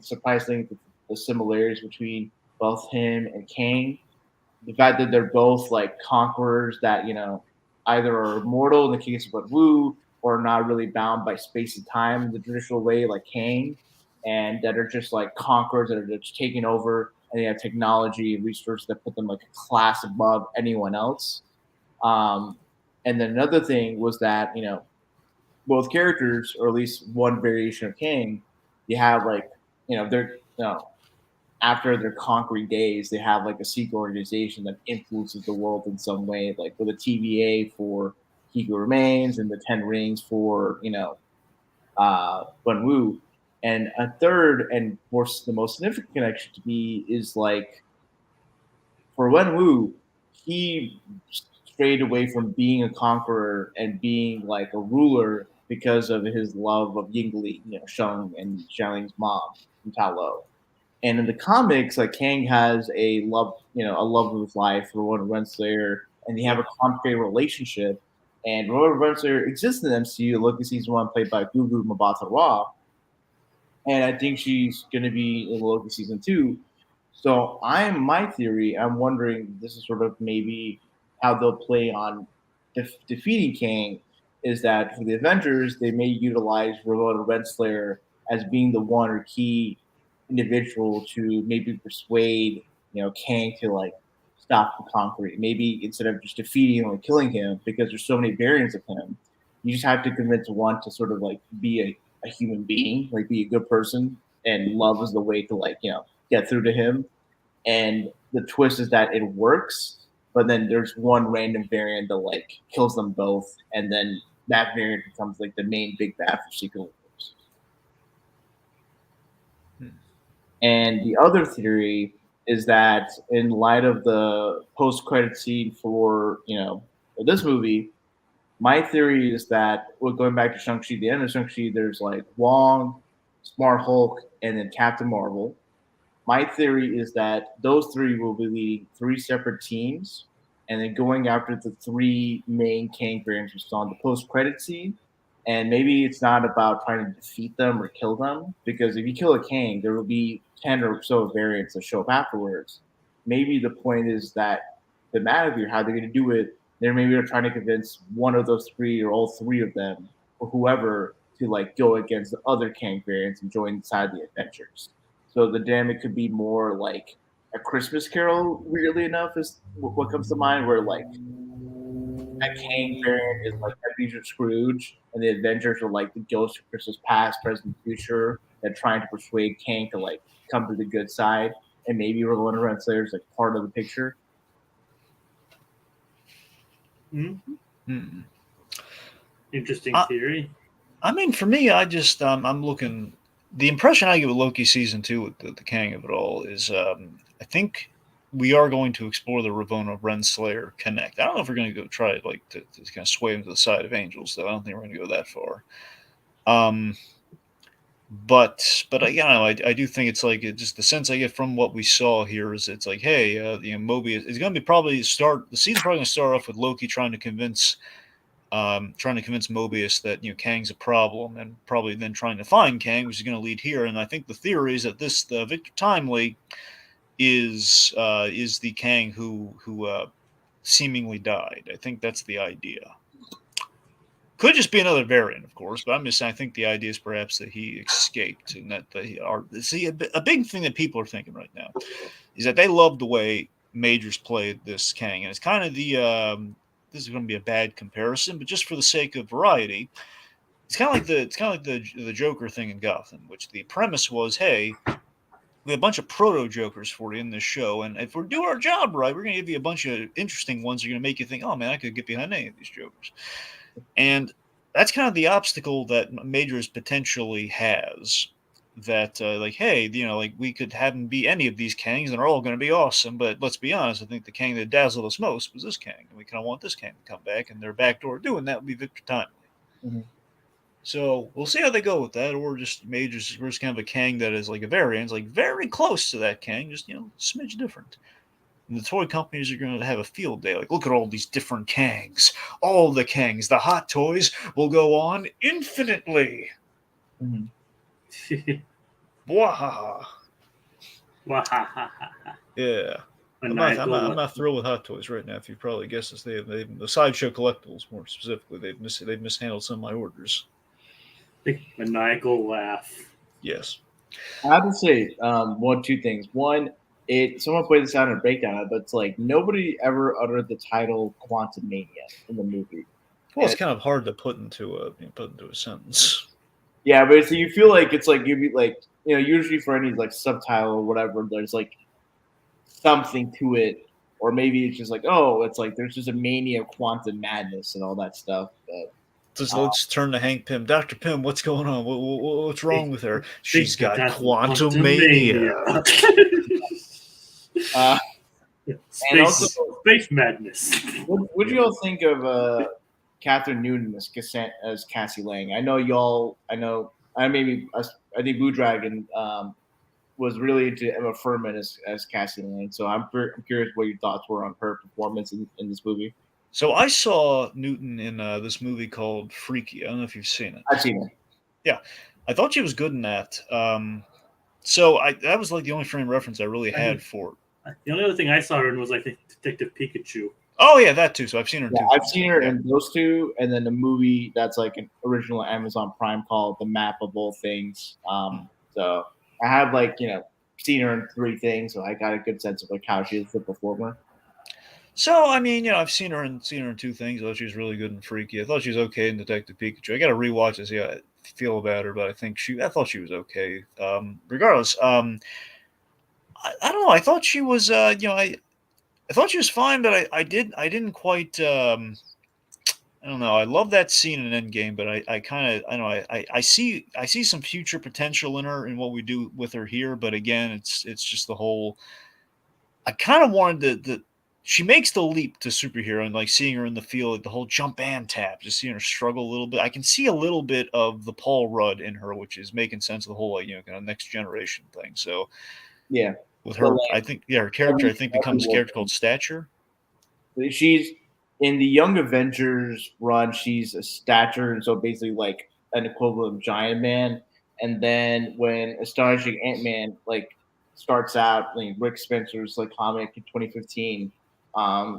surprisingly the similarities between both him and Kang. The fact that they're both like conquerors that, you know, either are immortal in the case of Wenwu or not really bound by space and time in the traditional way like Kang, and that are just like conquerors that are just taking over, and they have technology and resources that put them like a class above anyone else. And then another thing was that, you know, both characters, or at least one variation of Kang, you have like, you know, they're, you know, after their conquering days, they have like a secret organization that influences the world in some way, like with a TVA for He Who Remains and the Ten Rings for, you know, Wenwu. And a third and the most significant connection to me is like for Wenwu, he strayed away from being a conqueror and being like a ruler because of his love of Yingli, you know, Shang and Xiaoling's mom from Ta Lo. And in the comics, like Kang has a love of his life for Rowan Renslayer, and they have a complicated relationship. And Rowan Renslayer exists in the MCU. Look at season 1, played by Gugu Mbatha-Raw. And I think she's going to be in Loki season 2. So my theory, I'm wondering, this is sort of maybe how they'll play on defeating Kang, is that for the Avengers, they may utilize Ramona Renslayer as being the one or key individual to maybe persuade, you know, Kang to like stop the conquering. Maybe instead of just defeating him or killing him, because there's so many variants of him, you just have to convince one to sort of like be a human being, like be a good person, and love is the way to like, you know, get through to him. And the twist is that it works, but then there's one random variant that like kills them both, and then that variant becomes like the main big bad for Secret Wars. And the other theory is that in light of the post-credit scene for, you know, this movie, My theory is that, well, going back to Shang-Chi, the end of Shang-Chi, there's like Wong, Smart Hulk, and then Captain Marvel. My theory is that those three will be leading three separate teams and then going after the three main Kang variants we saw in the post-credit scene. And maybe it's not about trying to defeat them or kill them, because if you kill a Kang, there will be 10 or so variants that show up afterwards. Maybe the point is that thematically, how they're going to do it, they're maybe trying to convince one of those three or all three of them or whoever to like go against the other Kang variants and join inside the adventures. So the dynamic could be more like a Christmas Carol, weirdly enough, is what comes to mind, where like that Kang variant is like Ebenezer Scrooge, and the Avengers are like the ghosts of Christmas past, present, future, that trying to persuade Kang to like come to the good side, and maybe Ramona Renslayer is like part of the picture. Mm-hmm. Interesting theory. I mean, for me, I'm looking. The impression I get with Loki season 2 with the Kang of it all is, I think we are going to explore the Ravonna Renslayer connect. I don't know if we're going to go try like to kind of sway him to the side of Angels, though. I don't think we're going to go that far. But I do think it's like just the sense I get from what we saw here is it's like, hey, Mobius is going to be the season's probably going to start off with Loki trying to convince Mobius that Kang's a problem, and probably then trying to find Kang, which is going to lead here. And I think the theory is that the Victor Timely is the Kang who seemingly died. I think that's the idea. Could just be another variant, of course, but I'm just saying I think the idea is perhaps that he escaped, and that they are. See, a big thing that people are thinking right now is that they love the way Majors played this Kang, and it's kind of the. This is going to be a bad comparison, but just for the sake of variety, it's kind of like the Joker thing in Gotham, which the premise was, hey, we have a bunch of proto Jokers for you in this show, and if we do our job right, we're going to give you a bunch of interesting ones. That are going to make you think, oh man, I could get behind any of these Jokers, and that's kind of the obstacle that Majors potentially has. That like, hey, like we could have him be any of these Kangs, and they're all going to be awesome. But let's be honest, I think the Kang that dazzled us most was this Kang, and we kind of want this Kang to come back. And their backdoor doing that would be Victor Timely. Mm-hmm. So we'll see how they go with that, or just Majors versus kind of a Kang that is like a variant, like very close to that Kang, just smidge different. And the toy companies are going to have a field day. Like, look at all these different Kangs, all the Kangs. The hot toys will go on infinitely. Mm-hmm. Wahaha. Wahaha. Yeah. I'm not thrilled with Hot Toys right now. If you probably guessed this, they've the Sideshow Collectibles more specifically. They've mishandled some of my orders. Maniacal laugh. Yes. I have to say, two things. One, someone played this out in a breakdown, but it's like nobody ever uttered the title Quantumania in the movie. Well, it's kind of hard to put into a sentence. Yeah, but so you feel like it's like you'd be like, usually for any like subtitle or whatever, there's like something to it, or maybe it's just like, oh, it's like there's just a mania of quantum madness and all that stuff. But let's turn to Hank Pym. Dr. Pym, what's going on? What's wrong with her? She's got quantum mania. Space madness. What do y'all think of Catherine Newton as Cassie Lang? I think Blue Dragon was really into Emma Furman as Cassie Lang. So I'm curious what your thoughts were on her performance in this movie. So I saw Newton in this movie called Freaky. I don't know if you've seen it. I've seen it. Yeah, I thought she was good in that. So that was like the only frame reference I really had for it. The only other thing I saw her in was like Detective Pikachu. Oh yeah, that too. So I've seen her in two. I've seen her in those two, and then a movie that's like an original Amazon Prime called The Map of All Things. So I have seen her in three things, so I got a good sense of like how she is as a performer. So I mean, I've seen her in two things. I thought she was really good in Freaky. I thought she was okay in Detective Pikachu. I got to rewatch to see how I feel about her, but I thought she was okay. Regardless, I don't know. I thought she was, I thought she was fine, but I didn't quite. I don't know. I love that scene in Endgame, but I see some future potential in her and what we do with her here. But again, it's just the whole. I kind of wanted she makes the leap to superhero, and like seeing her in the field, like the whole jump and tap, just seeing her struggle a little bit. I can see a little bit of the Paul Rudd in her, which is making sense of the whole, like, kind of next generation thing. So Yeah, with but her, like I think, her character, I think, becomes a every character called Stature. she's in the Young Avengers run. She's a stature, and so basically like an equivalent of Giant Man. And then when Astonishing Ant Man like starts out, like Rick Spencer's like comic in 2015,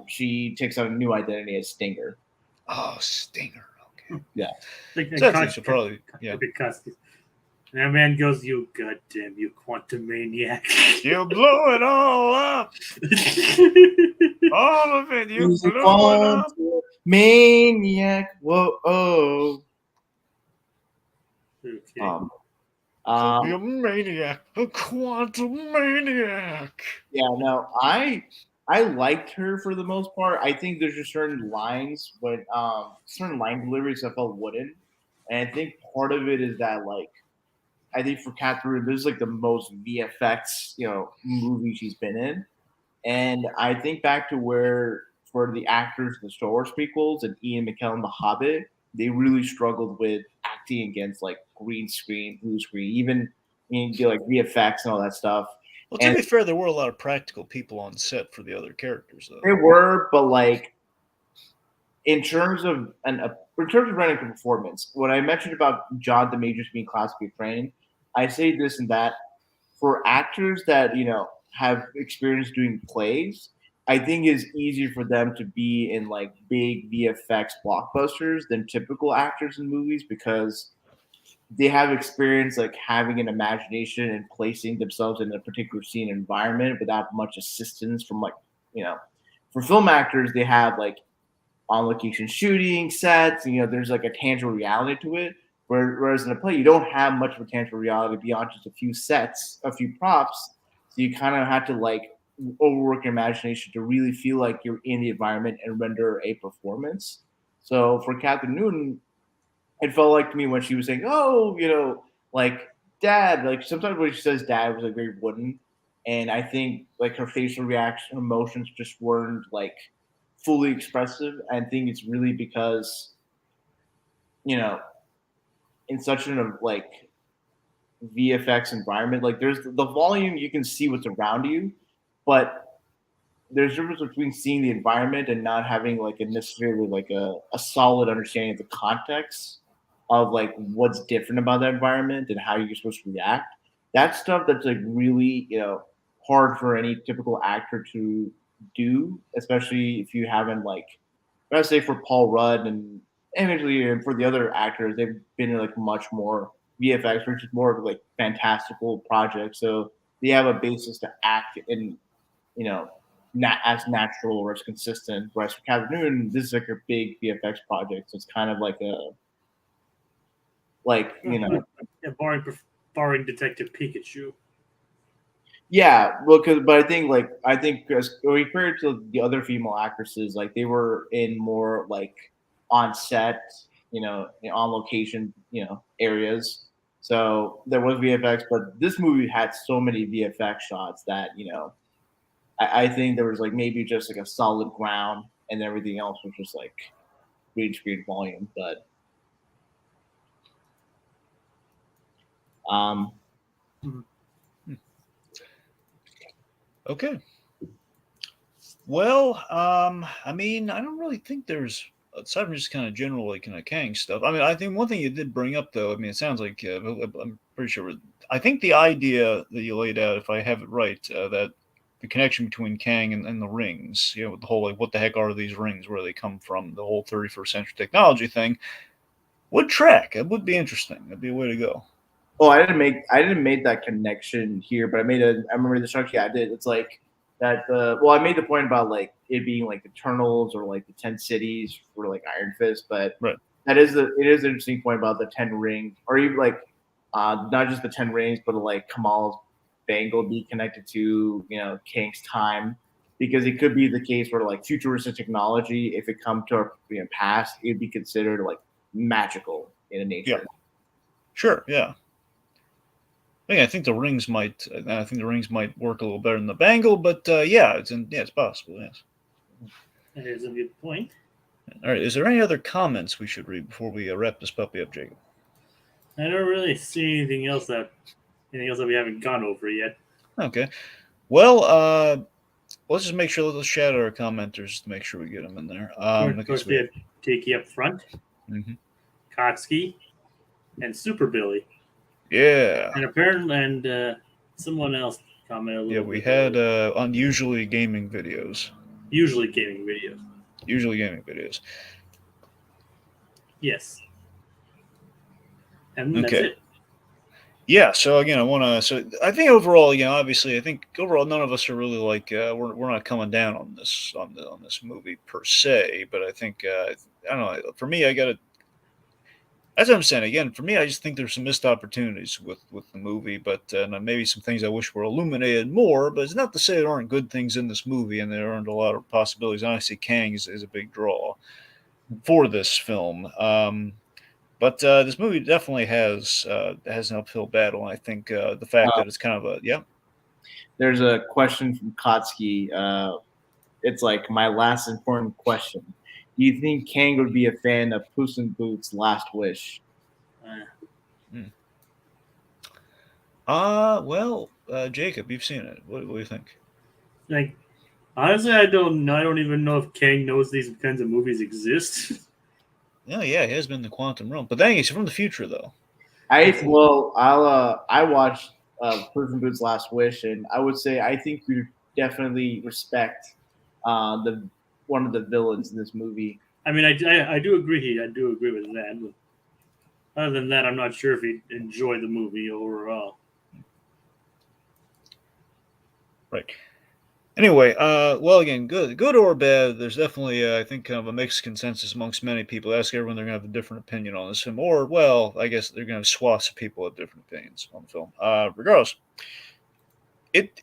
she takes on a new identity as Stinger. Oh, Stinger. Okay. Yeah, Like So I think she'll probably, yeah. because that man goes, "You goddamn, you Quantumaniac." You blow it all up. All of it. You he's a blow it up. maniac. Whoa, oh. Okay. So be a maniac, a quantum maniac. Yeah, no, I liked her for the most part. I think there's just certain lines when certain line deliveries I felt wooden, and I think part of it is that like I think for Catherine, this is like the most VFX movie she's been in, and I think back to where for the actors in the Star Wars prequels and Ian McKellen The Hobbit, they really struggled with acting against like green screen, blue screen, even like VFX and all that stuff. Well, to be fair, there were a lot of practical people on set for the other characters, though. They were, but like in terms of running a performance, when I mentioned about John Demetrius being classically trained, I say this and that for actors that have experience doing plays. I think it's easier for them to be in like big VFX blockbusters than typical actors in movies because they have experience like having an imagination and placing themselves in a particular scene environment without much assistance from like for film actors they have like on location shooting sets and there's like a tangible reality to it whereas in a play you don't have much of a tangible reality beyond just a few sets, a few props, so you kind of have to like overwork your imagination to really feel like you're in the environment and render a performance. So for Catherine Newton, it felt like to me when she was saying, "Oh, like dad," like sometimes when she says "dad" was like very wooden, and I think like her facial reaction, emotions just weren't like fully expressive. I think it's really because in such an like VFX environment, like there's the volume you can see what's around you, but there's a difference between seeing the environment and not having like a necessarily like a solid understanding of the context of like what's different about that environment and how you're supposed to react. That's stuff that's like really, hard for any typical actor to do, especially if you haven't like let's say for Paul Rudd and eventually and for the other actors, they've been in like much more VFX, which is more of like fantastical projects. So they have a basis to act in, not as natural or as consistent. Whereas for Catherine Newton, this is like a big VFX project. So it's kind of like Yeah, barring Detective Pikachu. yeah, well, but I think as compared to the other female actresses, like they were in more like on set, on location, areas. So there was VFX, but this movie had so many VFX shots that I think there was like maybe just like a solid ground, and everything else was just like green screen volume. But Okay. Well, I mean, I don't really think there's aside from just kind of general like kind of Kang stuff. I mean, I think one thing you did bring up though. I mean, it sounds like I'm pretty sure. I think the idea that you laid out, if I have it right, that the connection between Kang and the rings, with the whole like what the heck are these rings, where they come from, the whole 31st century technology thing, would track. It would be interesting. That'd be a way to go. oh, I didn't make that connection here, but I remember the structure. Yeah, I did. It's like that. Well, I made the point about like it being like Eternals or like the 10 cities for like Iron Fist, but Right. it is an interesting point about the 10 rings, or even like not just the 10 rings, but like Kamal's bangle be connected to Kang's time, because it could be the case where like futuristic technology, if it come to our past, it'd be considered like magical in nature. Yeah. Sure. Yeah. I think the rings might. I think the rings might work a little better than the bangle, but yeah, it's possible. Yes. That is a good point. All right, is there any other comments we should read before we wrap this puppy up, Jacob? I don't really see anything else that we haven't gone over yet. Okay. Well, let's just make sure, let's shout out our commenters to make sure we get them in there. Of course, we had Tiki up front, Mhm. Kotsky, and Super Billy. Yeah. And apparently, someone else commented a little Yeah, we bit had earlier. unusually gaming videos. Usually gaming videos. Usually gaming videos. Yes. And that's Okay. it. Yeah, so again, I think overall, obviously, I think overall, none of us are really like we're not coming down on this movie per se, but I think I don't know. For me, I gotta. As I'm saying again, for me, I just think there's some missed opportunities with the movie, but maybe some things I wish were illuminated more. But it's not to say there aren't good things in this movie, and there aren't a lot of possibilities. Honestly, Kang is a big draw for this film. But this movie definitely has an uphill battle, and I think the fact that it's kind of There's a question from Kotsky. It's like my last important question. Do you think Kang would be a fan of Puss in Boots' Last Wish? Well, Jacob, you've seen it. What do you think? Like, honestly, I don't know. I don't even know if Kang knows these kinds of movies exist. Yeah, he has been in the quantum realm, but dang, he's from the future though. I watched Puss in Boots' Last Wish, and I would say I think you definitely respect the one of the villains in this movie. I mean, I do agree. I do agree with that. But other than that, I'm not sure if he'd enjoy the movie overall. Right. Anyway, well, again, good or bad, there's definitely, I think, kind of a mixed consensus amongst many people. Ask everyone, they're going to have a different opinion on this film, or, well, I guess they're going to have swaths of people with different opinions on the film. Regardless, it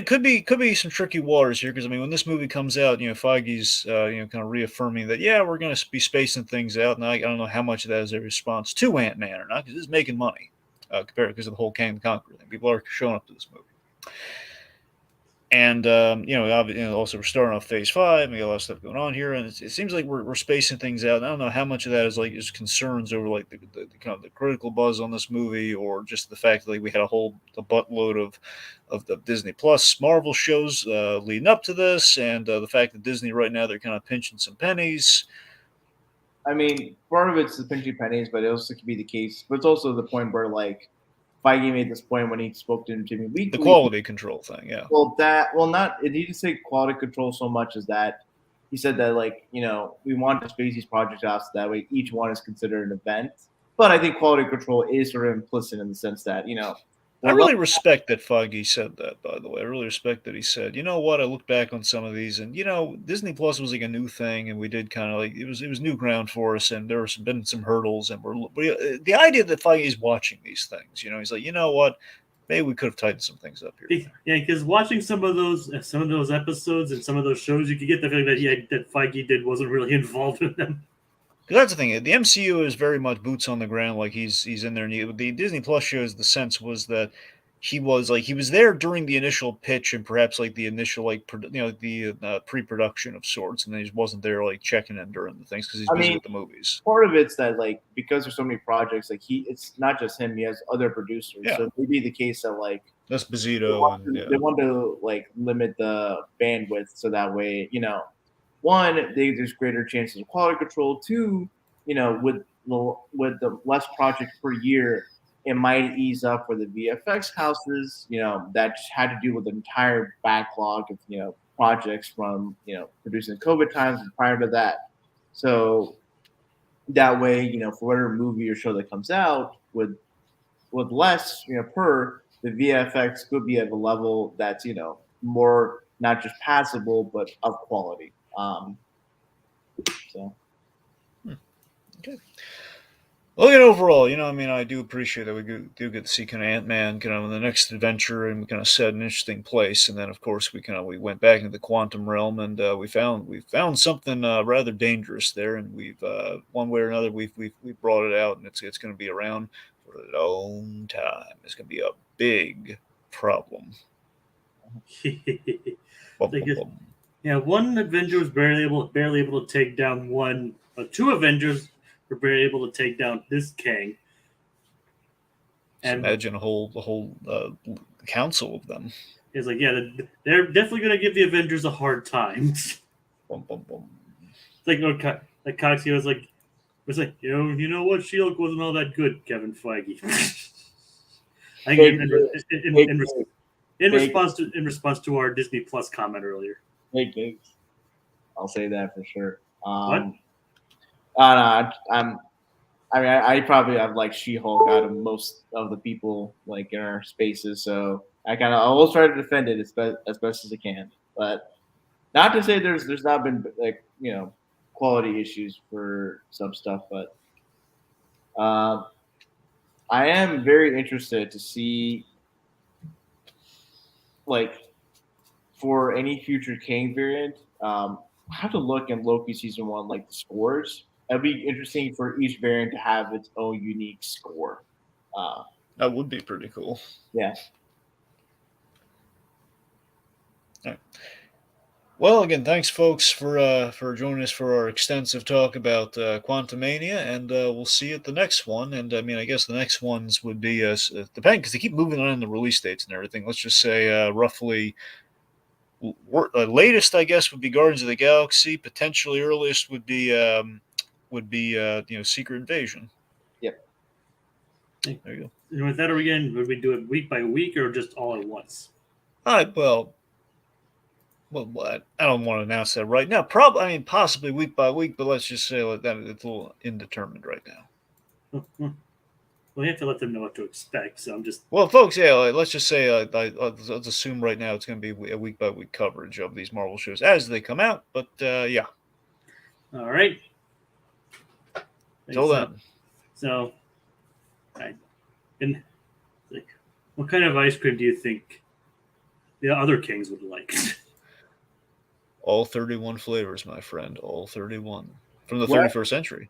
could be some tricky waters here because I mean, when this movie comes out, Feige's kind of reaffirming that we're going to be spacing things out, and I don't know how much of that is a response to Ant-Man or not because it's making money compared because of the whole Kang the Conqueror thing. People are showing up to this movie. And also we're starting off Phase 5. We got a lot of stuff going on here, and it seems like we're spacing things out. And I don't know how much of that is like just concerns over like the kind of the critical buzz on this movie, or just the fact that like, we had a buttload of the Disney Plus Marvel shows leading up to this, and the fact that Disney right now they're kind of pinching some pennies. I mean, part of it's the pinchy pennies, but it also could be the case. But it's also the point where like Feige made this point when he spoke to Jimmy Weekly. The quality control thing, yeah. Not it didn't say quality control so much as that he said that like we want to space these projects out so that way each one is considered an event. But I think quality control is sort of implicit in the sense that I really respect that Feige said that, by the way. I really respect that he said, you know what, I look back on some of these and, Disney Plus was like a new thing and we did kind of like, it was new ground for us and there been some hurdles and the idea that Feige is watching these things, he's like, you know what, maybe we could have tightened some things up here. Yeah, because watching some of those episodes and some of those shows, you could get the feeling that Feige wasn't really involved with them. Because that's the thing. The MCU is very much boots on the ground, like he's in there. And the Disney Plus shows, the sense was that he was there during the initial pitch and perhaps like the initial the pre-production of sorts, and then he wasn't there like checking in during the things because he's busy with the movies. Part of it's that like because there's so many projects, like it's not just him; he has other producers. Yeah. So it may be the case that like that's Bezito they want to like limit the bandwidth so that way one, there's greater chances of quality control. Two, with the less projects per year, it might ease up for the VFX houses. That just had to do with the entire backlog of projects from producing COVID times and prior to that. So that way, for whatever movie or show that comes out with less per, the VFX could be at a level that's more not just passable but of quality. So. Okay. Well, overall, I do appreciate that we do get to see kind of Ant-Man kind of in the next adventure, and we kind of set an interesting place. And then, of course, we went back into the quantum realm, and we found something rather dangerous there. And we've one way or another we've brought it out, and it's going to be around for a long time. It's going to be a big problem. Bum, bum, bum. Yeah, one Avenger was barely able to take down one. Two Avengers were barely able to take down this Kang. Just And imagine the whole council of them. it's like, yeah, they're definitely going to give the Avengers a hard time. It's Boom, boom, boom. like, like Coxie was like, you know what, Shield wasn't all that good, Kevin Feige. I think in response to our Disney Plus comment earlier. Fake news. I'll say that for sure. What? I probably have like She-Hulk out of most of the people like in our spaces, so I will try to defend it as best as I can. But not to say there's not been like quality issues for some stuff, but I am very interested to see like for any future Kang variant. I have to look in Loki season 1 like the scores. It'd be interesting for each variant to have its own unique score. That would be pretty cool. Yeah. Right. Well, again, thanks, folks, for joining us for our extensive talk about Quantumania, and we'll see you at the next one. And I mean, I guess the next ones would be depending because they keep moving on the release dates and everything. Let's just say roughly. Latest, I guess, would be Guardians of the Galaxy. Potentially earliest would be Secret Invasion. Yep. There you go. And with that, would we do it week by week or just all at once? All right. Well, I don't want to announce that right now. Probably, possibly week by week, but let's just say that it's a little indeterminate right now. Well, you have to let them know what to expect. So I'm just. Well, folks, yeah, let's just say let's assume right now it's going to be a week by week coverage of these Marvel shows as they come out. But yeah. All right. Till then. So, and like, what kind of ice cream do you think the other kings would like? All 31 flavors, my friend. All 31 from the 31st century.